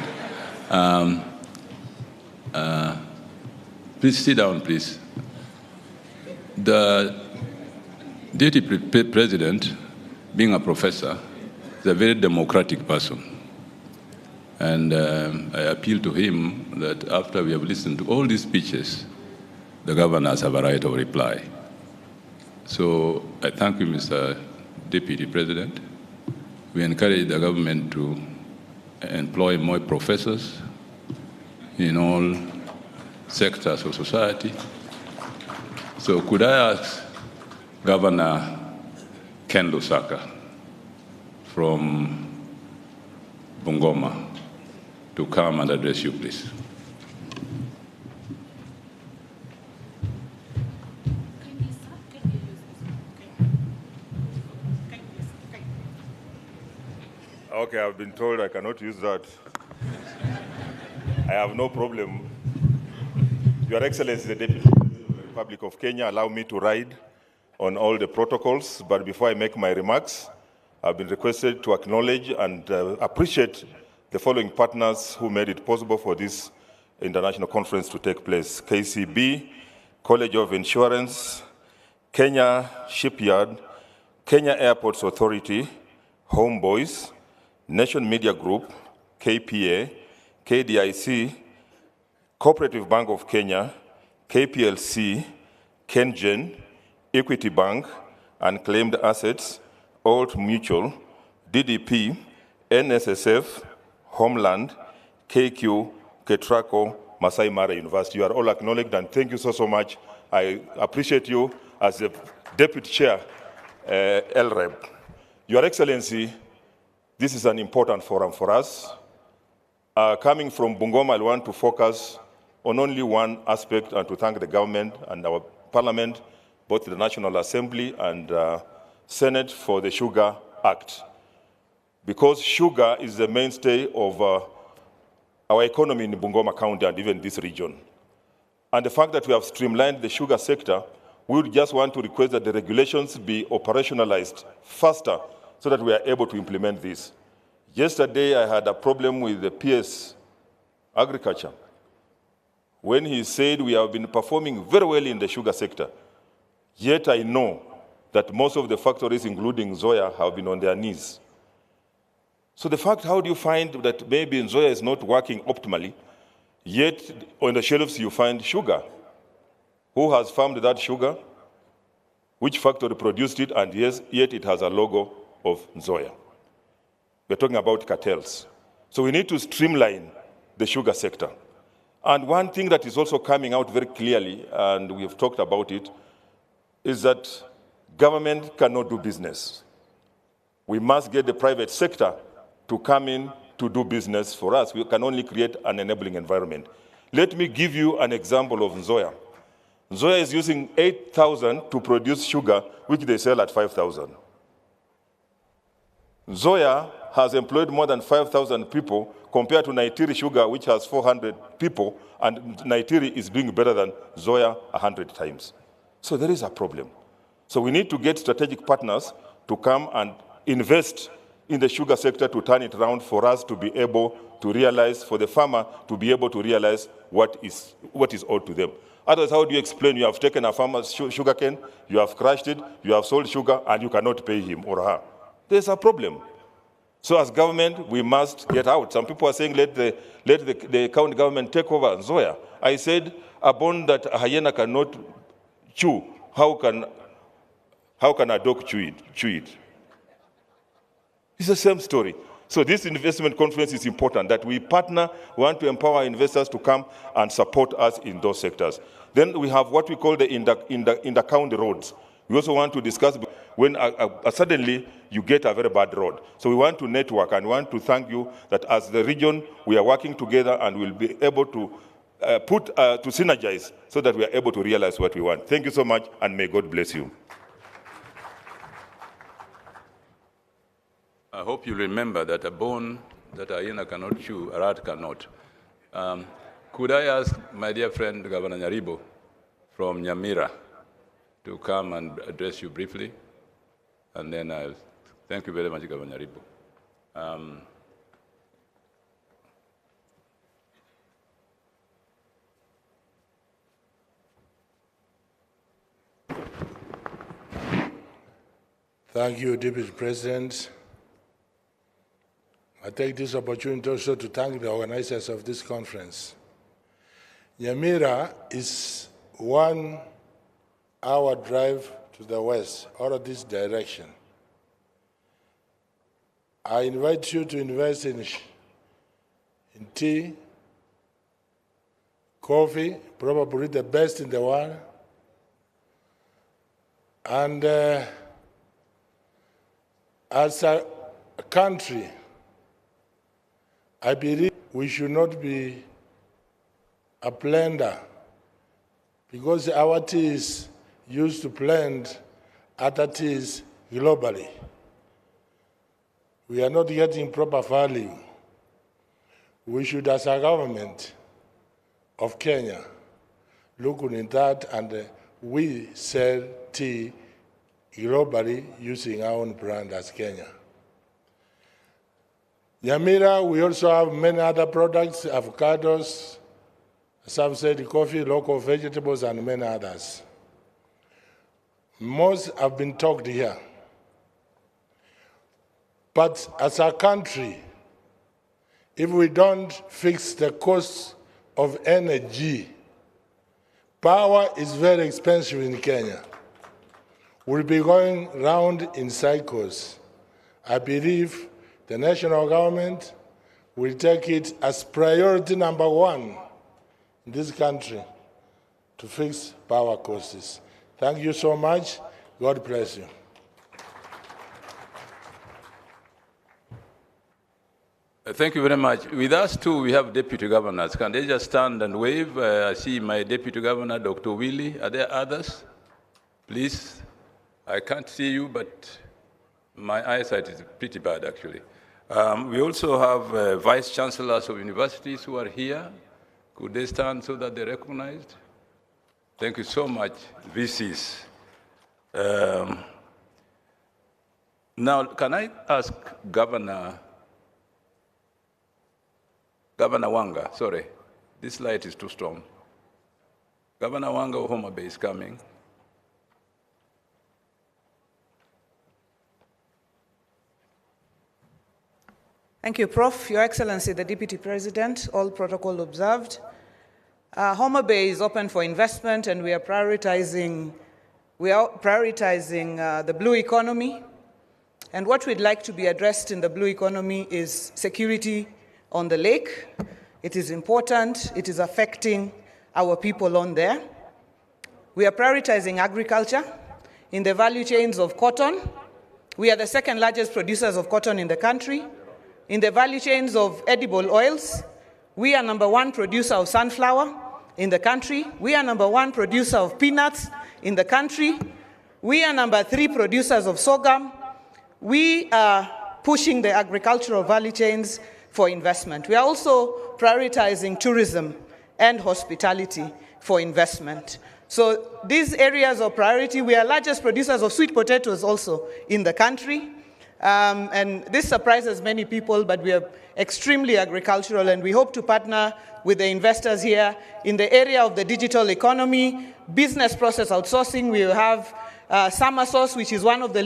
I: Please sit down, please. The deputy president, being a professor, is a very democratic person. And I appeal to him that after we have listened to all these speeches, the governors have a right of reply. So I thank you, Mr. Deputy President. We encourage the government to employ more professors in all sectors of society. So could I ask Governor Ken Lusaka from Bungoma to come and address you, please?
R: Okay, I've been told I cannot use that. I have no problem. Your Excellency, the Deputy President of the Republic of Kenya, allow me to ride on all the protocols, but before I make my remarks, I've been requested to acknowledge and appreciate the following partners who made it possible for this international conference to take place: KCB, College of Insurance, Kenya Shipyard, Kenya Airports Authority, Homeboys, Nation Media Group, KPA, KDIC, Cooperative Bank of Kenya, KPLC, KenGen, Equity Bank, Unclaimed Assets, Old Mutual, DDP, NSSF, Homeland, KQ, Ketraco, Masai Mara University. You are all acknowledged, and thank you so much. I appreciate you as the Deputy Chair, LREB. Your Excellency, this is an important forum for us. Coming from Bungoma, I want to focus on only one aspect and to thank the government and our parliament, both the National Assembly and Senate, for the Sugar Act. Because sugar is the mainstay of our economy in Bungoma County and even this region. And the fact that we have streamlined the sugar sector, we would just want to request that the regulations be operationalized faster so that we are able to implement this. Yesterday, I had a problem with the PS Agriculture when he said we have been performing very well in the sugar sector. Yet I know that most of the factories, including Zoya, have been on their knees. So the fact, how do you find that maybe Zoya is not working optimally, yet on the shelves you find sugar? Who has farmed that sugar? Which factory produced it? And yes, yet it has a logo of Zoya. We're talking about cartels. So we need to streamline the sugar sector. And one thing that is also coming out very clearly, and we have talked about it, is that government cannot do business. We must get the private sector to come in to do business for us. We can only create an enabling environment. Let me give you an example of Nzoia. Nzoia is using 8,000 to produce sugar, which they sell at 5,000. Nzoia has employed more than 5,000 people compared to Naitiri Sugar, which has 400 people, and Naitiri is doing better than Nzoia 100 times. So there is a problem. So we need to get strategic partners to come and invest in the sugar sector to turn it around for us to be able to realize, for the farmer to be able to realize what is owed to them. Otherwise, how do you explain you have taken a farmer's sugar cane, you have crushed it, you have sold sugar, and you cannot pay him or her? There's a problem. So as government, we must get out. Some people are saying, let the county government take over Nzoia. I said, a bone that a hyena cannot chew, how can a dog chew it? It's the same story. So this investment conference is important, that we partner, we want to empower investors to come and support us in those sectors. Then we have what we call the inter-county roads. We also want to discuss when suddenly you get a very bad road. So we want to network and want to thank you that as the region, we are working together and we'll be able to to synergize so that we are able to realize what we want. Thank you so much, and may God bless you.
I: I hope you remember that a bone that a hyena cannot chew, a rat cannot. Could I ask my dear friend, Governor Nyaribo from Nyamira, to come and address you briefly? And then I'll thank you very much, Governor Nyaribo.
S: Thank you, Deputy President. I take this opportunity also to thank the organizers of this conference. Nyamira is 1 hour drive to the west, out of this direction. I invite you to invest in tea, coffee, probably the best in the world, and as a country, I believe we should not be a blender, because our tea is used to blend other teas globally. We are not getting proper value. We should, as a government of Kenya, look into that, and we sell tea globally using our own brand as Kenya. Nyamira, we also have many other products, avocados, some said coffee, local vegetables, and many others. Most have been talked here. But as a country, if we don't fix the cost of energy, power is very expensive in Kenya. We'll be going round in cycles. I believe the national government will take it as priority number 1 in this country to fix power costs. Thank you so much. God bless you.
I: Thank you very much. With us too, we have deputy governors. Can they just stand and wave? I see my deputy governor, Dr. Willie. Are there others? Please. I can't see you, but my eyesight is pretty bad, actually. We also have vice chancellors of universities who are here. Could they stand so that they're recognized? Thank you so much, VCs. Now, can I ask Governor Wanga, sorry, this light is too strong. Governor Wanga of Homa Bay is coming.
T: Thank you, Prof. Your Excellency, the Deputy President, all protocol observed. Homa Bay is open for investment, and we are prioritizing the blue economy. And what we'd like to be addressed in the blue economy is security on the lake. It is important. It is affecting our people on there. We are prioritizing agriculture in the value chains of cotton. We are the second largest producers of cotton in the country. In the value chains of edible oils, we are number 1 producer of sunflower in the country. We are number 1 producer of peanuts in the country. We are number 3 producers of sorghum. We are pushing the agricultural value chains for investment. We are also prioritizing tourism and hospitality for investment. So these areas of priority, we are largest producers of sweet potatoes also in the country. And this surprises many people, but we are extremely agricultural, and we hope to partner with the investors here in the area of the digital economy, business process outsourcing. We will have Summersource, which is one of the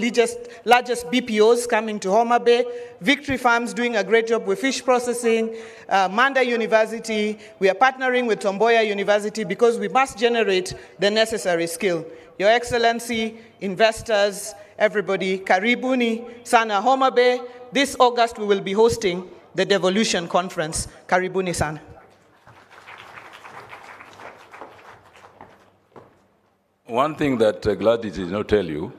T: largest BPOs coming to Homa Bay, Victory Farms doing a great job with fish processing, Manda University. We are partnering with Tomboya University because we must generate the necessary skill. Your Excellency, investors, everybody, karibuni sana Homa Bay. this August we will be hosting the Devolution Conference. Karibuni sana.
I: One thing that Gladys did not tell you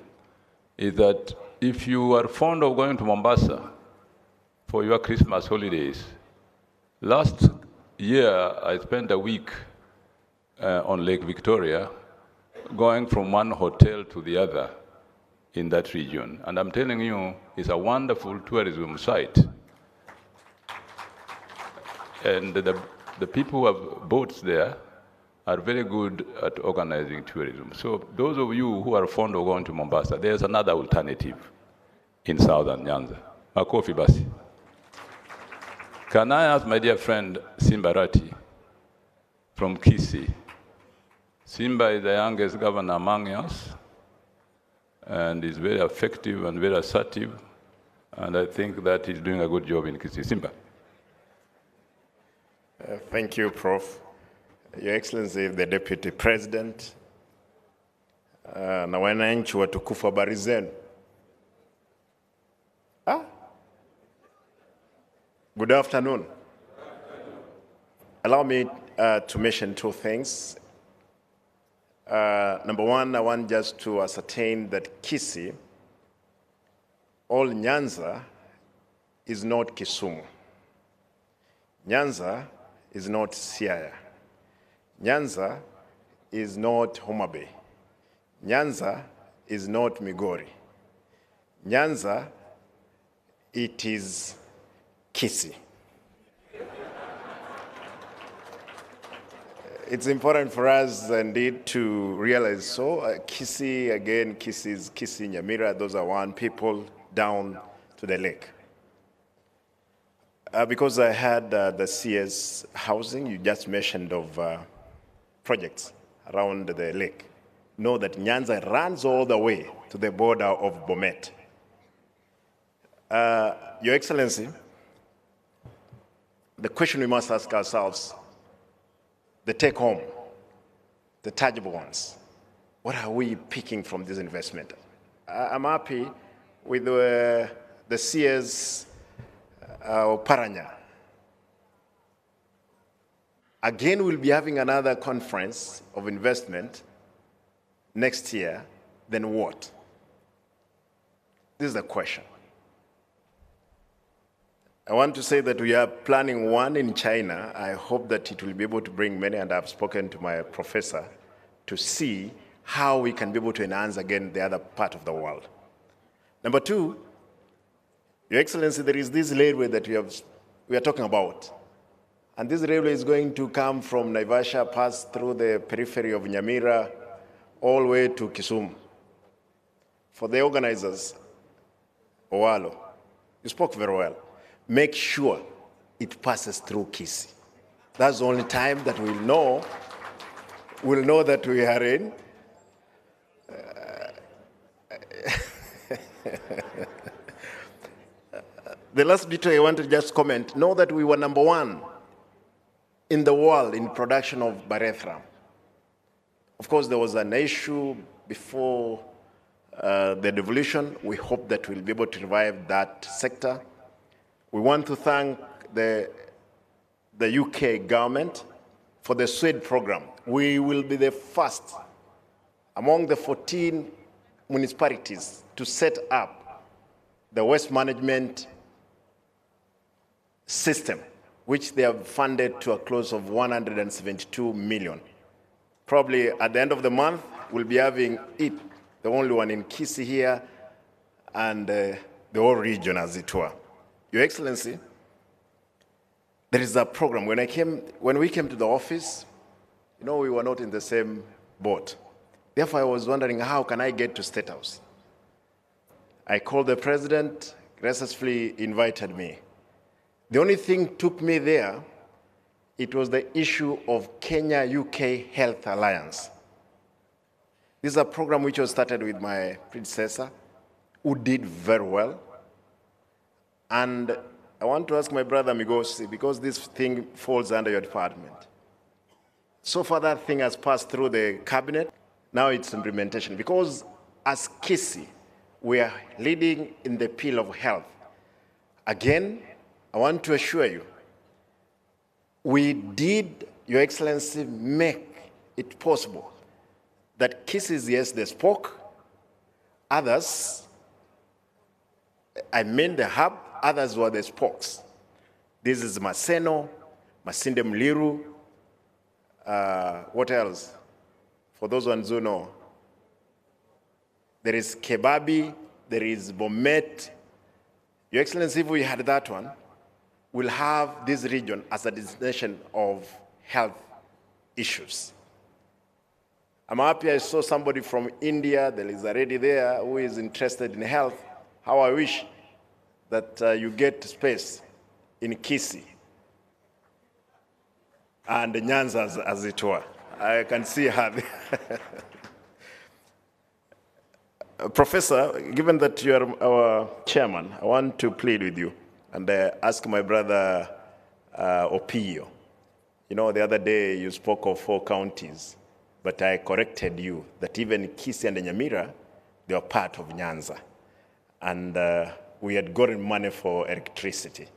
I: is that if you are fond of going to Mombasa for your Christmas holidays, last year I spent a week on Lake Victoria, going from one hotel to the other in that region. And I'm telling you, it's a wonderful tourism site. And the people who have boats there are very good at organizing tourism. So those of you who are fond of going to Mombasa, there's another alternative in southern Nyanza. Makofi basi. Can I ask my dear friend Simbarati from Kisii? Simba is the youngest governor among us, and is very effective and very assertive, and I think that he's doing a good job in Kisii. Simba.
U: Thank you, Prof. Your Excellency, the Deputy President, na wananchi watukufu, habari zenu. Good afternoon. Allow me to mention two things. Number one, I want just to ascertain that Kisii, all Nyanza, is not Kisumu. Nyanza is not CIALA. Nyanza is not Homa Bay. Nyanza is not Migori. Nyanza, it is Kisii. It's important for us indeed to realize so. Kisii, again, Kisii, Nyamira, those are one people down to the lake. Because I had the CS housing, you just mentioned of projects around the lake. Know that Nyanza runs all the way to the border of Bomet. Your Excellency, the question we must ask ourselves, the take-home, the tangible ones, what are we picking from this investment? I'm happy with the CS Paranya. Again, we'll be having another conference of investment next year. Then what? This is the question. I want to say that we are planning one in China. I hope that it will be able to bring many, and I've spoken to my professor to see how we can be able to enhance again the other part of the world. Number two, Your Excellency, there is this railway that we are talking about. And this railway is going to come from Naivasha, pass through the periphery of Nyamira, all the way to KISUMU. For the organizers, Owalo, you spoke very well. Make sure it passes through Kisii. That's the only time that we'll know that we are in. The last detail I want to just comment, know that we were number one in the world in production of Barethram. Of course, there was an issue before the devolution. We hope that we'll be able to revive that sector. We want to thank the UK government for the SWED program. We will be the first among the 14 municipalities to set up the waste management system, which they have funded to a close of 172 million. Probably at the end of the month, we'll be having it, the only one in Kisii here, and the whole region as it were. Your Excellency, there is a program. When we came to the office, you know, we were not in the same boat. Therefore, I was wondering, how can I get to State House? I called the president, graciously invited me. The only thing took me there, it was the issue of Kenya-UK Health Alliance. This is a program which was started with my predecessor, who did very well. And I want to ask my brother Migosi, because this thing falls under your department. So far, that thing has passed through the cabinet. Now it's implementation. Because as Kisii, we are leading in the field of health. Again, I want to assure you, we did, Your Excellency, make it possible that cases, yes, they spoke, others, I mean the hub, others were the spokes. This is Maseno, Masinde Mliru, what else? For those ones who know, there is Kebabi, there is Bomet. Your Excellency, if we had that one, we'll have this region as a destination of health issues. I'm happy I saw somebody from India that is already there who is interested in health. How I wish that you get space in Kisii and Nyanza, as it were. I can see her there. Professor, given that you are our chairman, I want to plead with you and ask my brother Opio. You know, the other day you spoke of 4 counties, but I corrected you that even Kisii and Nyamira, they are part of Nyanza. And we had gotten money for electricity.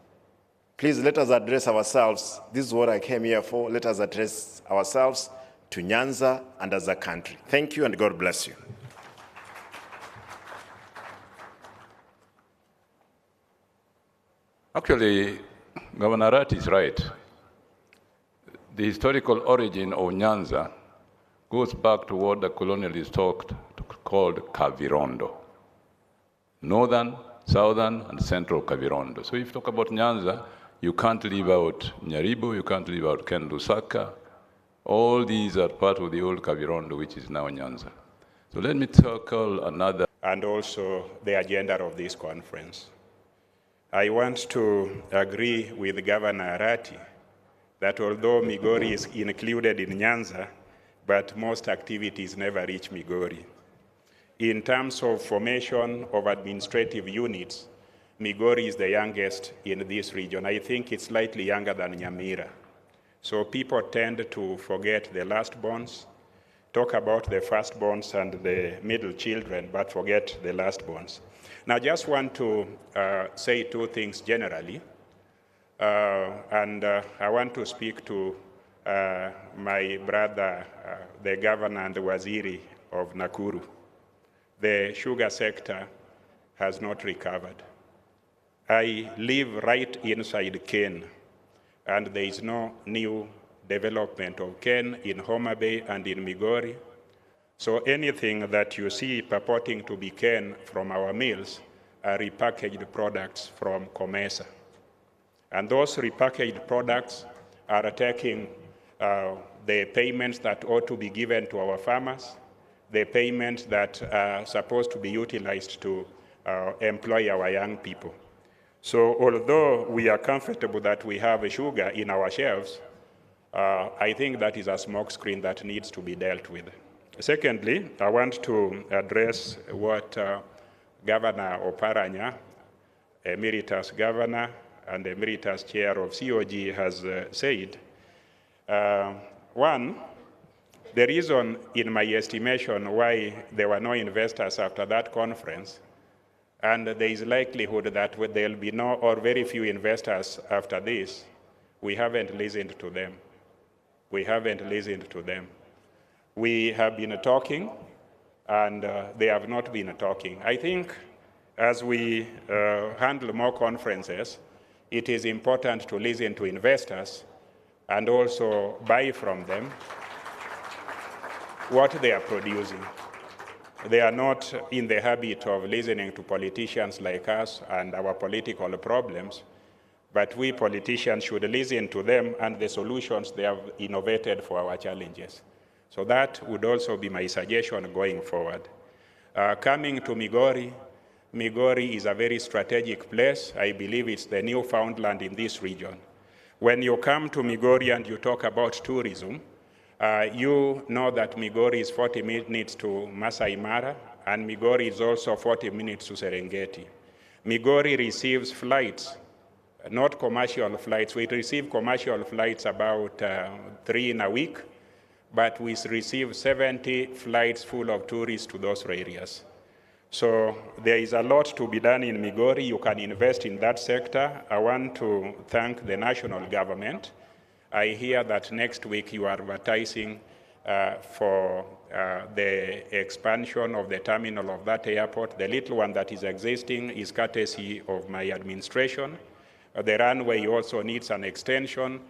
U: Please let us address ourselves. This is what I came here for. Let us address ourselves to Nyanza and as a country. Thank you and God bless you.
I: Actually, Governor Rat is right. The historical origin of Nyanza goes back to what the colonialists called Kavirondo. Northern, southern, and central Kavirondo. So if you talk about Nyanza, you can't leave out Nyaribo, you can't leave out Ken Lusaka. All these are part of the old Kavirondo, which is now Nyanza. So let me tackle another.
G: And also the agenda of this conference. I want to agree with Governor Arati that although Migori is included in Nyanza, but most activities never reach Migori. In terms of formation of administrative units, Migori is the youngest in this region. I think it's slightly younger than Nyamira. So people tend to forget the lastborns, talk about the firstborns and the middle children, but forget the lastborns. Now, I just want to say 2 things generally, and I want to speak to my brother, the governor and the waziri of Nakuru. The sugar sector has not recovered. I live right inside Ken, and there is no new development of Ken in Homa Bay and in Migori. So anything that you see purporting to be Ken from our mills are repackaged products from Comesa. And those repackaged products are taking the payments that ought to be given to our farmers, the payments that are supposed to be utilized to employ our young people. So although we are comfortable that we have sugar in our shelves, I think that is a smokescreen that needs to be dealt with. Secondly, I want to address what Governor Oparanya, Emeritus Governor and Emeritus Chair of COG has said. One, the reason, in my estimation, why there were no investors after that conference, and there is likelihood that there will be no or very few investors after this, we haven't listened to them. We haven't listened to them. We have been talking, and they have not been talking. I think as we handle more conferences, it is important to listen to investors and also buy from them what they are producing. They are not in the habit of listening to politicians like us and our political problems, but we politicians should listen to them and the solutions they have innovated for our challenges. So that would also be my suggestion going forward. Coming to Migori, Migori is a very strategic place. I believe it's the Newfoundland in this region. When you come to Migori and you talk about tourism, you know that Migori is 40 minutes to Masai Mara, and Migori is also 40 minutes to Serengeti. Migori receives flights, not commercial flights. We receive commercial flights about 3 in a week, but we receive 70 flights full of tourists to those areas.
D: So there is a lot to be done in Migori. You can invest in that sector. I want to thank the national government. I hear that next week you are advertising for the expansion of the terminal of that airport. The little one that is existing is courtesy of my administration. The runway also needs an extension.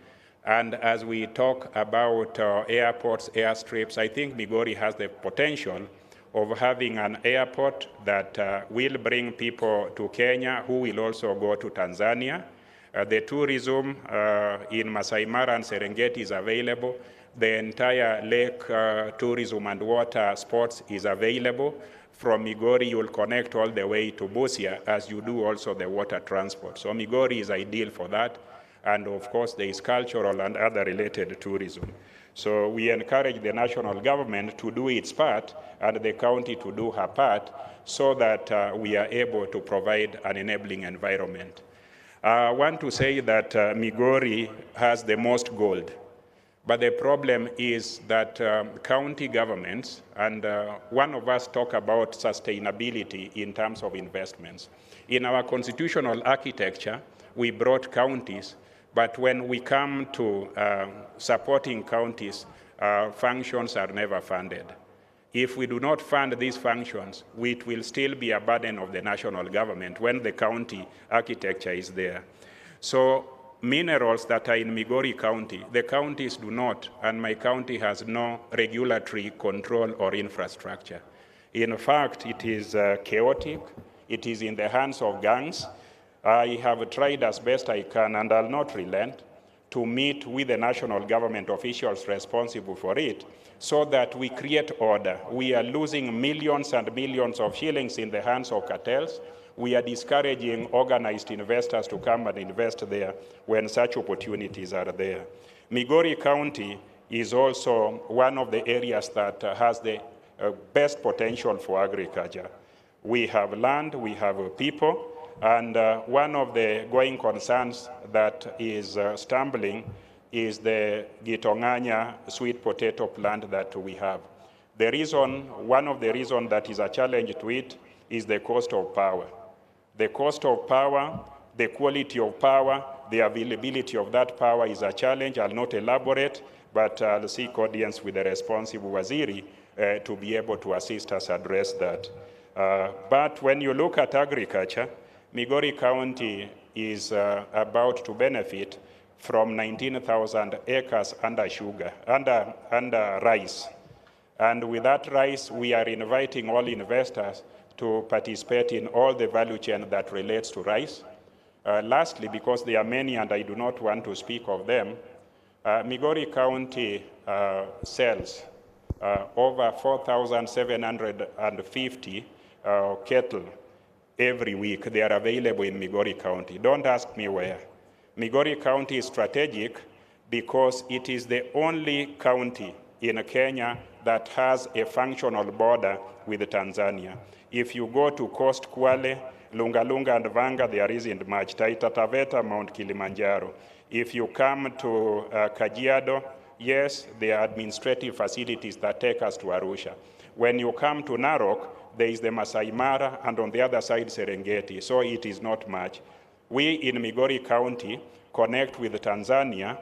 D: And as we talk about airports, airstrips, I think Migori has the potential of having an airport that will bring people to Kenya who will also go to Tanzania. The tourism in Masai Mara and Serengeti is available. The entire lake tourism and water sports is available. From Migori, you will connect all the way to Busia as you do also the water transport. So Migori is ideal for that. And of course, there is cultural and other related tourism. So we encourage the national government to do its part and the county to do her part so that we are able to provide an enabling environment. I want to say that Migori has the most gold. But the problem is that county governments, and one of us talk about sustainability in terms of investments. In our constitutional architecture, we brought counties, but when we come to supporting counties, functions are never funded. If we do not fund these functions, it will still be a burden of the national government when the county architecture is there. So minerals that are in Migori County, the counties do not, and my county has no regulatory control or infrastructure. In fact, it is chaotic. It is in the hands of gangs. I have tried as best I can, and I'll not relent, to meet with the national government officials responsible for it so that we create order. We are losing millions and millions of shillings in the hands of cartels. We are discouraging organized investors to come and invest there when such opportunities are there. Migori County is also one of the areas that has the best potential for agriculture. We have land, we have people, and one of the going concerns that is stumbling is the Gitonganya sweet potato plant that we have. One of the reasons that is a challenge to it is the cost of power. The cost of power, the quality of power, the availability of that power is a challenge. I'll not elaborate, but I'll seek audience with the responsible waziri to be able to assist us address that. But when you look at agriculture, Migori County is about to benefit from 19,000 acres under rice. And with that rice, we are inviting all investors to participate in all the value chain that relates to rice. Lastly, because there are many and I do not want to speak of them, Migori County sells over 4,750 cattle every week. They are available in Migori County. Don't ask me where. Migori County is strategic because it is the only county in Kenya that has a functional border with Tanzania. If you go to Coast Kwale, Lunga and Vanga, there isn't much. Taita Taveta, Mount Kilimanjaro. If you come to Kajiado, yes, there are administrative facilities that take us to Arusha. When you come to Narok, there is the Masai Mara, and on the other side, Serengeti, so it is not much. We in Migori County connect with Tanzania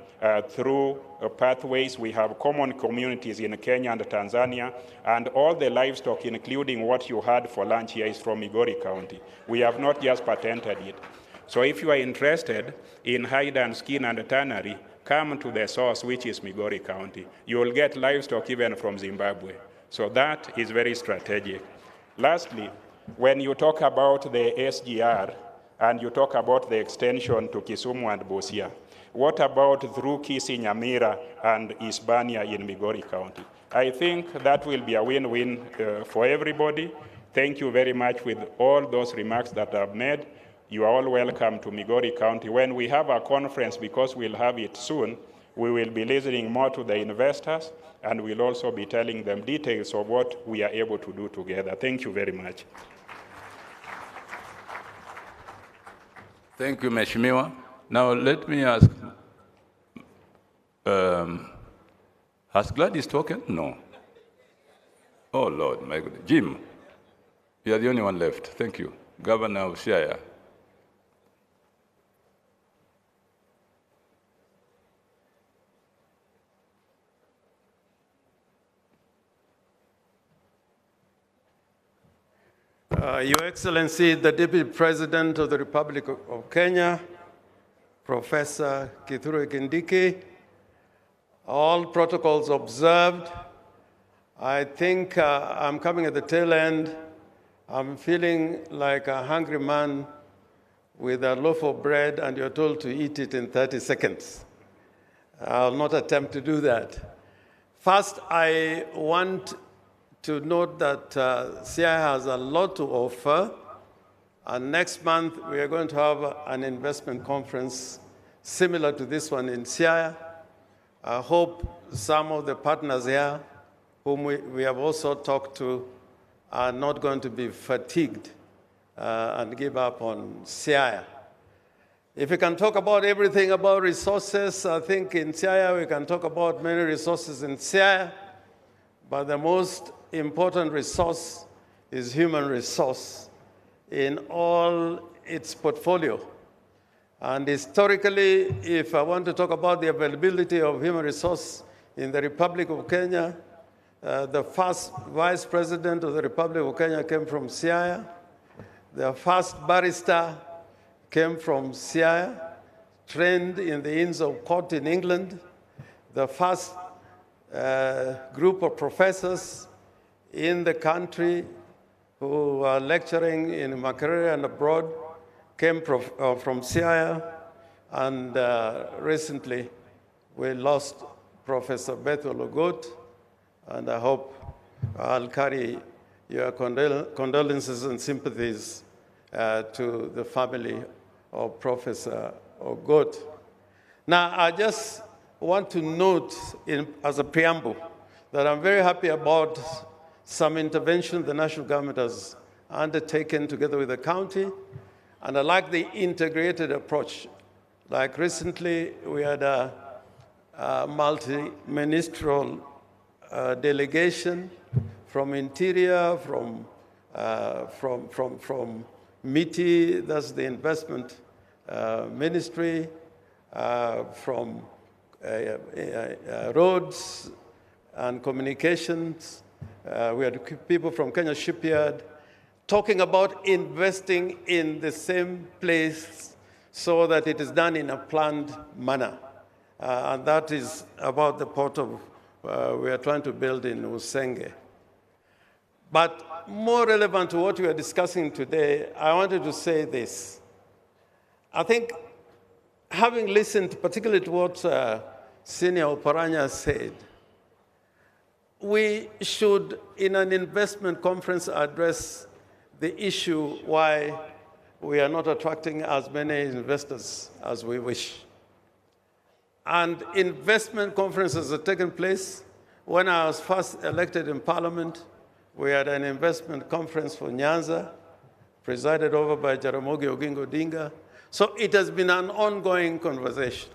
D: through pathways. We have common communities in Kenya and Tanzania, and all the livestock, including what you had for lunch here, is from Migori County. We have not just patented it. So if you are interested in hide and skin and tannery, come to the source, which is Migori County. You will get livestock even from Zimbabwe. So that is very strategic. Lastly, when you talk about the SGR and you talk about the extension to Kisumu and Busia, what about through Kisi, Nyamira, and Hispania in Migori County? I think that will be a win-win for everybody. Thank you very much with all those remarks that I've made. You are all welcome to Migori County. When we have a conference, because we'll have it soon, we will be listening more to the investors, and we'll also be telling them details of what we are able to do together. Thank you very much.
I: Thank you, Mheshimiwa. Now let me ask, has Gladys spoken? No. Oh Lord, my God. Jim, You are the only one left. Thank you. Governor of CIALA.
A: Your Excellency, the Deputy President of the Republic of Kenya, Professor Kithure Kindiki, all protocols observed. I think I'm coming at the tail end. I'm feeling like a hungry man with a loaf of bread and you're told to eat it in 30 seconds. I'll not attempt to do that. First, I want to note that CI has a lot to offer. And next month, we are going to have an investment conference similar to this one in CI. I hope some of the partners here, whom we have also talked to, are not going to be fatigued and give up on CI. If we can talk about everything about resources, I think in CI we can talk about many resources in CI, but the most important resource is human resource in all its portfolio. And historically, if I want to talk about the availability of human resource in the Republic of Kenya, the first vice president of the Republic of Kenya came from CIALA. The first barrister came from CIALA, trained in the Inns of Court in England. The first group of professors in the country who are lecturing in Makerere and abroad came from CIALA. And recently, we lost Professor Bethel Ogot. And I hope I'll carry your condolences and sympathies to the family of Professor Ogot. Now, I just want to note as a preamble that I'm very happy about some intervention the national government has undertaken together with the county. And I like the integrated approach. Like recently, we had a multi-ministerial delegation from Interior, from MITI, that's the investment ministry, from roads and communications. We had people from Kenya Shipyard talking about investing in the same place so that it is done in a planned manner. And that is about the port of we are trying to build in Usenge. But more relevant to what we are discussing today, I wanted to say this. I think having listened particularly to what Senior Oparanya said, we should, in an investment conference, address the issue why we are not attracting as many investors as we wish. And investment conferences have taken place. When I was first elected in Parliament, we had an investment conference for Nyanza, presided over by Jaramogi Oginga Odinga. So it has been an ongoing conversation.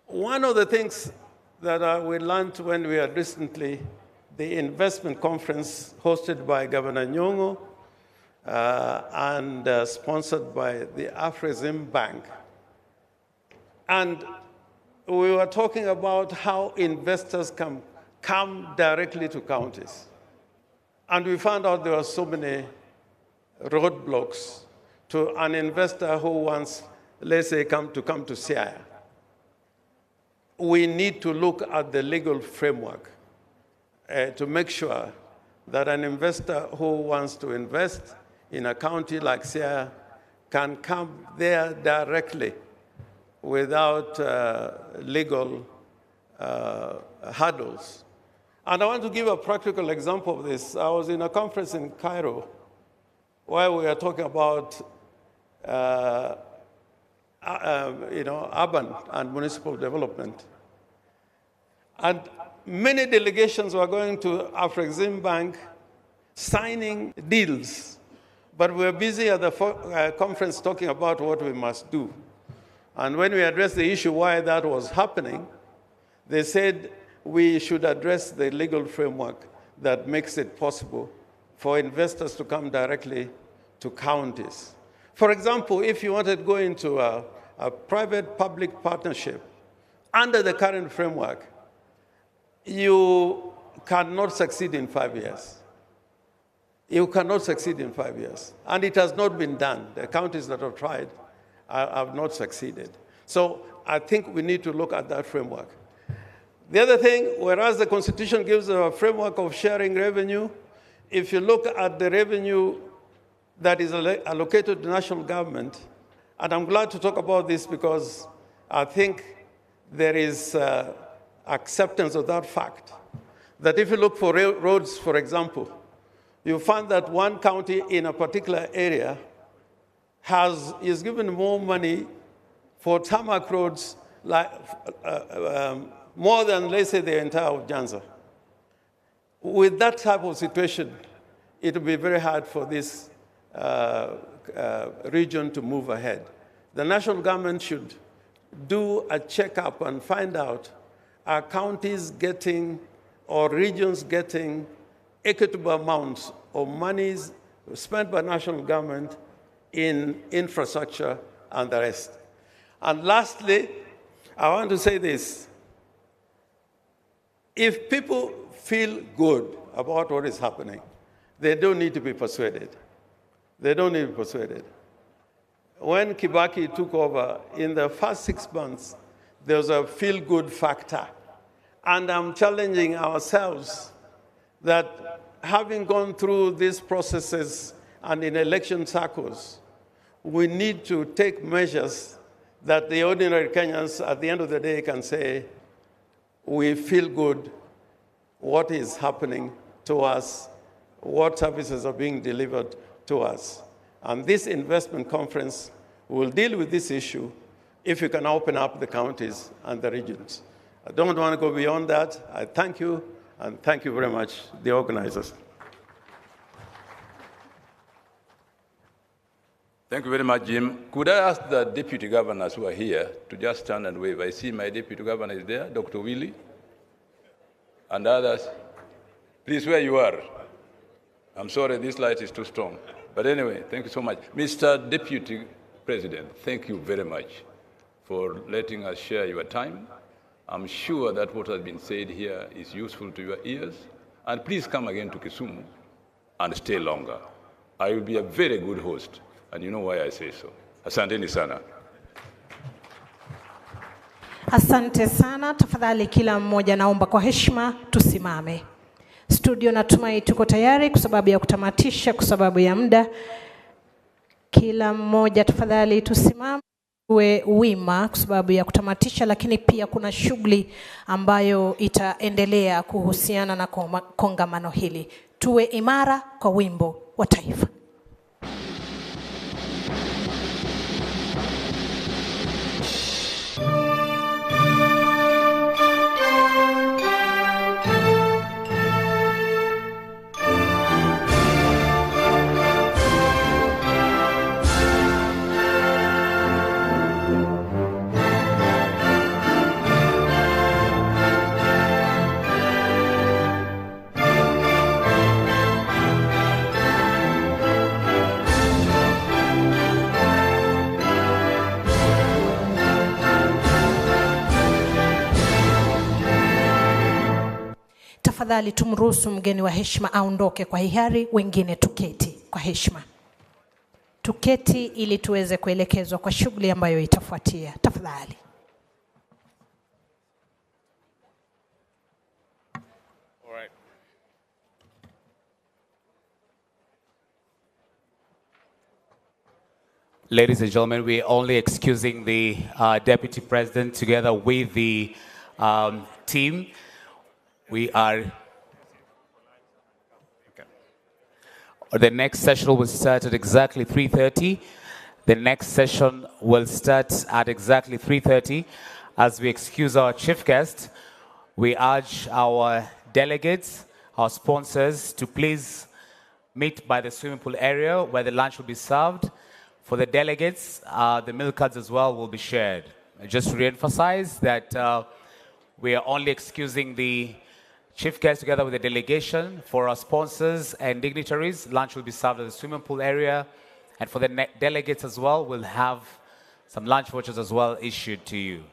A: One of the things that we learned when we had recently the investment conference hosted by Governor Nyong'o and sponsored by the Afrexim Bank. And we were talking about how investors can come directly to counties. And we found out there were so many roadblocks to an investor who wants, let's say, come to CIALA. We need to look at the legal framework to make sure that an investor who wants to invest in a county like CIALA can come there directly without legal hurdles. And I want to give a practical example of this. I was in a conference in Cairo where we were talking about urban and municipal development. And many delegations were going to Afrexim Bank signing deals, but we were busy at the conference talking about what we must do. And when we addressed the issue why that was happening, they said we should address the legal framework that makes it possible for investors to come directly to counties. For example, if you wanted to go into a private-public partnership under the current framework, you cannot succeed in 5 years. You cannot succeed in 5 years. And it has not been done. The counties that have tried have not succeeded. So I think we need to look at that framework. The other thing, whereas the Constitution gives a framework of sharing revenue, if you look at the revenue that is allocated to national government, and I'm glad to talk about this because I think there is acceptance of that fact, that if you look for roads, for example, you find that one county in a particular area is given more money for tarmac roads, like, more than, let's say, the entire of Nyanza. With that type of situation, it will be very hard for this region to move ahead. The national government should do a checkup and find out, are counties getting or regions getting equitable amounts of monies spent by national government in infrastructure and the rest. And lastly, I want to say this. If people feel good about what is happening, they don't need to be persuaded. They don't need to be persuaded. When Kibaki took over, in the first 6 months, there was a feel-good factor. And I'm challenging ourselves that having gone through these processes and in election cycles, we need to take measures that the ordinary Kenyans at the end of the day can say, we feel good, what is happening to us, what services are being delivered to us. And this investment conference will deal with this issue if you can open up the counties and the regions. I don't want to go beyond that. I thank you, and thank you very much, the organizers.
I: Thank you very much, Jim. Could I ask the deputy governors who are here to just stand and wave? I see my deputy governor is there, Dr. Willie, and others. Please, where you are. I'm sorry, this light is too strong. But anyway, thank you so much. Mr. Deputy President, thank you very much for letting us share your time. I'm sure that what has been said here is useful to your ears. And please come again to Kisumu and stay longer. I will be a very good host. And you know why I say so. Asanteni sana.
E: Asante sana. Tafadhali kila mmoja naomba kwa heshima tusimame. Studio natumai tuko tayari kwa sababu ya kutamatisha, kwa sababu ya muda. Kila mmoja tafadhali tusimame, tuwe wima kwa sababu ya kutamatisha, lakini pia kuna shughuli ambayo itaendelea kuhusiana na kongamano hili. Tuwe imara kwa wimbo wa taifa. Tafadhali tumruhusu mgeni wa heshima aondoke kwa hiari, wengine tuketi kwa heshima. Tuketi ili tuweze kuelekezwa kwa shughuli ambayo itafuatia. Tafadhali.
L: All right.
B: Ladies and gentlemen, we're only excusing the Deputy President together with the team. We are... The next session will start at exactly 3:30. The next session will start at exactly 3:30. As we excuse our chief guest, we urge our delegates, our sponsors, to please meet by the swimming pool area where the lunch will be served. For the delegates, the meal cards as well will be shared. Just to re-emphasize that we are only excusing the Chief guest together with the delegation. For our sponsors and dignitaries, lunch will be served at the swimming pool area. And for the delegates as well, we'll have some lunch vouchers as well issued to you.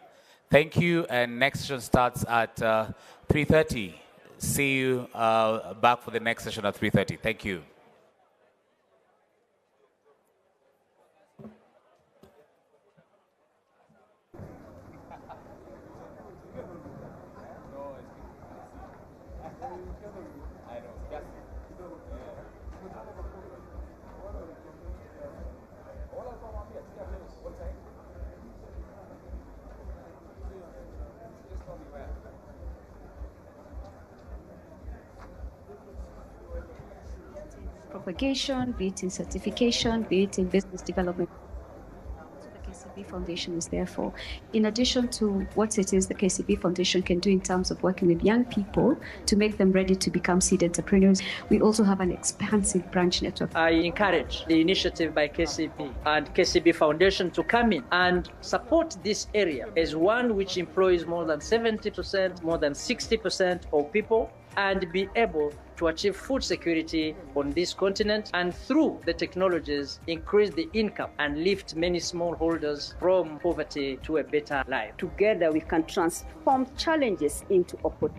B: Thank you, and next session starts at 3:30. See you back for the next session at 3:30. Thank you.
F: Propagation, be it in certification, be it in business development. The KCB Foundation is there for. In addition to what it is the KCB Foundation can do in terms of working with young people to make them ready to become seed entrepreneurs, we also have an expansive branch network.
V: I encourage the initiative by KCB and KCB Foundation to come in and support this area as one which employs more than 70%, more than 60% of people, and be able to achieve food security on this continent, and through the technologies increase the income and lift many smallholders from poverty to a better life.
W: Together we can transform challenges into opportunities.